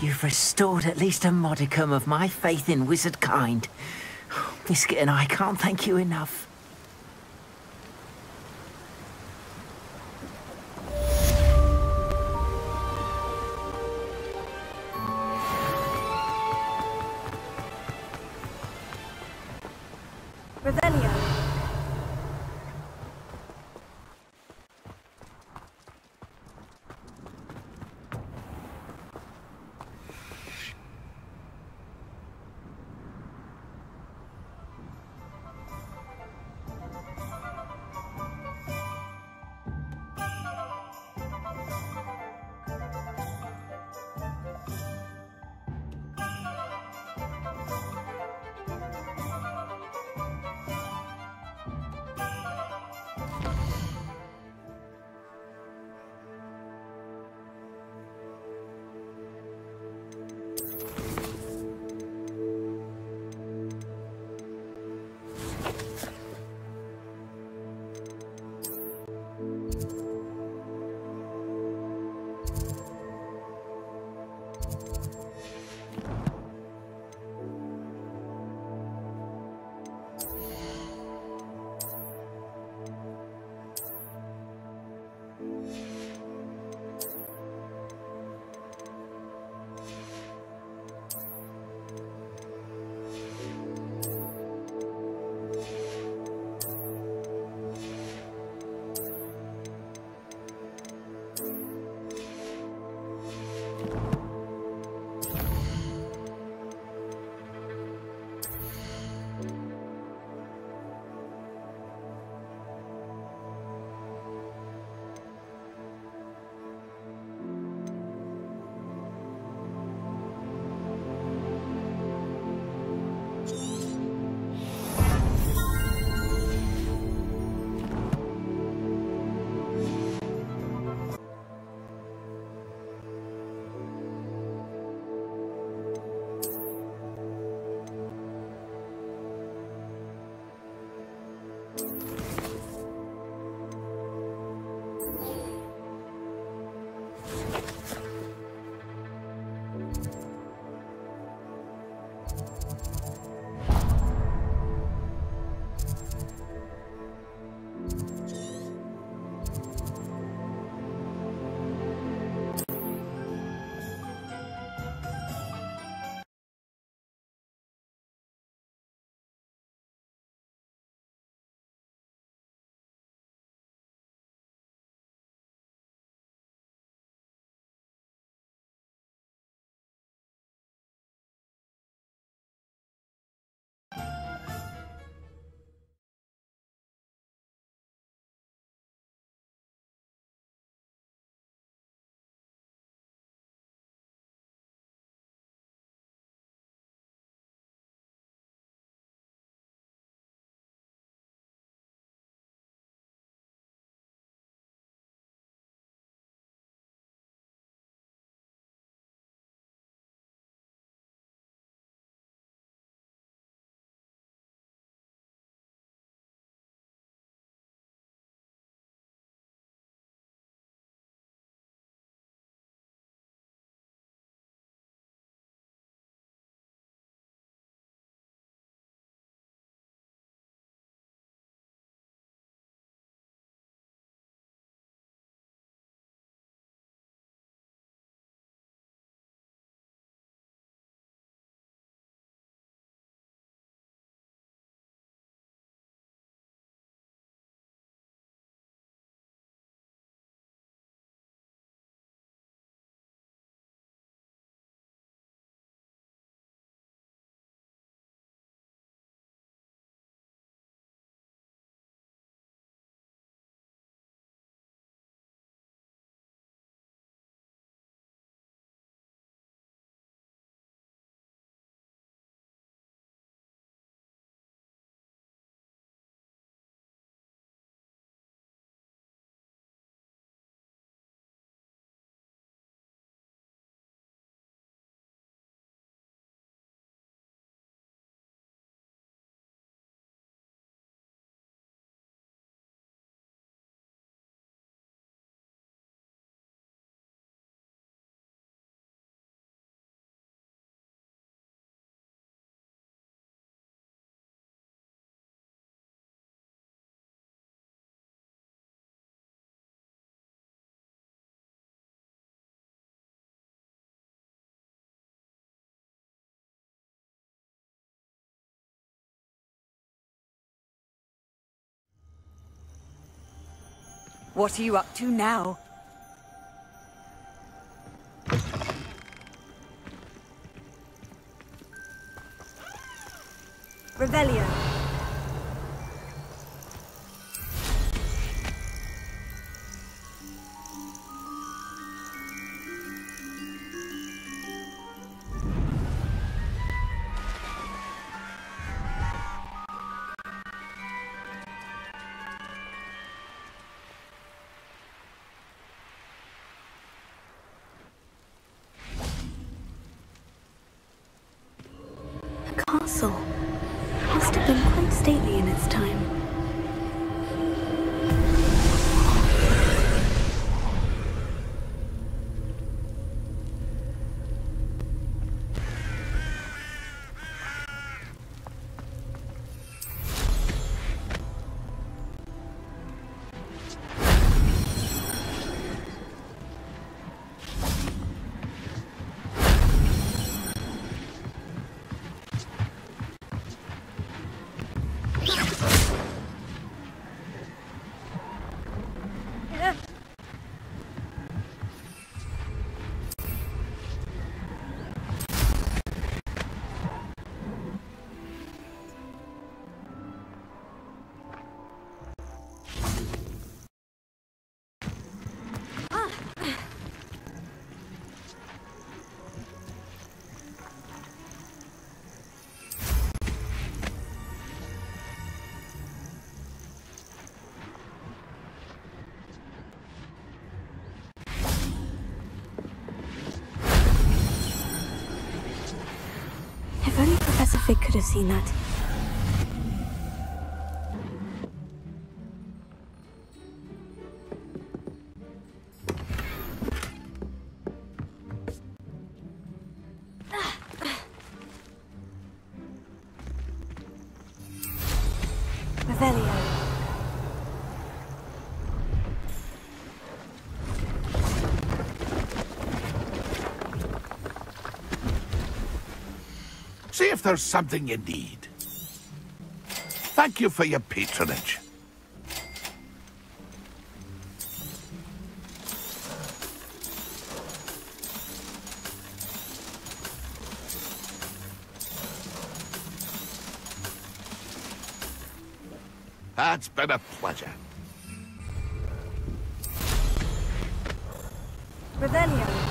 You've restored at least a modicum of my faith in wizard kind. Biscuit and I can't thank you enough. Revelio. What are you up to now? Revelio. A castle. Must have been quite stately in its time. If only Professor Fig could have seen that. Revelio. See if there's something you need. Thank you for your patronage. It's been a pleasure. Revelio.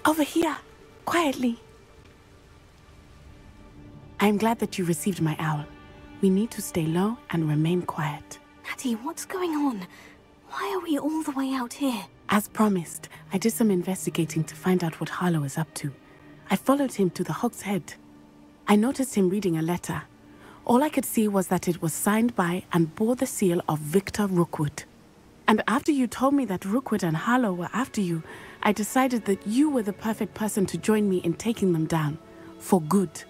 Over here, quietly. I'm glad that you received my owl. We need to stay low and remain quiet. Natty, what's going on? Why are we all the way out here? As promised, I did some investigating to find out what Harlow is up to. I followed him to the Hog's Head. I noticed him reading a letter. All I could see was that it was signed by and bore the seal of Victor Rookwood. And after you told me that Rookwood and Harlow were after you, I decided that you were the perfect person to join me in taking them down. For good.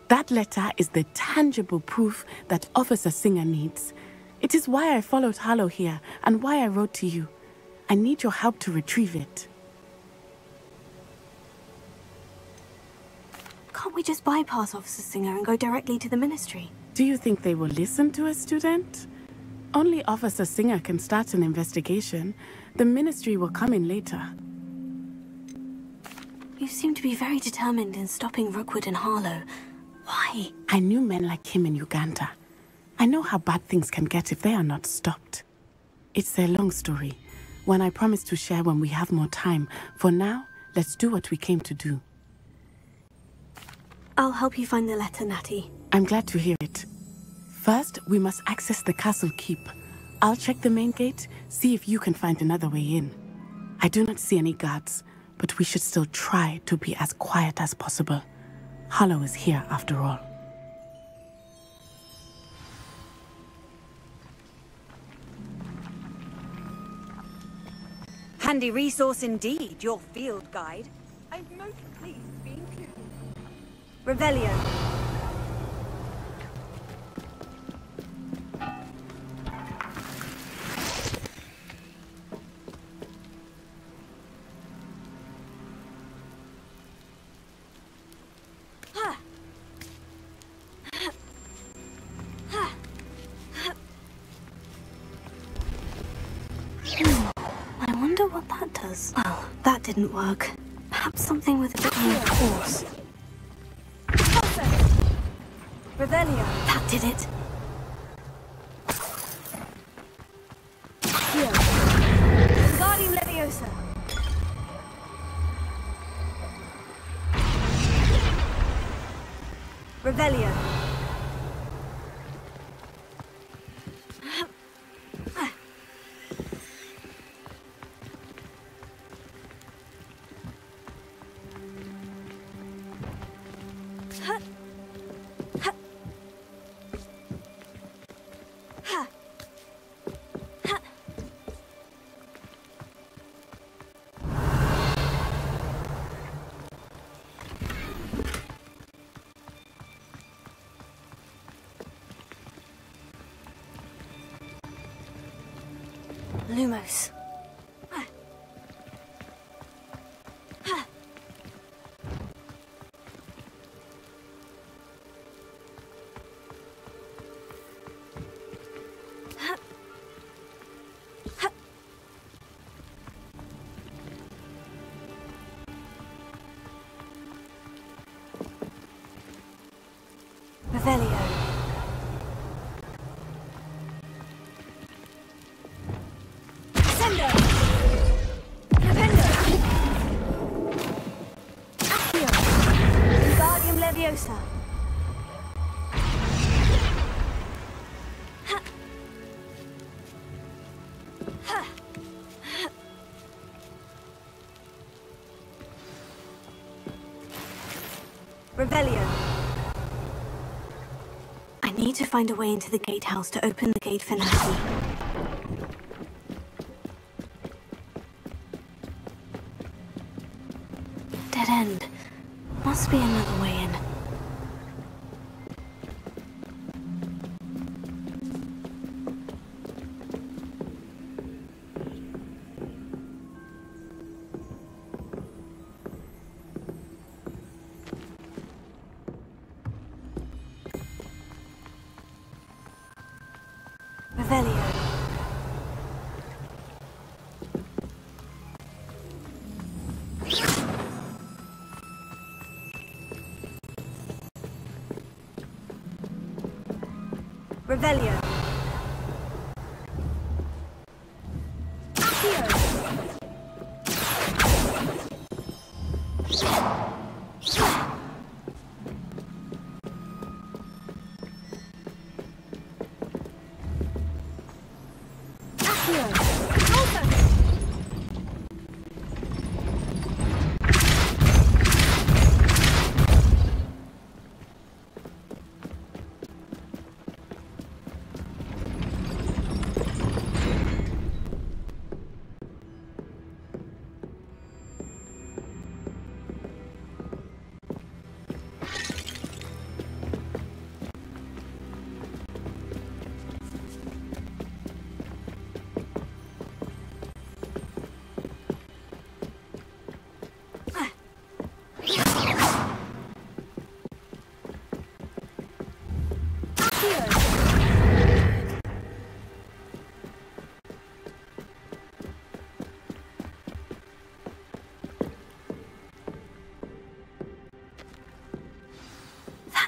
That letter is the tangible proof that Officer Singer needs. It is why I followed Harlow here, and why I wrote to you. I need your help to retrieve it. Can't we just bypass Officer Singer and go directly to the Ministry? Do you think they will listen to a student? Only Officer Singer can start an investigation. The Ministry will come in later. You seem to be very determined in stopping Rookwood and Harlow. Why? I knew men like him in Uganda. I know how bad things can get if they are not stopped. It's a long story, one I promise to share when we have more time. For now, let's do what we came to do. I'll help you find the letter, Natty. I'm glad to hear it. First, we must access the castle keep. I'll check the main gate, see if you can find another way in. I do not see any guards, but we should still try to be as quiet as possible. Hollow is here after all. Handy resource indeed, your field guide. I'm most pleased to be included. Revelio. I wonder what that does. Well, that didn't work. Perhaps something with a bit more force. Revelio. That did it. Here. Wingardium Leviosa. Revelio. Lumos. Revelio. Leviosa. Revelio. I need to find a way into the gatehouse to open the gate for Natty. Dead end. Must be another way in. Revelio. Revelio.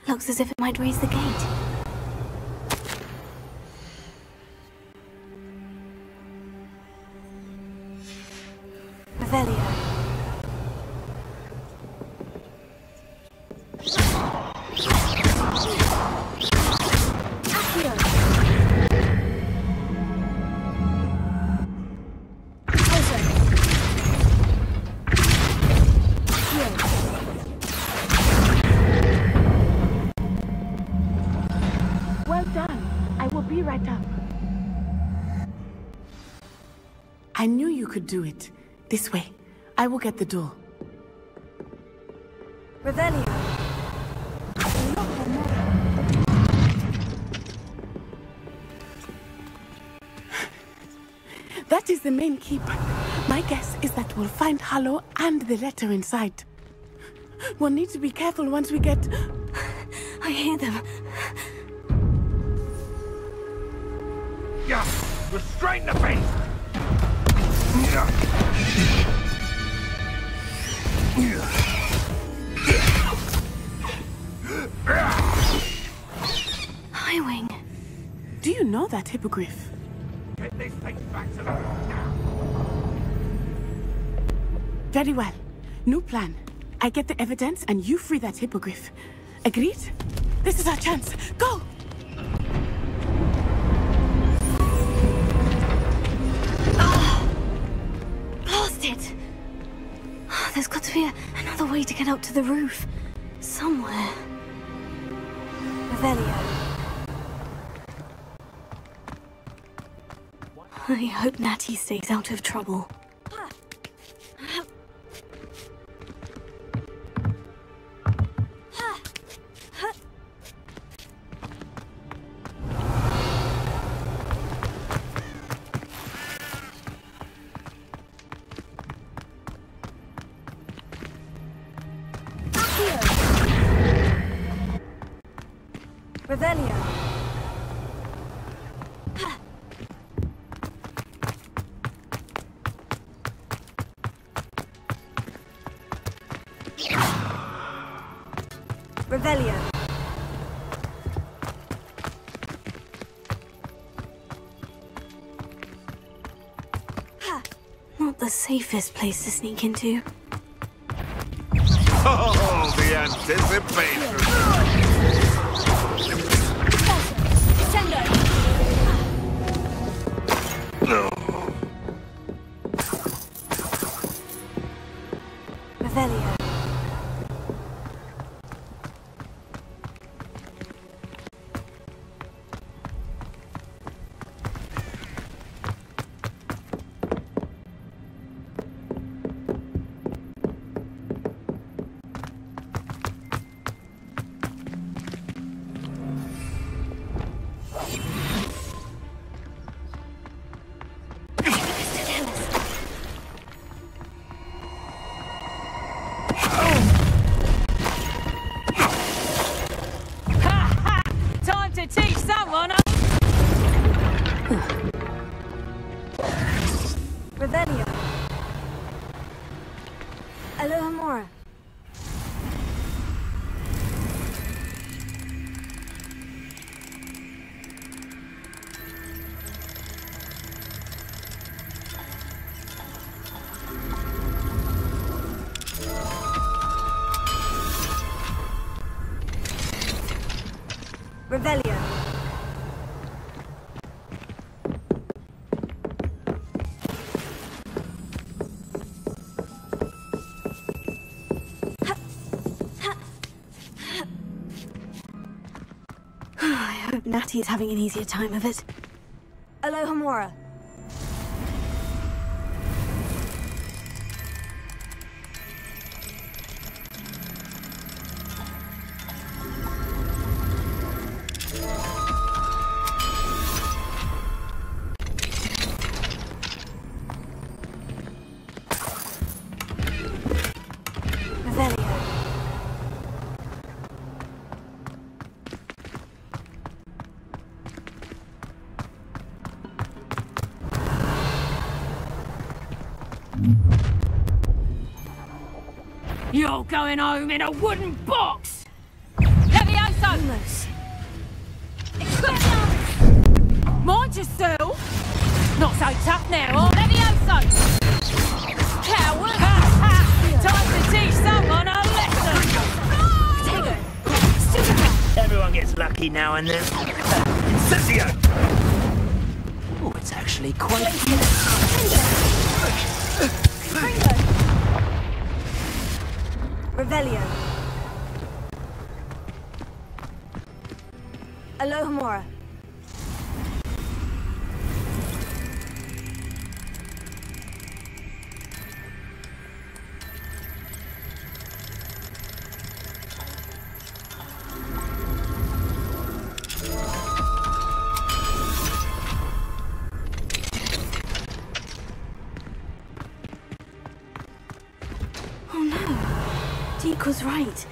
Looks as if it might raise the gate. Revelio. Well done. I will be right up. I knew you could do it. This way. I will get the door. Revelio. That is the main keeper. My guess is that we'll find Harlow and the letter inside. We'll need to be careful once we get... I hear them. Yeah, restrain the beast! Highwing. Do you know that hippogriff? Get this thing back to the... Very well. New plan. I get the evidence and you free that hippogriff. Agreed? This is our chance. Go! It. Oh, there's got to be another way to get up to the roof. Somewhere. Revelio. I hope Natty stays out of trouble. Revelio. Revelio. Not the safest place to sneak into. Oh, the anticipation! Revelio. Revelio. Alohomora. Revelio. I hope Natty's having an easier time of it. Alohomora. You're going home in a wooden box! Levioso! Mind yourself! Not so tough now, or Levioso! Coward! every now and then. Incendio! Oh, it's actually quite... Revelio. Alohomora. Oh no. Deke was right.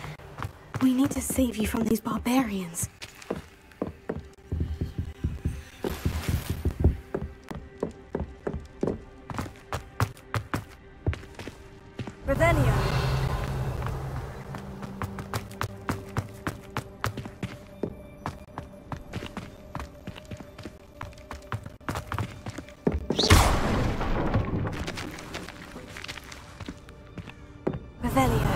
We need to save you from these barbarians. Revelio. Revelio.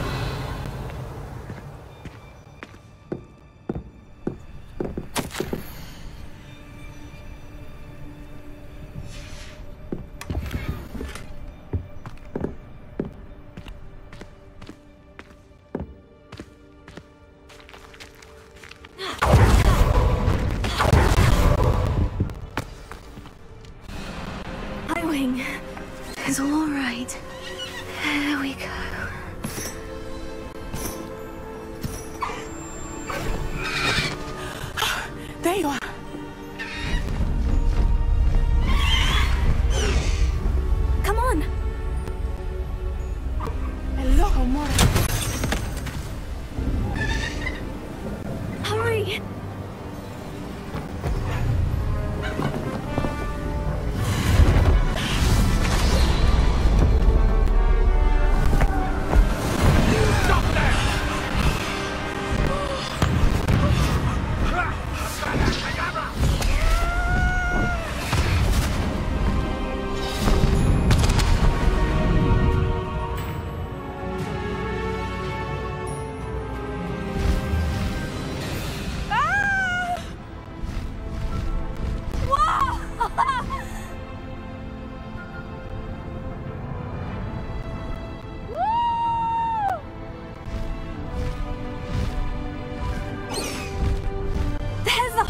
Highwing. It's all right. There we go. There you are. Come on. Alohomora. Hurry.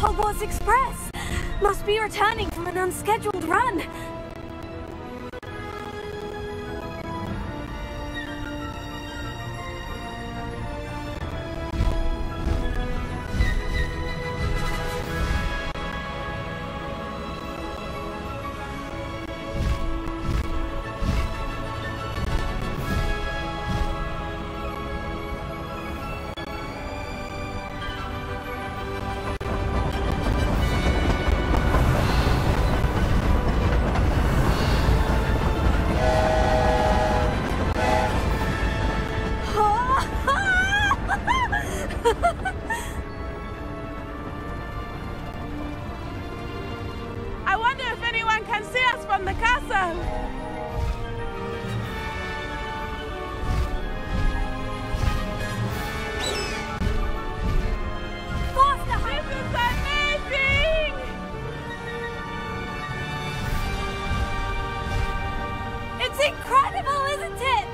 Hogwarts Express! Must be returning from an unscheduled run. I wonder if anyone can see us from the castle. This is amazing! It's incredible, isn't it?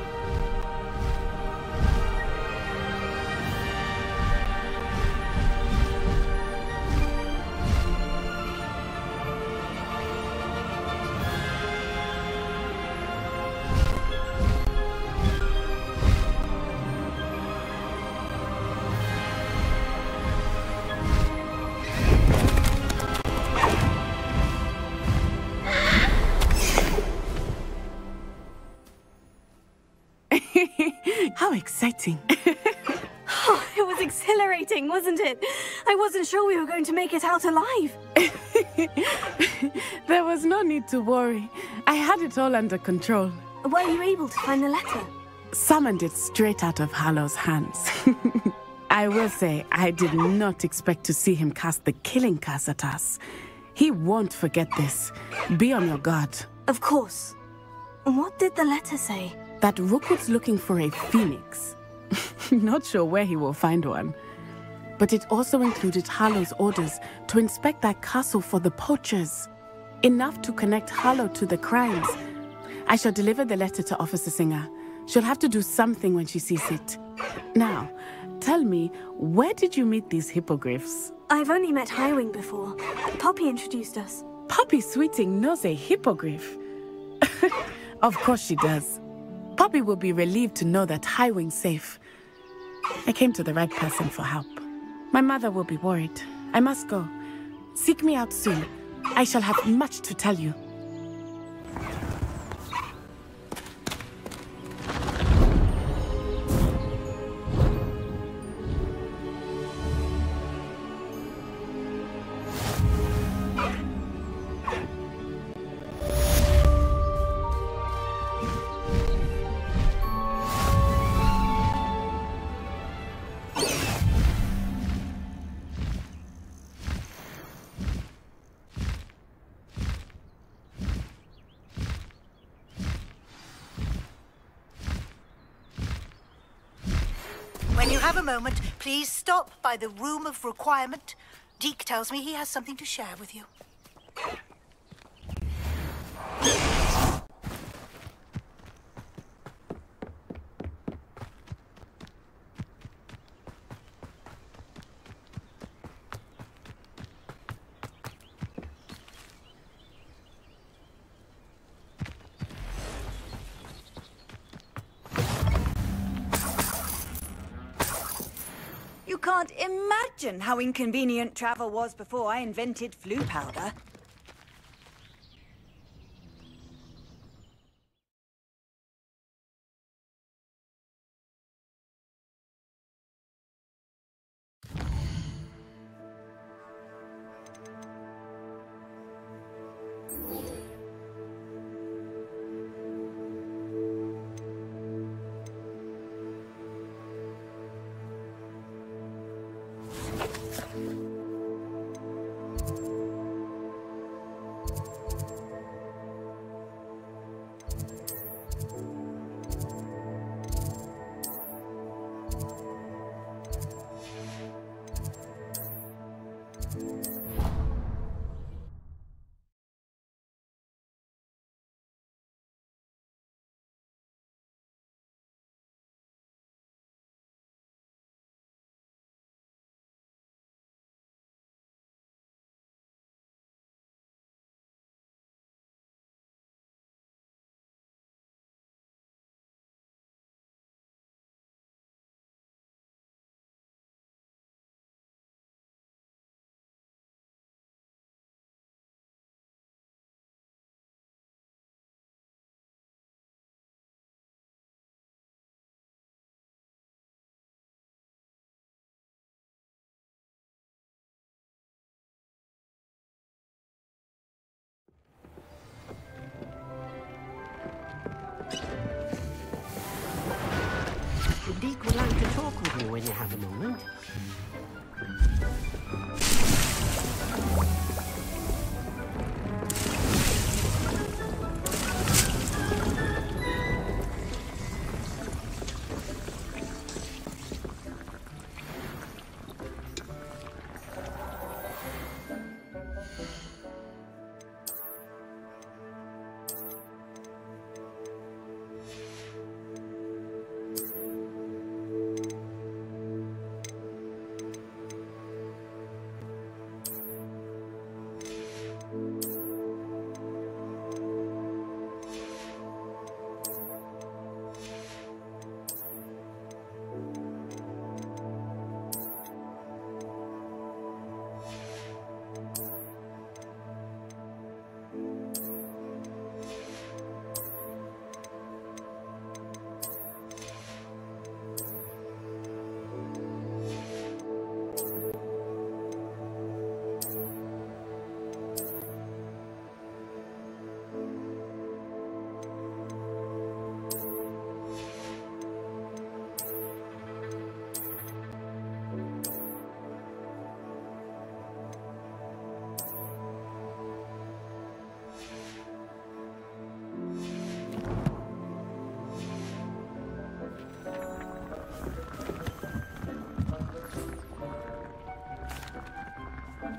How exciting. Oh, it was exhilarating, wasn't it? I wasn't sure we were going to make it out alive. There was no need to worry. I had it all under control. Were you able to find the letter? Summoned it straight out of Harlow's hands. I will say, I did not expect to see him cast the killing curse at us. He won't forget this. Be on your guard. Of course. What did the letter say? That Rookwood's looking for a phoenix. Not sure where he will find one. but it also included Harlow's orders to inspect that castle for the poachers. Enough to connect Harlow to the crimes. I shall deliver the letter to Officer Singer. She'll have to do something when she sees it. Now, tell me, where did you meet these hippogriffs? I've only met Highwing before. Poppy introduced us. Poppy Sweeting knows a hippogriff. Of course she does. Poppy will be relieved to know that Highwing's safe. I came to the right person for help. My mother will be worried. I must go. Seek me out soon. I shall have much to tell you. When you have a moment, please stop by the Room of Requirement. Deke tells me he has something to share with you. You can't imagine how inconvenient travel was before I invented flu powder. Deke would like to talk with you when you have a moment.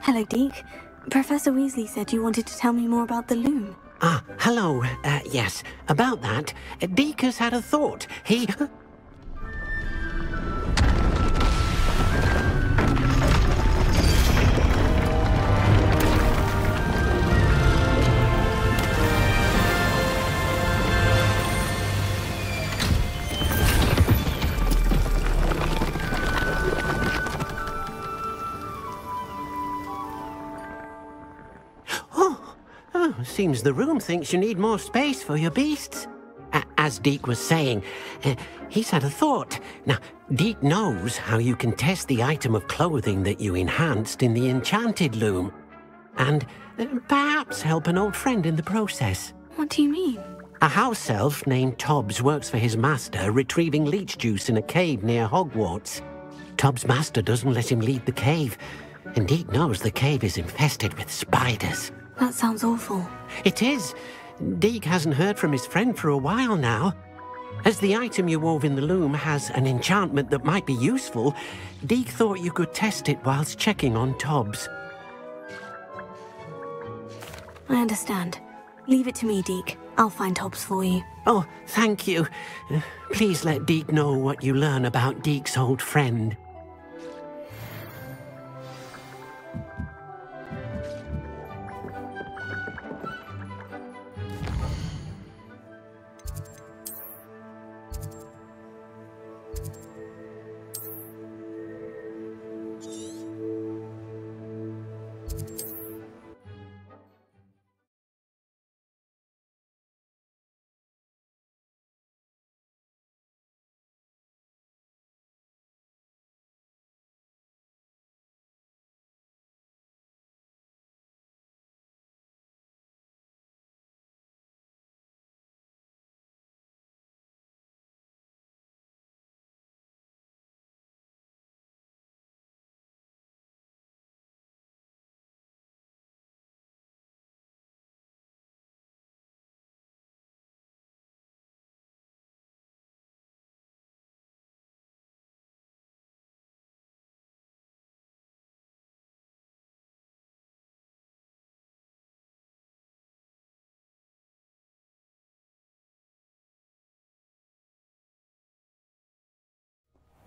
Hello, Deke. Professor Weasley said you wanted to tell me more about the loom. Ah, hello. Yes, about that. Deke has had a thought. He... Seems the room thinks you need more space for your beasts. As Deke was saying, he's had a thought. Now, Deke knows how you can test the item of clothing that you enhanced in the enchanted loom. And perhaps help an old friend in the process. What do you mean? A house elf named Tobbs works for his master, retrieving leech juice in a cave near Hogwarts. Tobbs' master doesn't let him leave the cave, and Deke knows the cave is infested with spiders. That sounds awful. It is. Deke hasn't heard from his friend for a while now. As the item you wove in the loom has an enchantment that might be useful, Deke thought you could test it whilst checking on Tobbs. I understand. Leave it to me, Deke. I'll find Tobbs for you. Oh, thank you. Please let Deke know what you learn about Deke's old friend.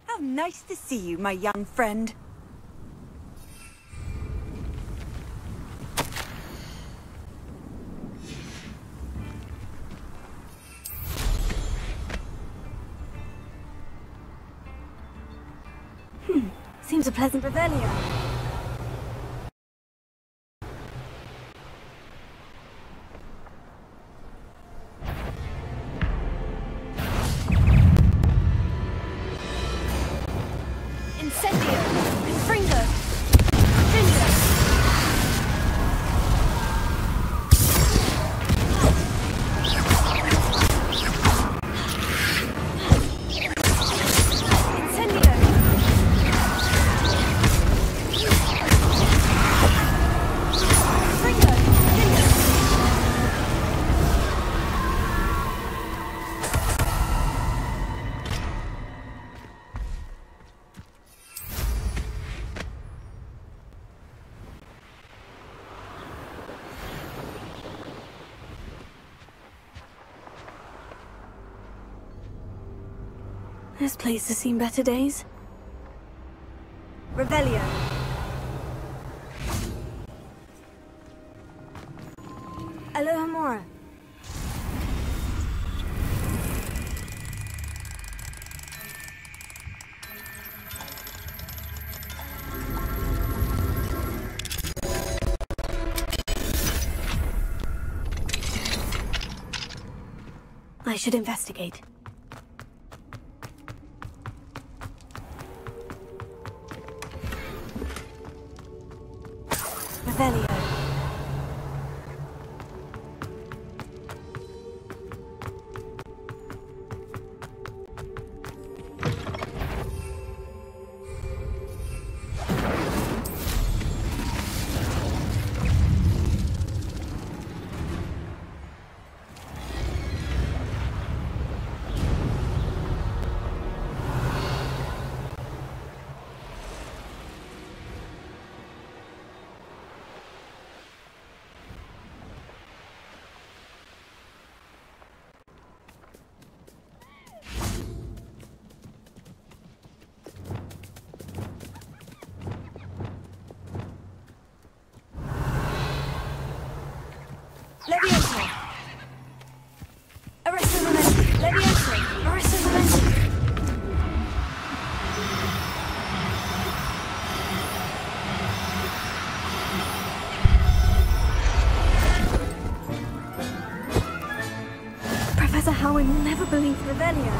How nice to see you, my young friend. Seems a pleasant revelio. This place has seen better days. Revelio. Alohomora. I should investigate. Revelio. Levioso! Arresto momentum! Levioso! Arresto momentum! Professor Howard will never believe Revelio.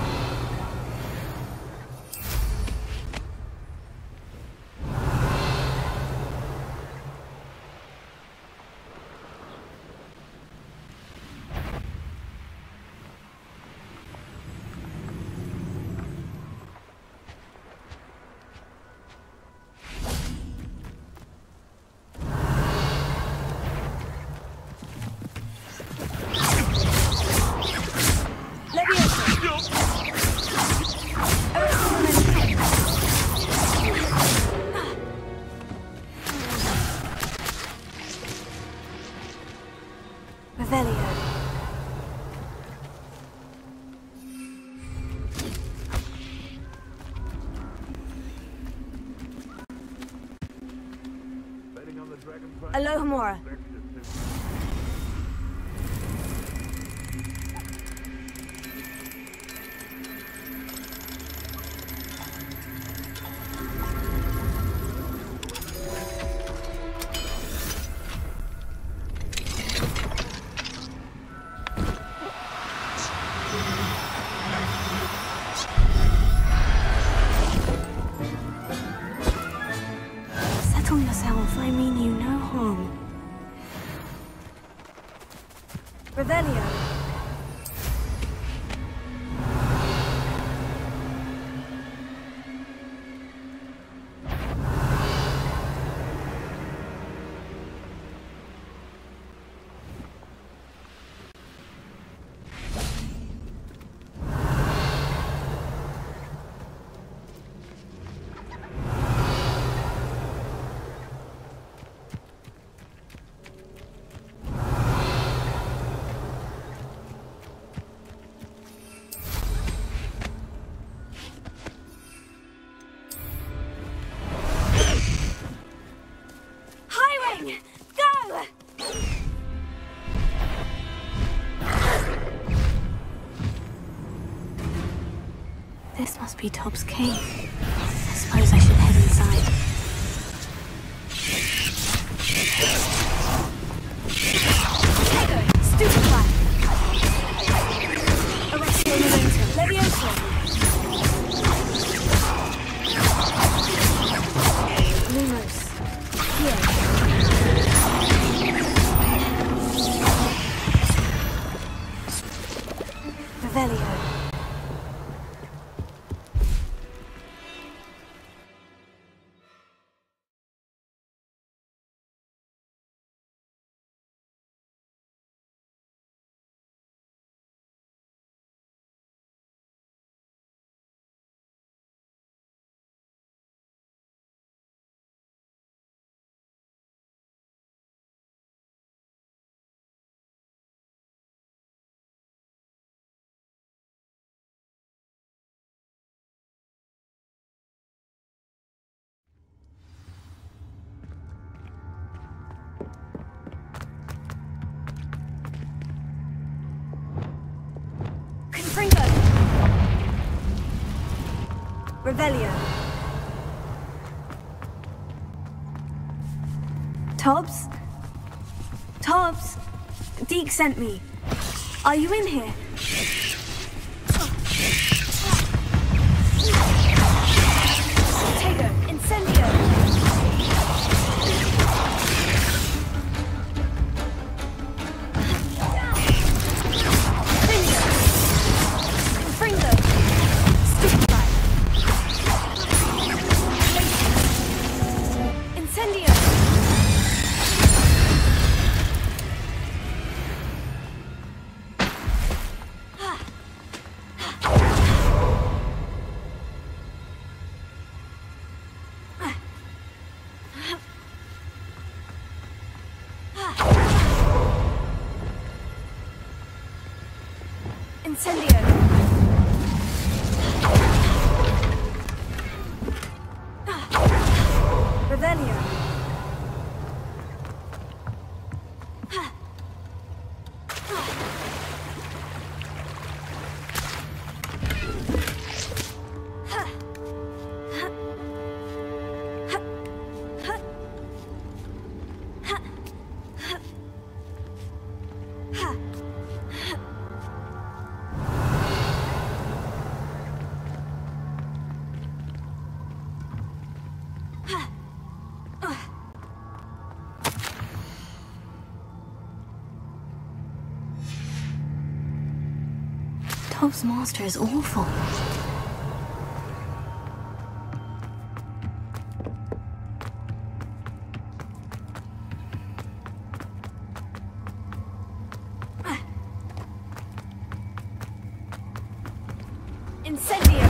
Alohomora. Settle yourself, I mean you no harm. Revelio. Go! This must be Top's cave. I suppose I should head inside. Stupefy! Arresto momentum. Levioso! Lumos. Here. Revelio. Revelio. Tobbs? Tobbs? Deke sent me. Are you in here? Tego, incendio! Incendio! Revelio! Hobbs' master is awful. Incendio!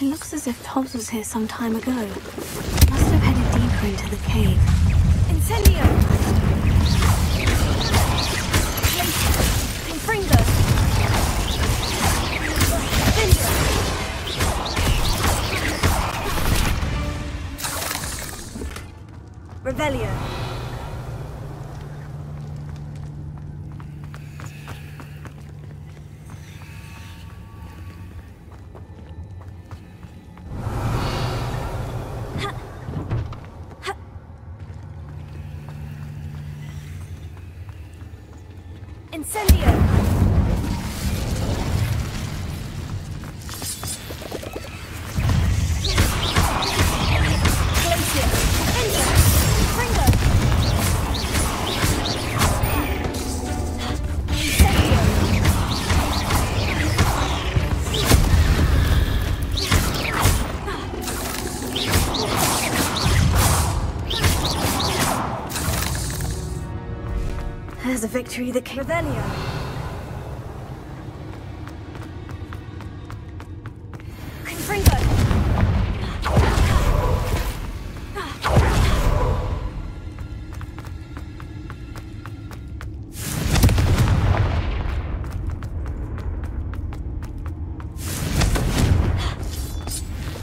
It looks as if Hobbs was here some time ago. Must have headed deeper into the cave. Incendio! Confringo! Revelio! Incendio! Glacier! Incendio! Ringo! Incendio! There's a victory that came. Revelio! Confringo!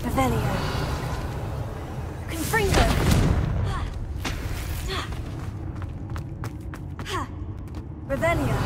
Revelio! Confringo! Revelio!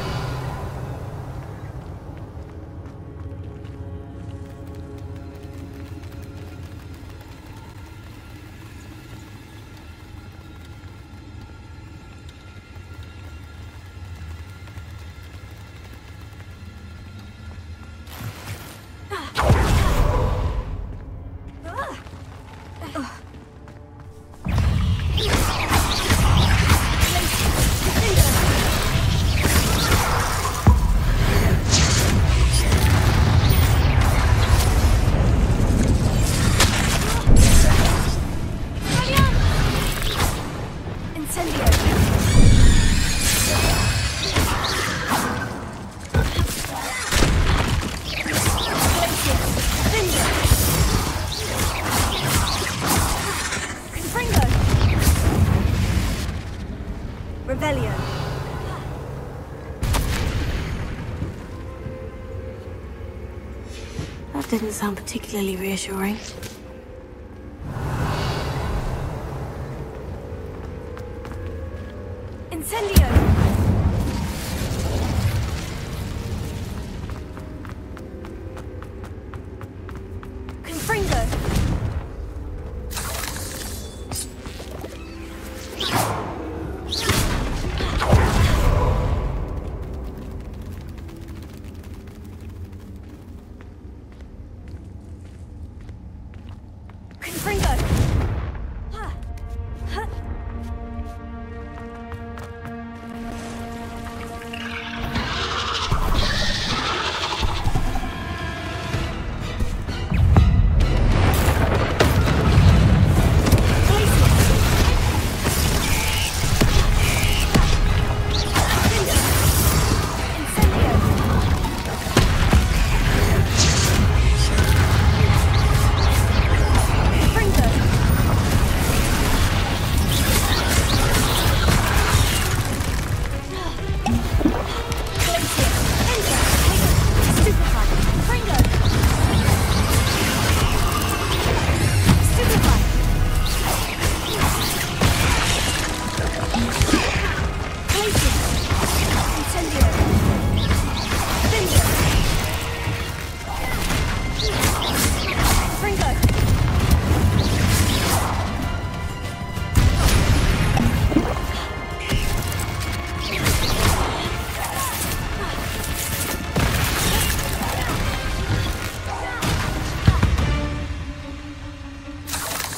Revelio. That didn't sound particularly reassuring. Incendio! Confringo! Confringo!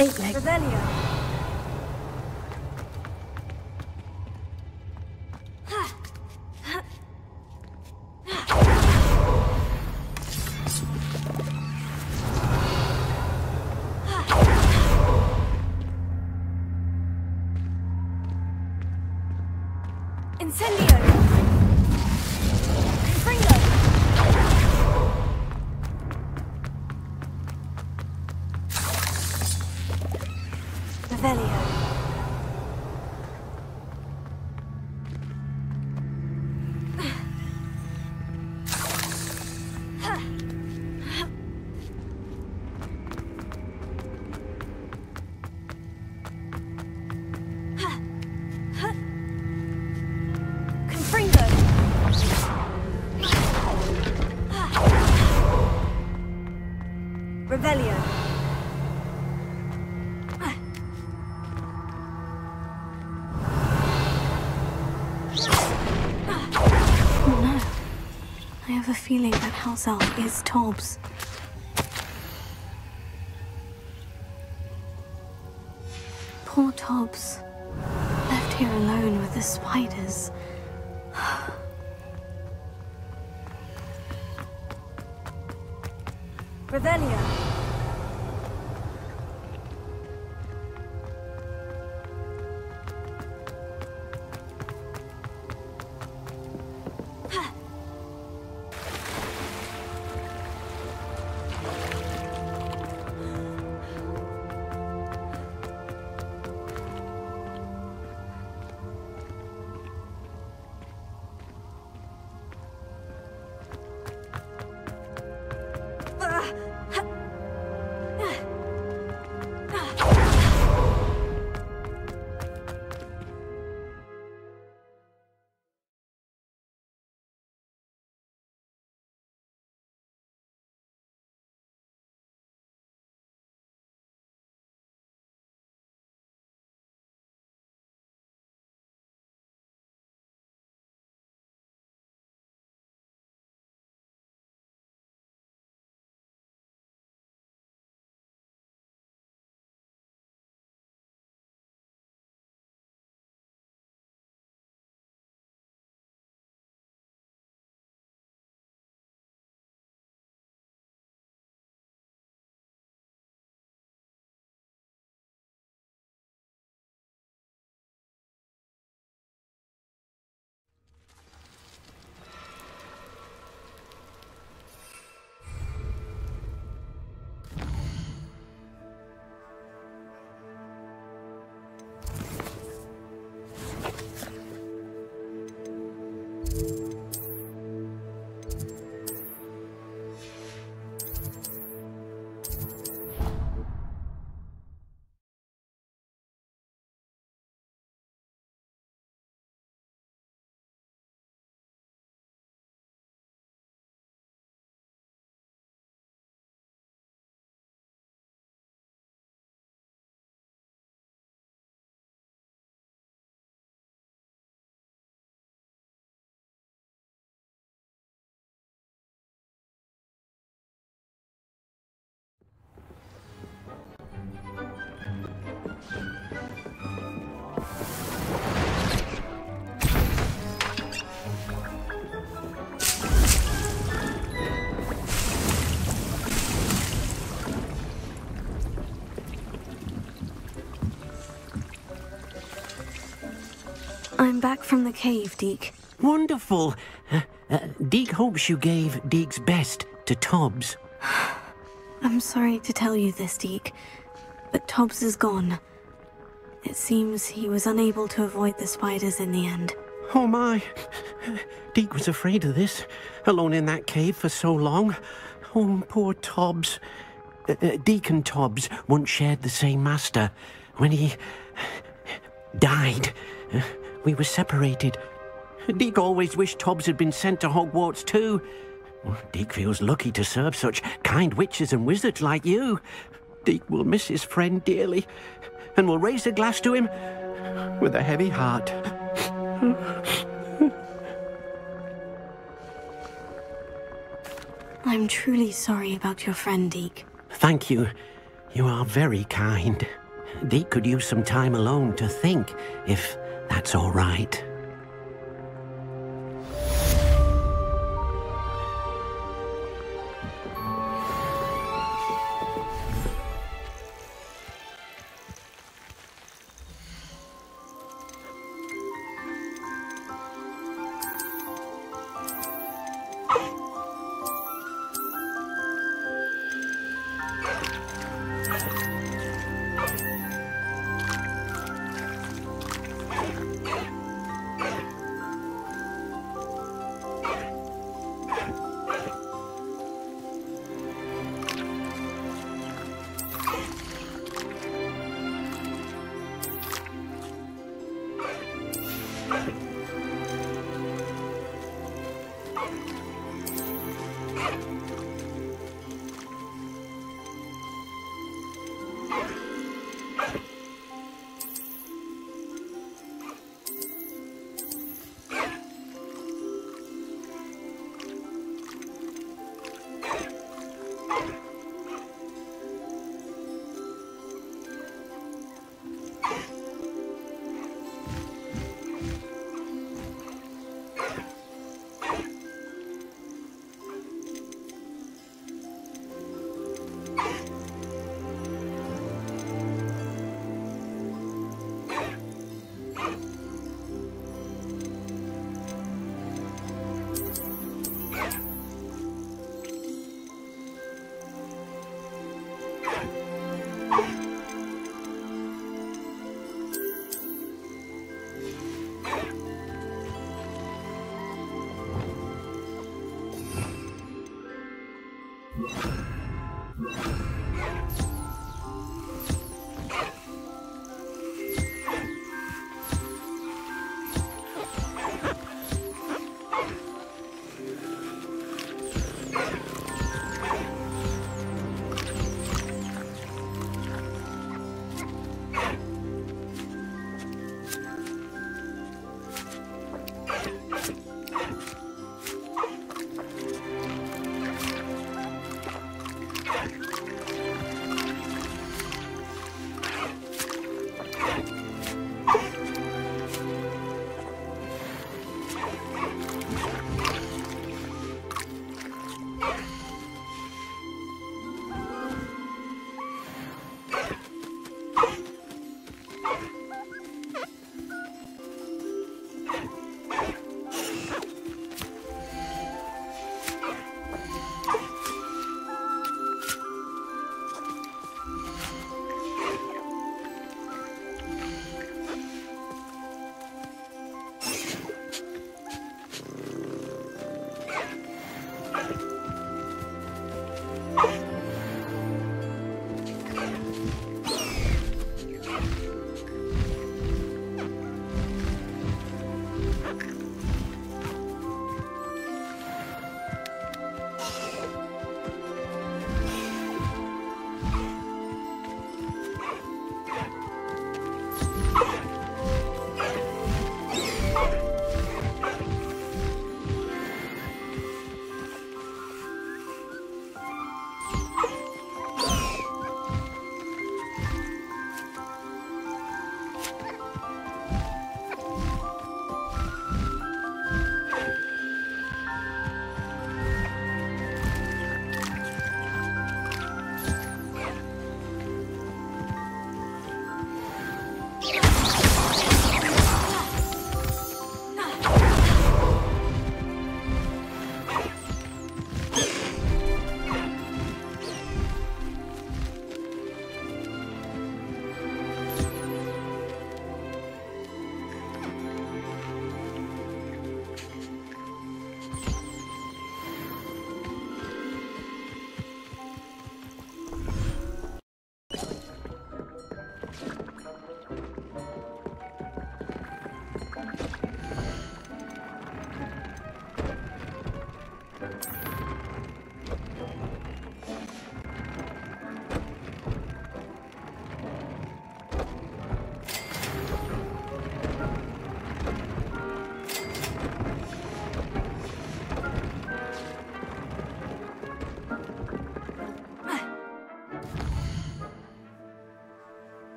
8 legs. Revelio. Incendio. Confringo. Revelio. Confringo. Revelio. Oh no. I have a feeling that house elf is Tobbs. Poor Tobbs. Left here alone with the spiders. Revelio. I'm back from the cave, Deke. Wonderful. Deke hopes you gave Deke's best to Tobbs. I'm sorry to tell you this, Deke, but Tobbs is gone. It seems he was unable to avoid the spiders in the end. Oh my. Deke was afraid of this, alone in that cave for so long. Oh, poor Tobbs. Deke and Tobbs once shared the same master. When he died, we were separated. Deke always wished Tobbs had been sent to Hogwarts too. Deke feels lucky to serve such kind witches and wizards like you. Deke will miss his friend dearly, and will raise a glass to him with a heavy heart. I'm truly sorry about your friend, Deke. Thank you. You are very kind. Deke could use some time alone to think, if that's all right.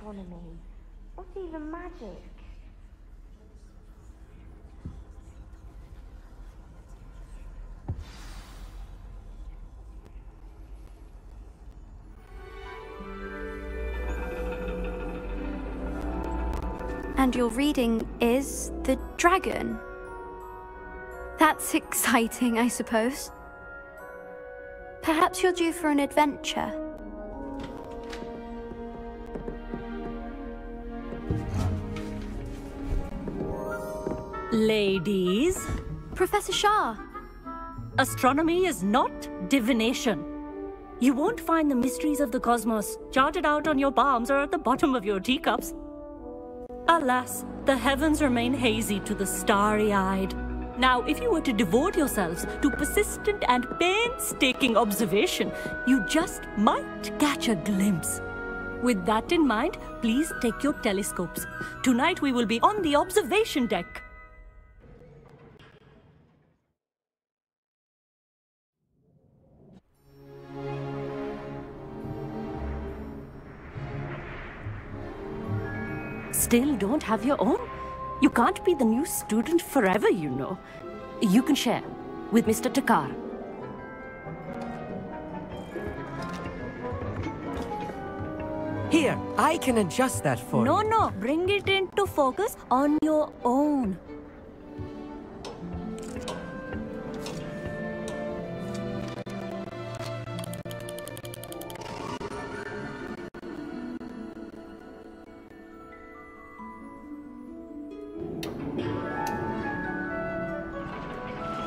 astronomy? Not even magic. And your reading is the dragon. That's exciting, I suppose. Perhaps you're due for an adventure. Ladies. Professor Shah. Astronomy is not divination. You won't find the mysteries of the cosmos charted out on your palms or at the bottom of your teacups. Alas, the heavens remain hazy to the starry-eyed. Now, if you were to devote yourselves to persistent and painstaking observation, you just might catch a glimpse. With that in mind, please take your telescopes. Tonight we will be on the observation deck. Still don't have your own? You can't be the new student forever, you know. You can share with Mr. Takar. Here, I can adjust that for you. No, bring it into focus on your own.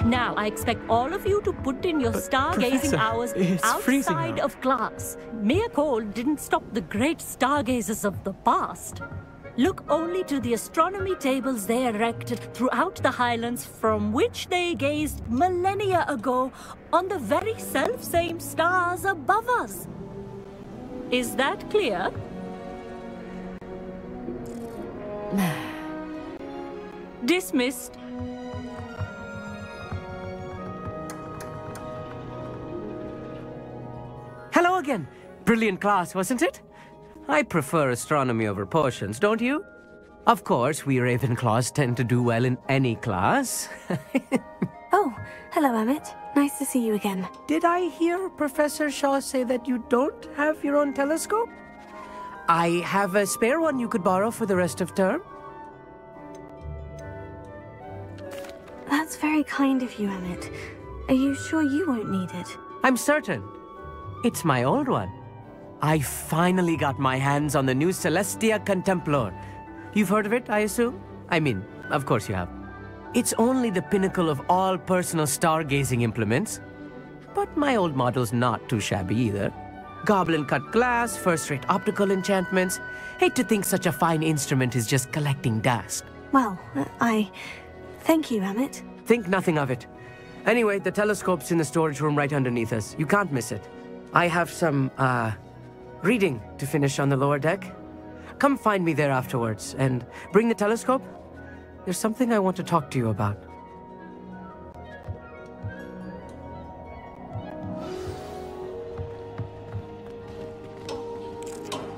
Now, I expect all of you to put in your stargazing hours outside of class. Mere cold didn't stop the great stargazers of the past. Look only to the astronomy tables they erected throughout the highlands from which they gazed millennia ago on the very self-same stars above us. Is that clear? Dismissed. Hello again. Brilliant class, wasn't it? I prefer astronomy over potions, don't you? Of course, we Ravenclaws tend to do well in any class. Oh, hello, Emmett. Nice to see you again. Did I hear Professor Shaw say that you don't have your own telescope? I have a spare one you could borrow for the rest of term. That's very kind of you, Emmett. Are you sure you won't need it? I'm certain. It's my old one. I finally got my hands on the new Celestia Contemplor. You've heard of it, I assume? I mean, of course you have. It's only the pinnacle of all personal stargazing implements. But my old model's not too shabby either. Goblin-cut glass, first-rate optical enchantments. Hate to think such a fine instrument is just collecting dust. Well, thank you, Emmett. Think nothing of it. Anyway, the telescope's in the storage room right underneath us. You can't miss it. I have some, reading to finish on the lower deck. Come find me there afterwards, and bring the telescope. There's something I want to talk to you about.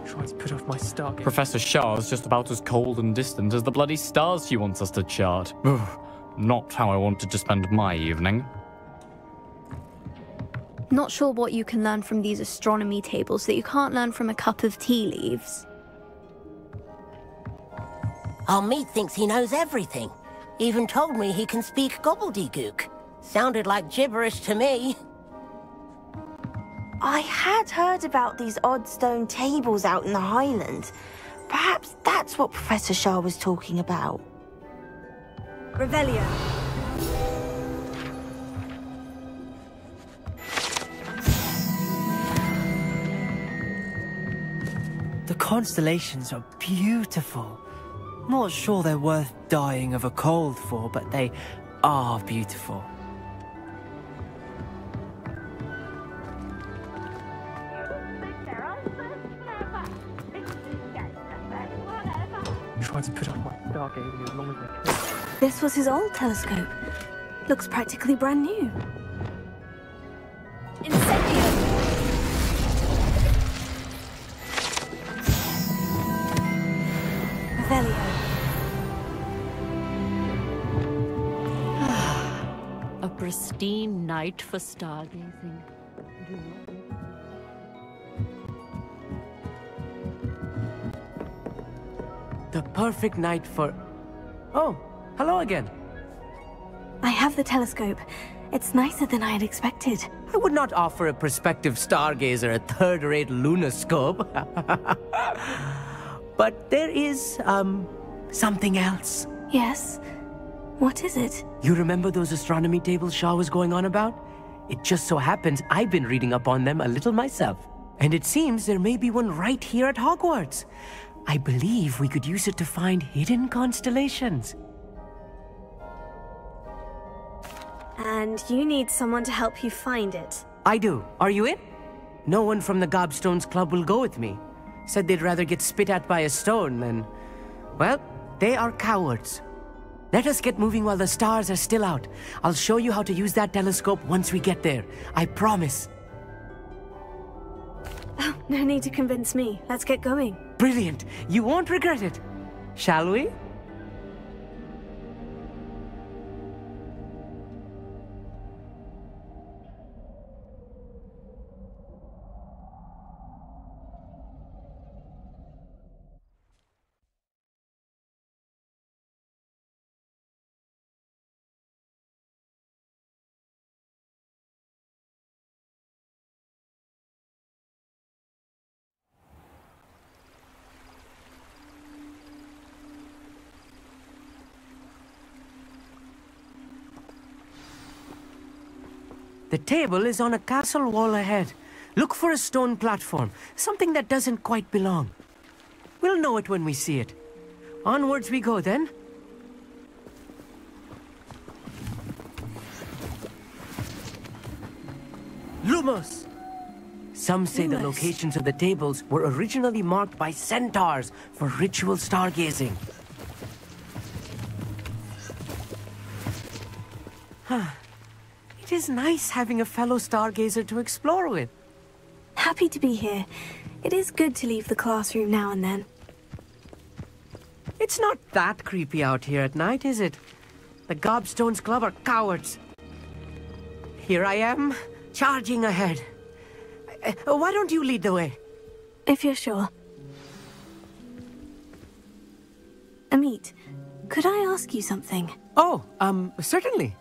Try to put off my stargate. Professor Shah's just about as cold and distant as the bloody stars she wants us to chart. Not how I wanted to spend my evening. Not sure what you can learn from these astronomy tables that you can't learn from a cup of tea leaves. Our meat thinks he knows everything. Even told me he can speak gobbledygook. Sounded like gibberish to me. I had heard about these odd stone tables out in the Highlands. Perhaps that's what Professor Shah was talking about. Revelio. The constellations are beautiful. Not sure they're worth dying of a cold for, but they are beautiful. Try to put on my stargazing as long as I can. This was his old telescope. Looks practically brand new. pristine night for stargazing. The perfect night for... Oh, hello again. I have the telescope. It's nicer than I had expected. I would not offer a prospective stargazer a third-rate lunoscope. But there is, something else. Yes? What is it? You remember those astronomy tables Shaw was going on about? It just so happens I've been reading up on them a little myself. And it seems there may be one right here at Hogwarts. I believe we could use it to find hidden constellations. And you need someone to help you find it. I do. Are you in? No one from the Gobstones Club will go with me. Said they'd rather get spit at by a stone than... Well, they are cowards. Let us get moving while the stars are still out. I'll show you how to use that telescope once we get there. I promise. Oh, no need to convince me. Let's get going. Brilliant. You won't regret it. Shall we? The table is on a castle wall ahead. Look for a stone platform, something that doesn't quite belong. We'll know it when we see it. Onwards we go, then. Lumos! Some say the locations of the tables were originally marked by centaurs for ritual stargazing. It is nice having a fellow stargazer to explore with. Happy to be here. It is good to leave the classroom now and then. It's not that creepy out here at night, is it? The Gobstones Club are cowards. Here I am, charging ahead. Why don't you lead the way? If you're sure. Amit, could I ask you something? Oh, certainly.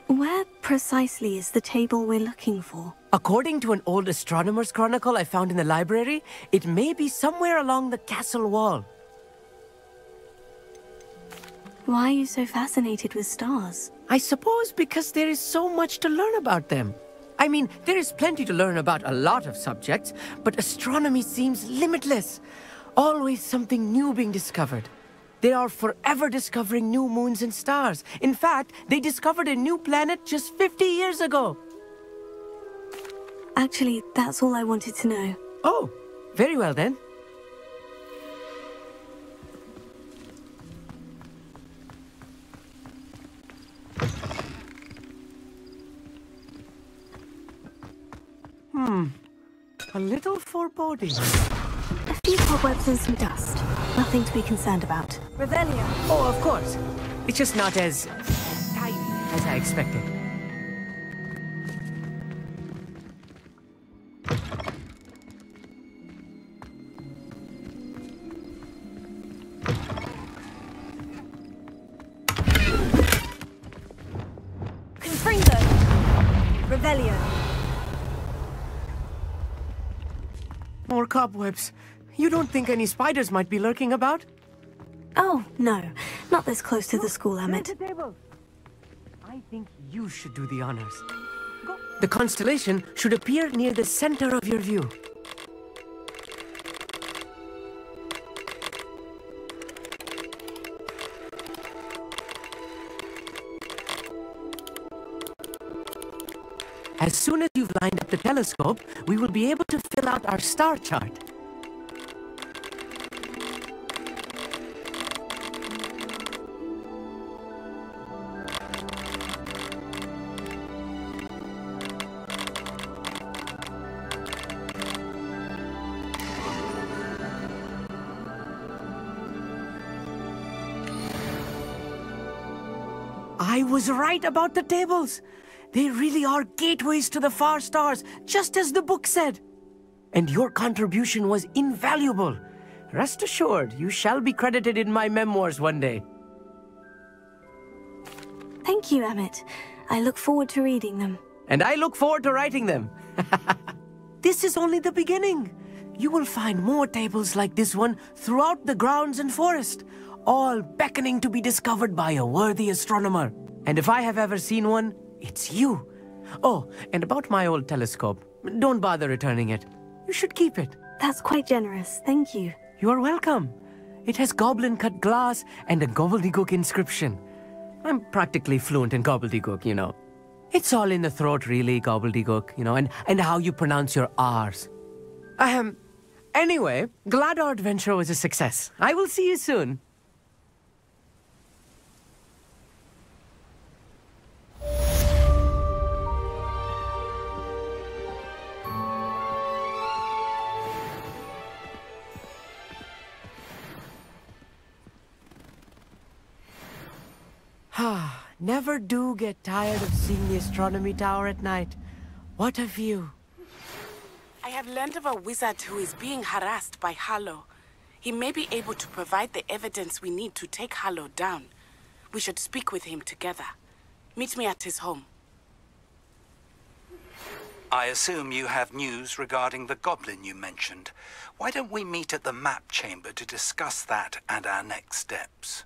Where precisely is the table we're looking for? According to an old astronomer's chronicle I found in the library, it may be somewhere along the castle wall. Why are you so fascinated with stars? I suppose because there is so much to learn about them. I mean, there is plenty to learn about a lot of subjects, but astronomy seems limitless. Always something new being discovered. They are forever discovering new moons and stars. In fact, they discovered a new planet just 50 years ago. Actually, that's all I wanted to know. Oh, very well then. A little foreboding. A few cobwebs and some dust. Nothing to be concerned about. Revelio. Oh, of course. It's just not as tidy as I expected. Confringo. Revelio. More cobwebs. You don't think any spiders might be lurking about? Oh, no. Not this close to the school, Amit. I think you should do the honors. The constellation should appear near the center of your view. As soon as you've lined up the telescope, we will be able to fill out our star chart. I I was right about the tables. They really are gateways to the far stars, just as the book said. And your contribution was invaluable. Rest assured, you shall be credited in my memoirs one day. Thank you, Emmett. I look forward to reading them. And I look forward to writing them. This is only the beginning. You will find more tables like this one throughout the grounds and forest, all beckoning to be discovered by a worthy astronomer. And if I have ever seen one, it's you. Oh, and about my old telescope, don't bother returning it. You should keep it. That's quite generous. Thank you. You are welcome. It has goblin-cut glass and a gobbledygook inscription. I'm practically fluent in gobbledygook, you know. It's all in the throat, really, gobbledygook, you know, and how you pronounce your R's. Anyway, glad our adventure was a success. I will see you soon. Never do get tired of seeing the astronomy tower at night. What a view. I have learned of a wizard who is being harassed by Harlow. He may be able to provide the evidence we need to take Harlow down. We should speak with him together. Meet me at his home. I assume you have news regarding the goblin you mentioned. Why don't we meet at the map chamber to discuss that and our next steps?